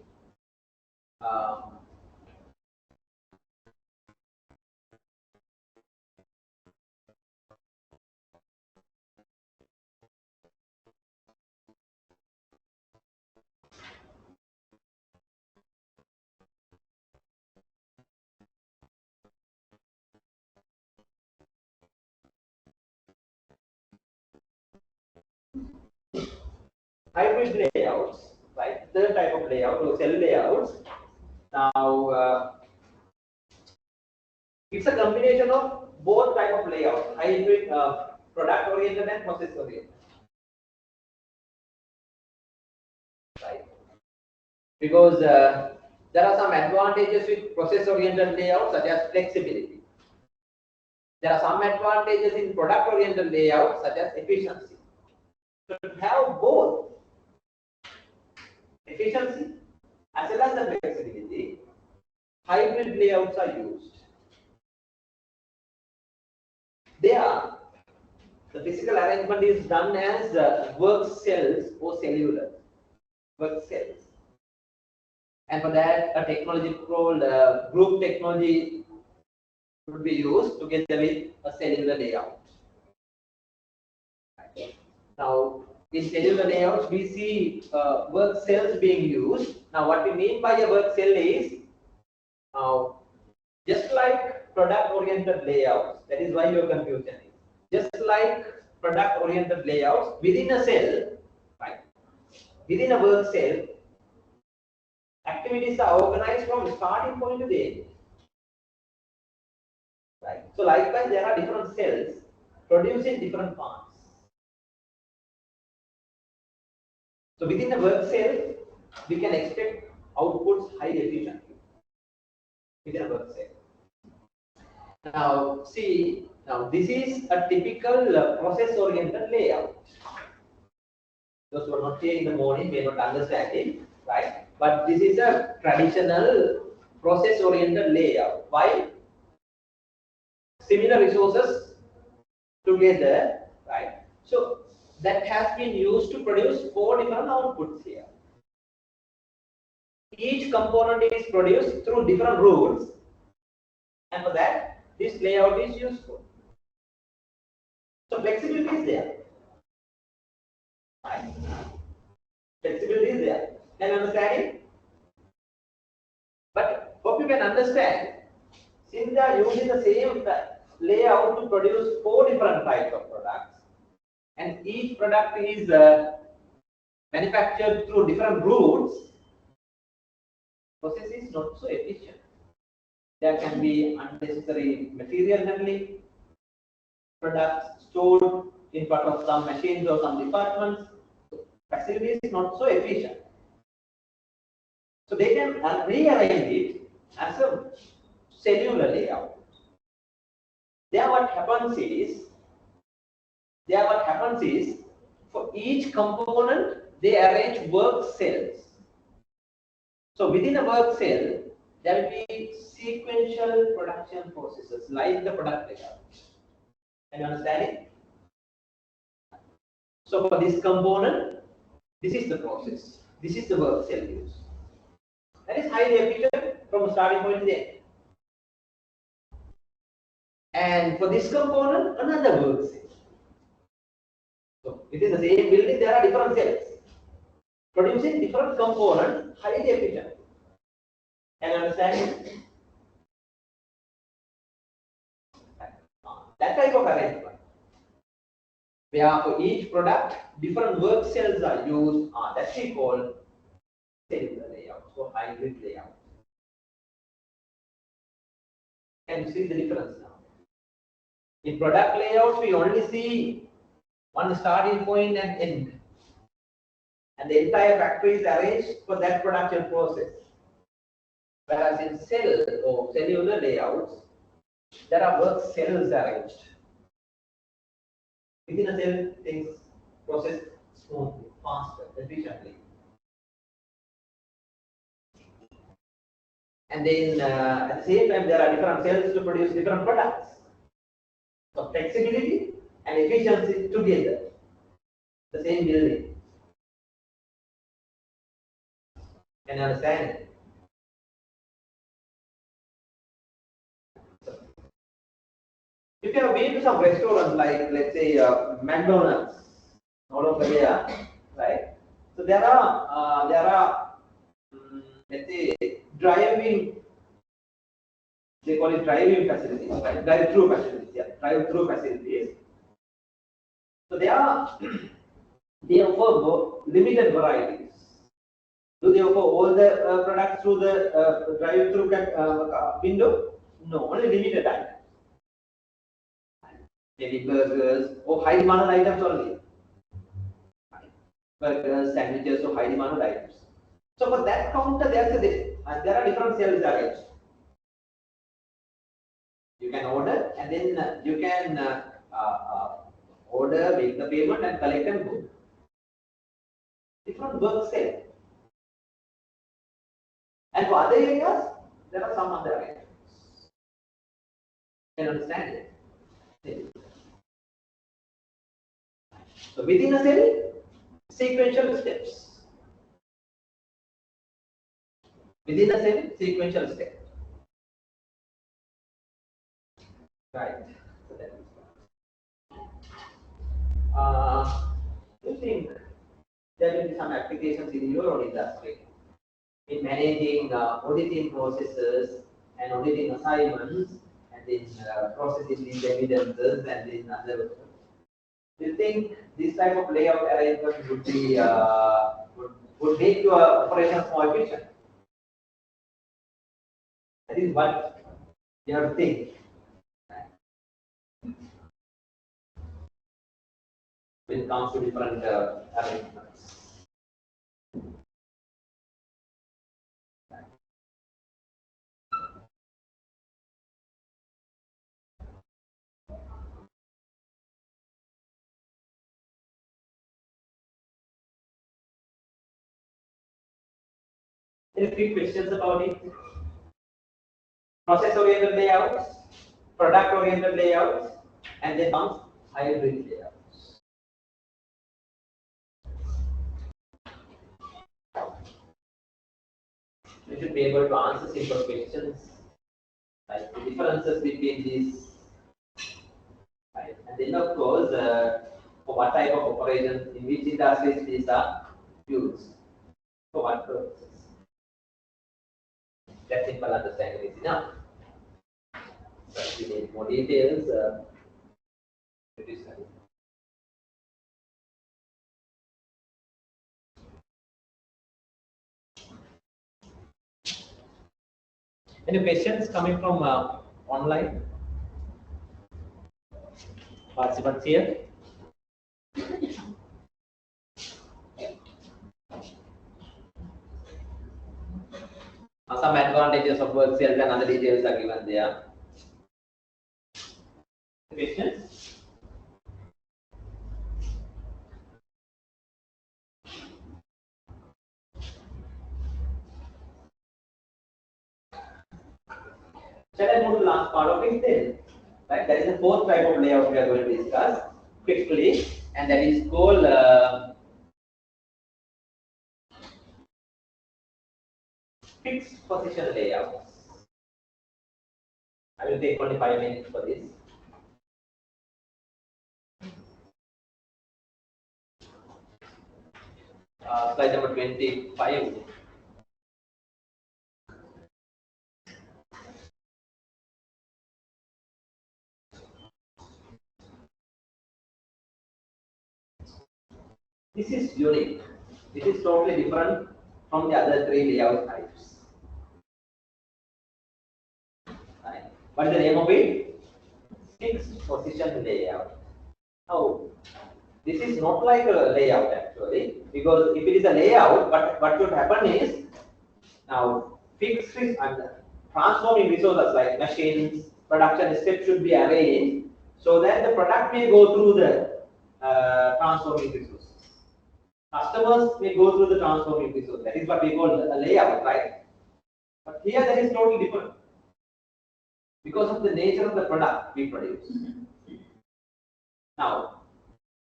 Hybrid layouts, right? Third type of layout or cell layouts. Now it's a combination of both type of layouts, hybrid, product oriented and process oriented. Right? Because there are some advantages with process oriented layout, such as flexibility. There are some advantages in product oriented layout, such as efficiency. So to have both efficiency as well as the flexibility, hybrid layouts are used. There, the physical arrangement is done as work cells or cellular work cells. And for that, a technology called group technology would be used together with a cellular layout. Now, in cellular layouts, we see work cells being used. Now, what we mean by a work cell is, just like product-oriented layouts, that is why your confusion is. Just like product-oriented layouts, within a cell, right? Within a work cell, activities are organized from starting point to the end. Right? So likewise, there are different cells producing different parts. So within a work cell, we can expect outputs highly efficiently within a work cell. Now see, now this is a typical process-oriented layout. Those who are not here in the morning may not understand it, right? But this is a traditional process-oriented layout. Why? Similar resources together, right? So that has been used to produce 4 different outputs here. Each component is produced through different routes, and for that, this layout is useful. So flexibility is there. Right? Flexibility is there. Can you understand it? But hope you can understand, since they are using the same layout to produce 4 different types of products, and each product is manufactured through different routes, process is not so efficient. There can be unnecessary material handling, products stored in front of some machines or some departments. Facility is not so efficient. So they can rearrange it as a cellular layout. There what happens is for each component they arrange work cells. So within a work cell there will be sequential production processes like the product layout. Can you understand it? So for this component, this is the process. This is the work cell use. That is highly efficient from a starting point to the end. And for this component, another work cell. So within the same building, there are different cells producing different components, highly efficient. Can you understand it? That type of arrangement, where for each product, different work cells are used, that we call cellular layout, so hybrid layout. Can you see the difference now? In product layouts, we only see one starting point and end. And the entire factory is arranged for that production process. Whereas in cell or cellular layouts, there are work cells arranged. Within a cell, things process smoothly, faster, efficiently. And then at the same time, there are different cells to produce different products. So flexibility and efficiency together, the same building. Can you understand it? If you have been to some restaurants like, let's say, McDonald's, all over there, right? So there are let's say, drive-in. They call it drive-in facilities, right? Drive-through facilities, yeah, drive-through facilities. So they offer limited varieties. Do they offer all the products through the drive-through window? No, only limited items. Maybe burgers or high demanded items only. Burgers, sandwiches, or high demanded items. So for that counter, there are different cells arranged. You can order and then you can order, make the payment and collect and go. Different work cell. And for other areas, there are some other arrangements. Can you understand it? So within a cell, sequential steps. Within a cell, sequential steps. Right. So that is you think there will be some applications in your own industry in managing auditing processes and auditing assignments and in processing these evidences and in other. Do you think this type of layout arrangement would be would make your operations more efficient? That is what you have to think. When it comes to different arrangements. Any quick questions about it? Process-oriented layouts, product-oriented layouts, and then comes hybrid layouts. You should be able to answer simple questions like the differences between these. Right? And then, of course, for what type of operations, in which industries these are used, for what purposes. That simple understanding is enough. But we need more details. Any questions coming from online? Participants here? Some advantages of work cells and other details are given there. Questions? Shall I move to the last part of it then? Right, that is the fourth type of layout we are going to discuss quickly, and that is called fixed position layouts. I will take only 5 minutes for this. Slide number 25. This is unique. This is totally different from the other three layout types. Right. What is the name of it? Fixed position layout. Now, this is not like a layout actually, because if it is a layout, what should happen is, now fixed and transforming resources like machines, production steps should be arranged so that the product may go through the transforming resources. Customers may go through the transforming resource. That is what we call a layout, right? But here that is totally different because of the nature of the product we produce. Now,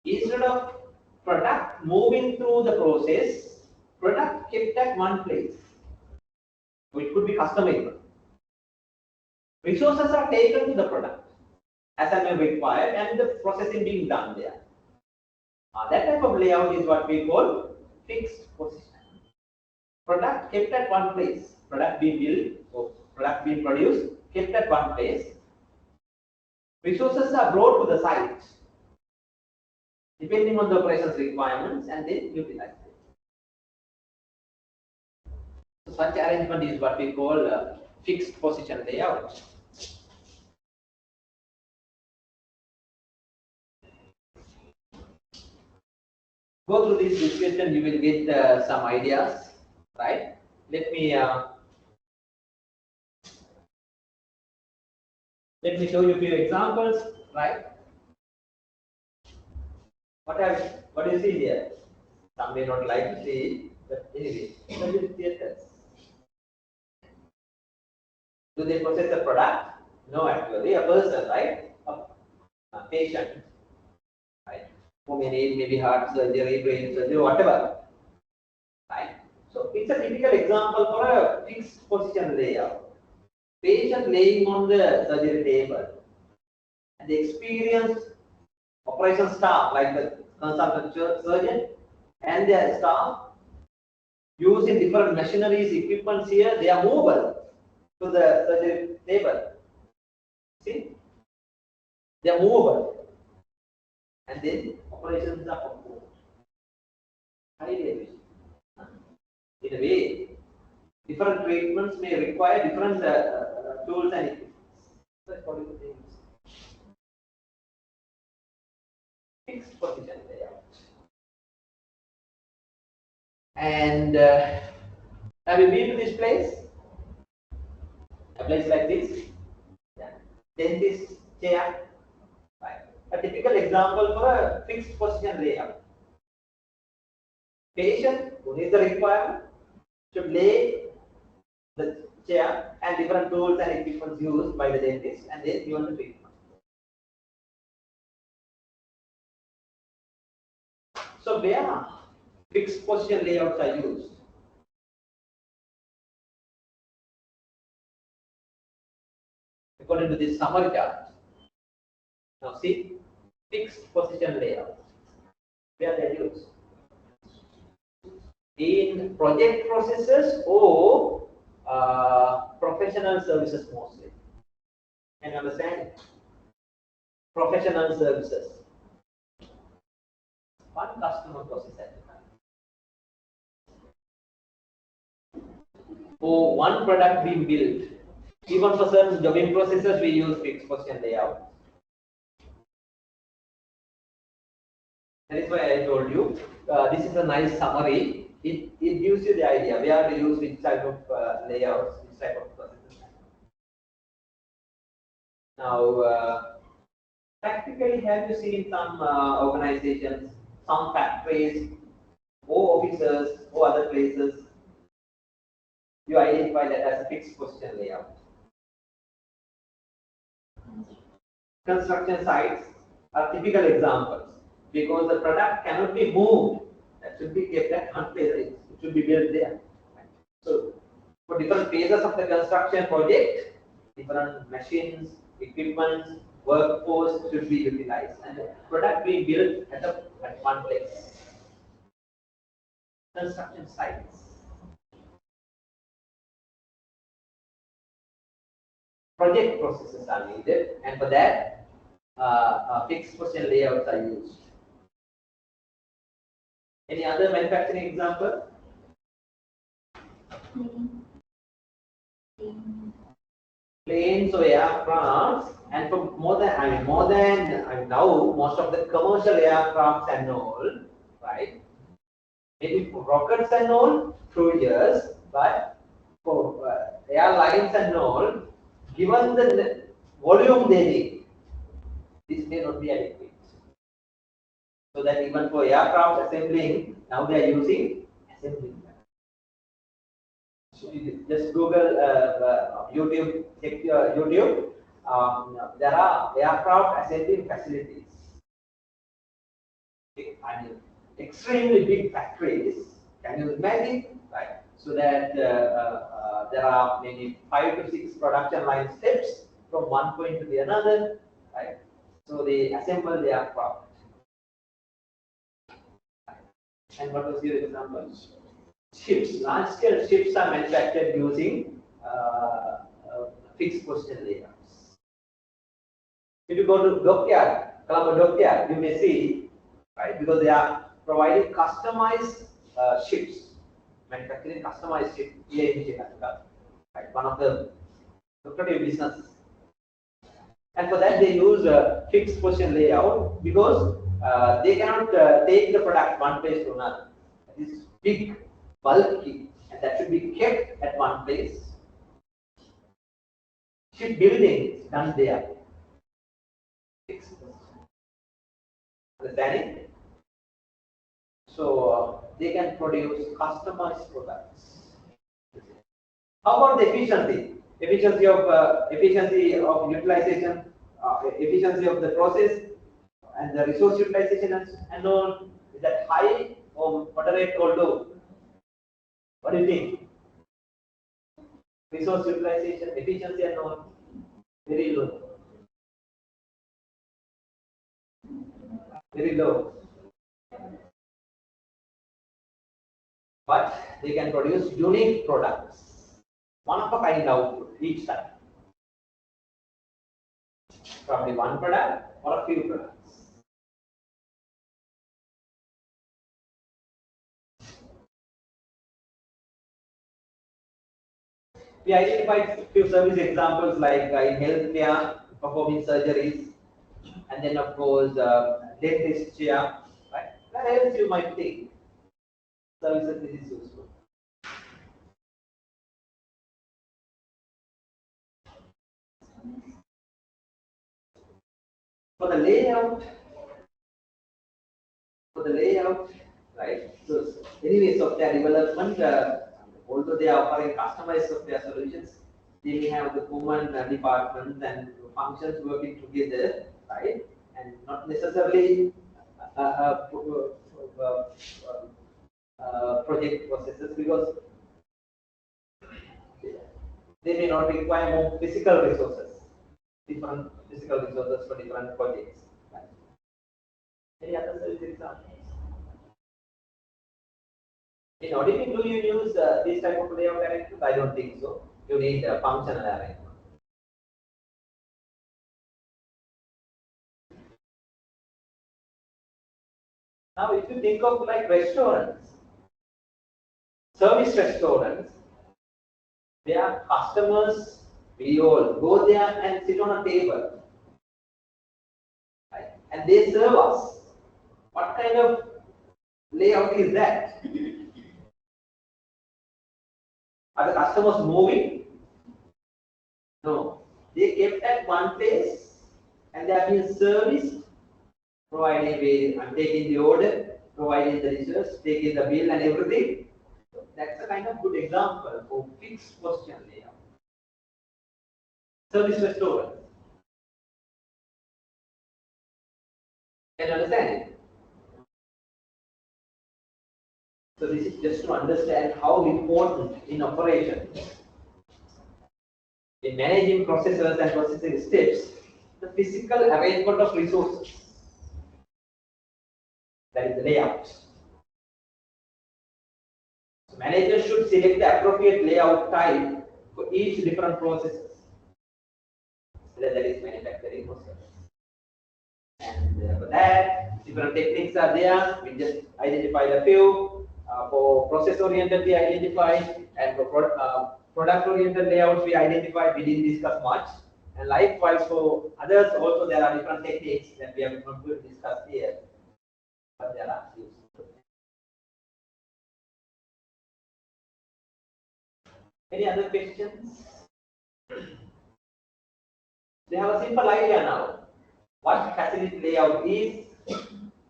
instead of product moving through the process, product kept at one place, which could be customizable. Resources are taken to the product as and when required, and the processing being done there. That type of layout is what we call fixed position. Product kept at one place, product being built or product being produced, kept at one place. Resources are brought to the site depending on the operations requirements and then utilized. So such arrangement is what we call fixed position layout. Go through this discussion, you will get some ideas, right? Let me show you a few examples, right? What do you see here? Some may not like to see, but anyway, surgery theaters. Do they process a product? No, actually, a person, right? A patient, right? Who may need maybe heart surgery, brain surgery, whatever, right? So it's a typical example for a fixed position layout. Patient laying on the surgery table, and the experienced operation staff like the consultant surgeon and their staff using different machineries, equipments here, they are movable to the surgery table. See? They are movable. And then operations are performed. Highly efficient. In a way, different treatments may require different tools and equipment. That's what it is. Fixed position layout. And have you been to this place? A place like this? Yeah. Dentist chair. Right. A typical example for a fixed position layout. Patient who needs the requirement should lay the chair and different tools and equipment used by the dentist and then given the treatment. So where fixed position layouts are used? According to this summary chart. Now see, fixed position layout. Where they are used? In project processes or professional services mostly. Can you understand? Professional services. One customer process at a time. Or one product being built Even for certain jobbing processes, we use fixed position layout. That is why I told you, this is a nice summary. It gives you the idea where to use which type of layouts, which type of processes. Now, practically, have you seen some organizations, some factories, or offices, or other places, you identify that as a fixed position layout? Construction sites are typical examples because the product cannot be moved. That should be kept at one place. It should be built there. So, for different phases of the construction project, different machines, equipment, workforce should be utilized, and the product being built at one place. Construction sites. Project processes are needed, and for that, fixed position layouts are used. Any other manufacturing example? Planes or aircrafts, and for more than now, most of the commercial aircrafts and all, right? Maybe for rockets and all, 2 years, but for airlines and all, given the volume they need, this may not be adequate. So that even for aircraft assembling, now they are using assembling. Just Google YouTube, check your YouTube. There are aircraft assembling facilities. I mean, extremely big factories. Can you imagine? Right. So that there are maybe 5 to 6 production line steps from one point to the another. Right. So they assemble the aircraft. And what was your example? Ships, large-scale ships are manufactured using fixed position layouts. If you go to dockyard, Colombo dockyard, you may see, right, because they are providing customized ships, manufacturing customized ships here in Srilanka, right, one of the lucrative businesses. And for that, they use a fixed position layout because they cannot take the product one place to another. It is big, bulky, and that should be kept at one place. Shipbuilding is done there. Fixed position. Understanding? So they can produce customized products. How about the efficiency? Efficiency of utilization, efficiency of the process, and the resource utilization and all. Is that high or moderate or low? What do you think? Resource utilization, efficiency and all, very low. Very low. But they can produce unique products. One of a kind output each time. Probably one product or a few products. We identified a few service examples like in healthcare, performing surgeries, and then of course dentist chair. Right? What else you might think? Services this is useful. For the layout, right? So anyway, software development, although they are offering customized software solutions, they may have the common departments and functions working together, right? And not necessarily project processes because they may not require more physical resources, different physical resources for different projects. Right? Any other service examples? In auditing, do you use this type of layout arrangement? I don't think so. You need a functional arrangement. Now, if you think of like restaurants, service restaurants, their customers We all go there and sit on a table, right? And they serve us. What kind of layout is that? Are the customers moving? No. They kept at one place and they are being serviced, providing, I'm taking the order, providing the dishes, taking the bill and everything. So that's a kind of good example for fixed position layout. Service restaurant. Can you understand it? So this is just to understand how important in operation, in managing processes and processing steps, the physical arrangement of resources. That is the layout. So managers should select the appropriate layout type for each different processes. Whether that is manufacturing process. And for that, different techniques are there. We just identified a few. For process-oriented, we identified, and for product-oriented layouts, we identified. We didn't discuss much. And likewise, for others, also there are different techniques that we have not discussed here. But there are few. Any other questions? They have a simple idea now. What facility layout is,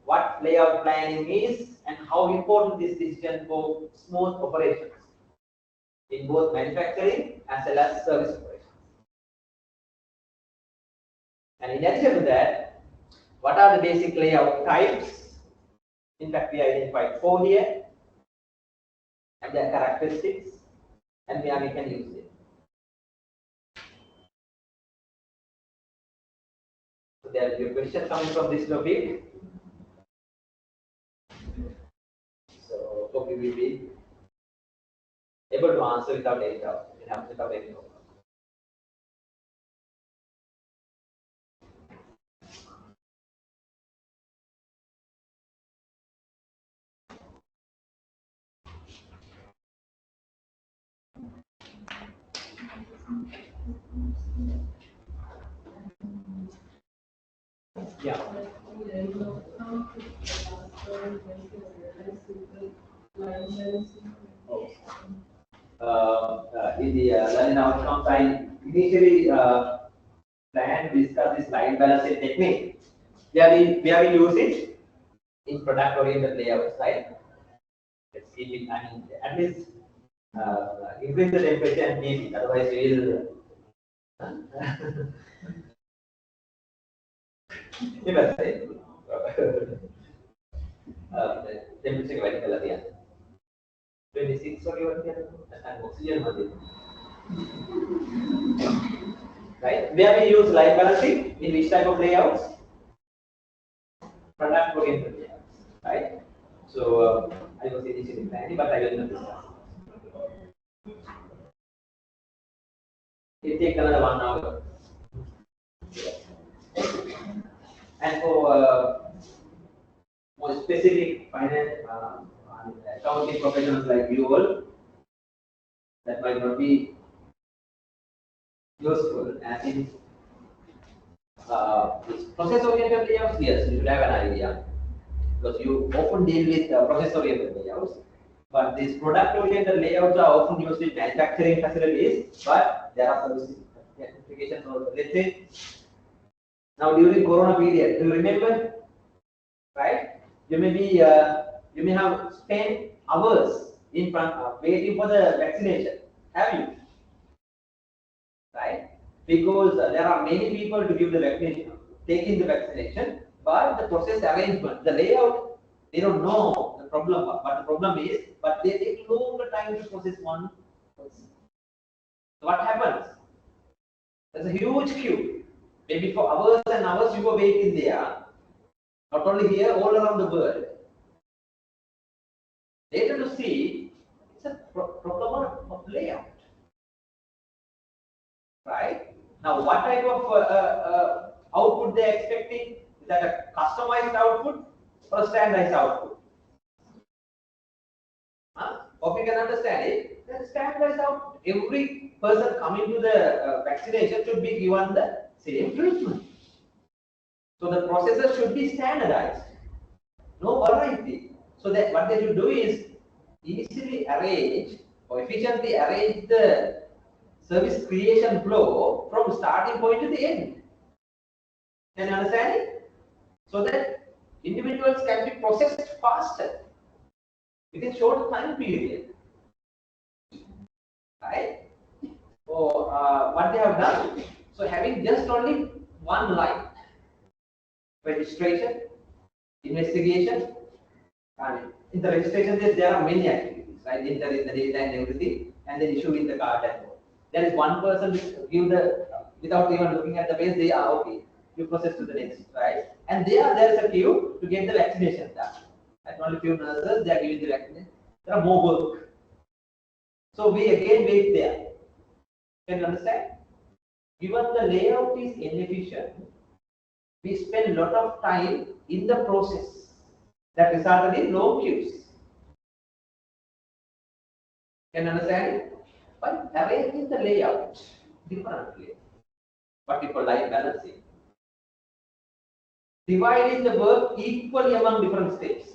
what layout planning is, and how important this decision for smooth operations in both manufacturing as well as service operations. And in addition to that, what are the basic layout types? In fact, we identified 4 here, and their characteristics, and where we can use it. So there will be a question coming from this topic. So hope you will be able to answer without any doubt. Without any doubt. Yeah. In the learning outcomes, I initially planned to discuss this line balancing technique. We have used it in product oriented layouts, right? Let's keep it, I mean, at least increase the temperature and keep it, otherwise we will. Temperature වැඩි කරලා තියන්න. 26 වගේ වගේ නැත්නම් oxygen වගේ. Right? Where we use light balancing in which type of layouts? Product oriented layouts, right? So I was initially planning, but I will not discuss. It takes another 1 hour. And for more specific finance accounting professionals like you all, that might not be useful. As in process oriented layouts, yes, you should have an idea because you often deal with process oriented layouts. But these product oriented layouts are often used in manufacturing facilities, but there are service applications also. Let's say now during Corona period, do you remember? Right? You may have spent hours in front waiting for the vaccination. Have you? Right? Because there are many people to give the vaccination, taking the vaccination, but the process arrangement, the layout, they don't know the problem. But the problem is, but they take longer time to process one person. So what happens? There's a huge queue. Maybe for hours and hours you were waiting there. Not only here, all around the world. Later to see, it's a problem of layout. Right? Now, what type of output they are expecting? Is that a customized output or a standardized output? Hope you can understand it. Then standardize out. Every person coming to the vaccination should be given the same treatment. So the processes should be standardized. No variety. So that what they should do is easily arrange or efficiently arrange the service creation flow from starting point to the end. Can you understand it? So that individuals can be processed faster within short time period. Right? So what they have done, so having just only one line, registration, investigation, and in the registration there are many activities, right? Enter in the data and everything, and then issue in the card and all. There is one person give the without even looking at the base, they are okay. You process to the next, right? And there is a queue to get the vaccination done. And only few nurses they are giving the vaccination. There are more work. So we again wait there. Can you understand? Given the layout is inefficient, we spend a lot of time in the process that resulted in long queues. Can you understand it? But arranging the layout differently, what we call line balancing, dividing the work equally among different states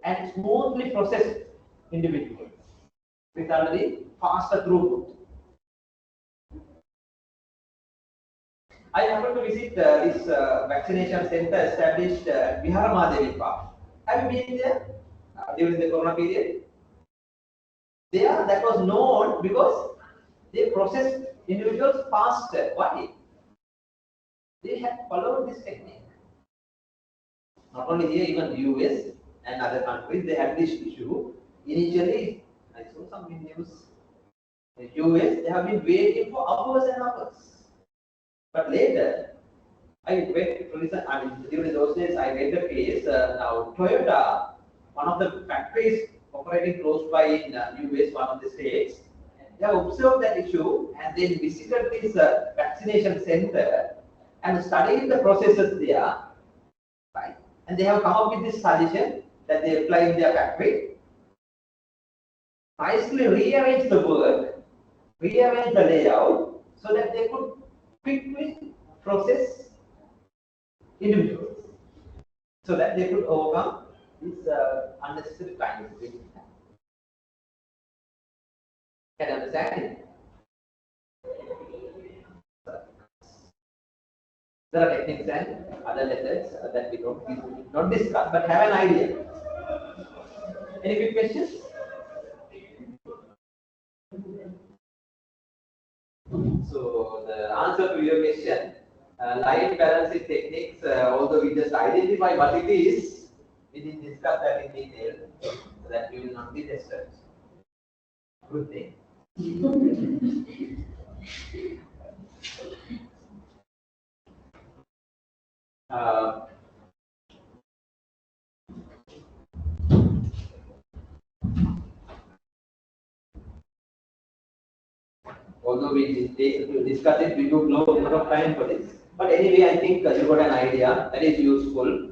and smoothly process individually, resulted in faster throughput. I happened to visit this vaccination center established at Viharamadevi Park. Have you been there during the Corona period? There, that was known because they processed individuals faster. Why? They had followed this technique. Not only here, even US and other countries, they had this issue. Initially, I saw some news. In US, they have been waiting for hours and hours. But later, I went to listen, and during those days, I read the case. Now, Toyota, one of the factories operating close by in US, one of the states, they have observed that issue and then visited this vaccination center and studied the processes there, right? And they have come up with this suggestion that they apply in their factory, nicely rearrange the work, rearrange the layout so that they could quickly process individuals so that they could overcome this unnecessary time. Can you understand it? There are techniques and other methods that we don't discuss, but have an idea. Any quick questions? So the answer to your question, line balancing techniques, although we just identify what it is, we didn't discuss that in detail, so that we will not be tested. Good thing. Although we discuss it, we took a lot of time for this. But anyway, I think you got an idea that is useful.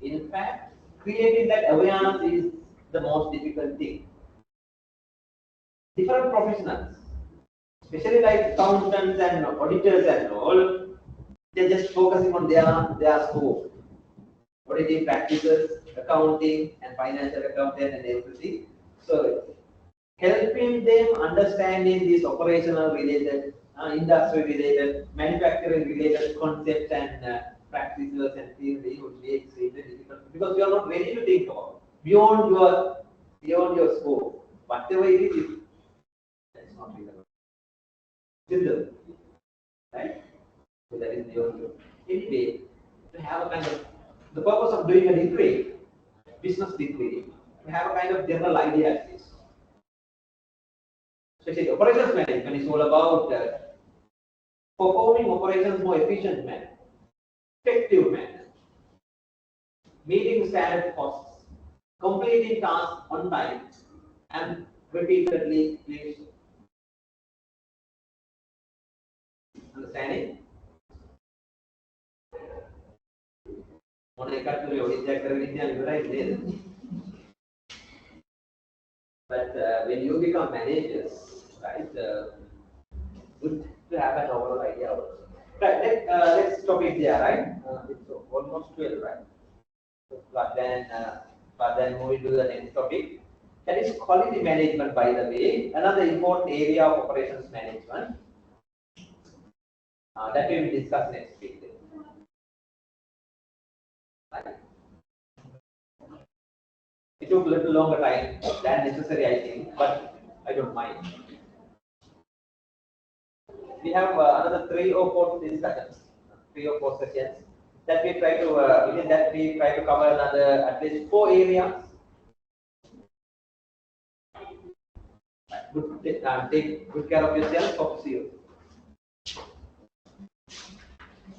In fact, creating that awareness is the most difficult thing. Different professionals, especially like accountants and auditors and all, they're just focusing on their scope. Auditing practices, accounting and financial accounting and everything. So helping them understanding these operational related, industry related, manufacturing related concepts and practices and theory would be extremely difficult because you are not ready to think about beyond your scope. Whatever it is, that's not relevant. Simple, right? So that is the only. Anyway, to have a kind of the purpose of doing a degree, business degree, to have a kind of general idea at least. Especially operations management is all about performing operations more efficient manner, effective manner, meeting standard costs, completing tasks on time, and repeatedly. Please understanding? But that when you become managers, right, good to have an overall idea also. Right, let's stop it there, right? It's almost 12, right? But then moving to the next topic. That is quality management, by the way, another important area of operations management that we will discuss next week. Right? It took a little longer time than necessary, I think, but I don't mind. We have another 3 or 4 discussions, 3 or 4 sessions that we try to, within that we try to cover another at least 4 areas. Take good care of yourself. Hope to see you.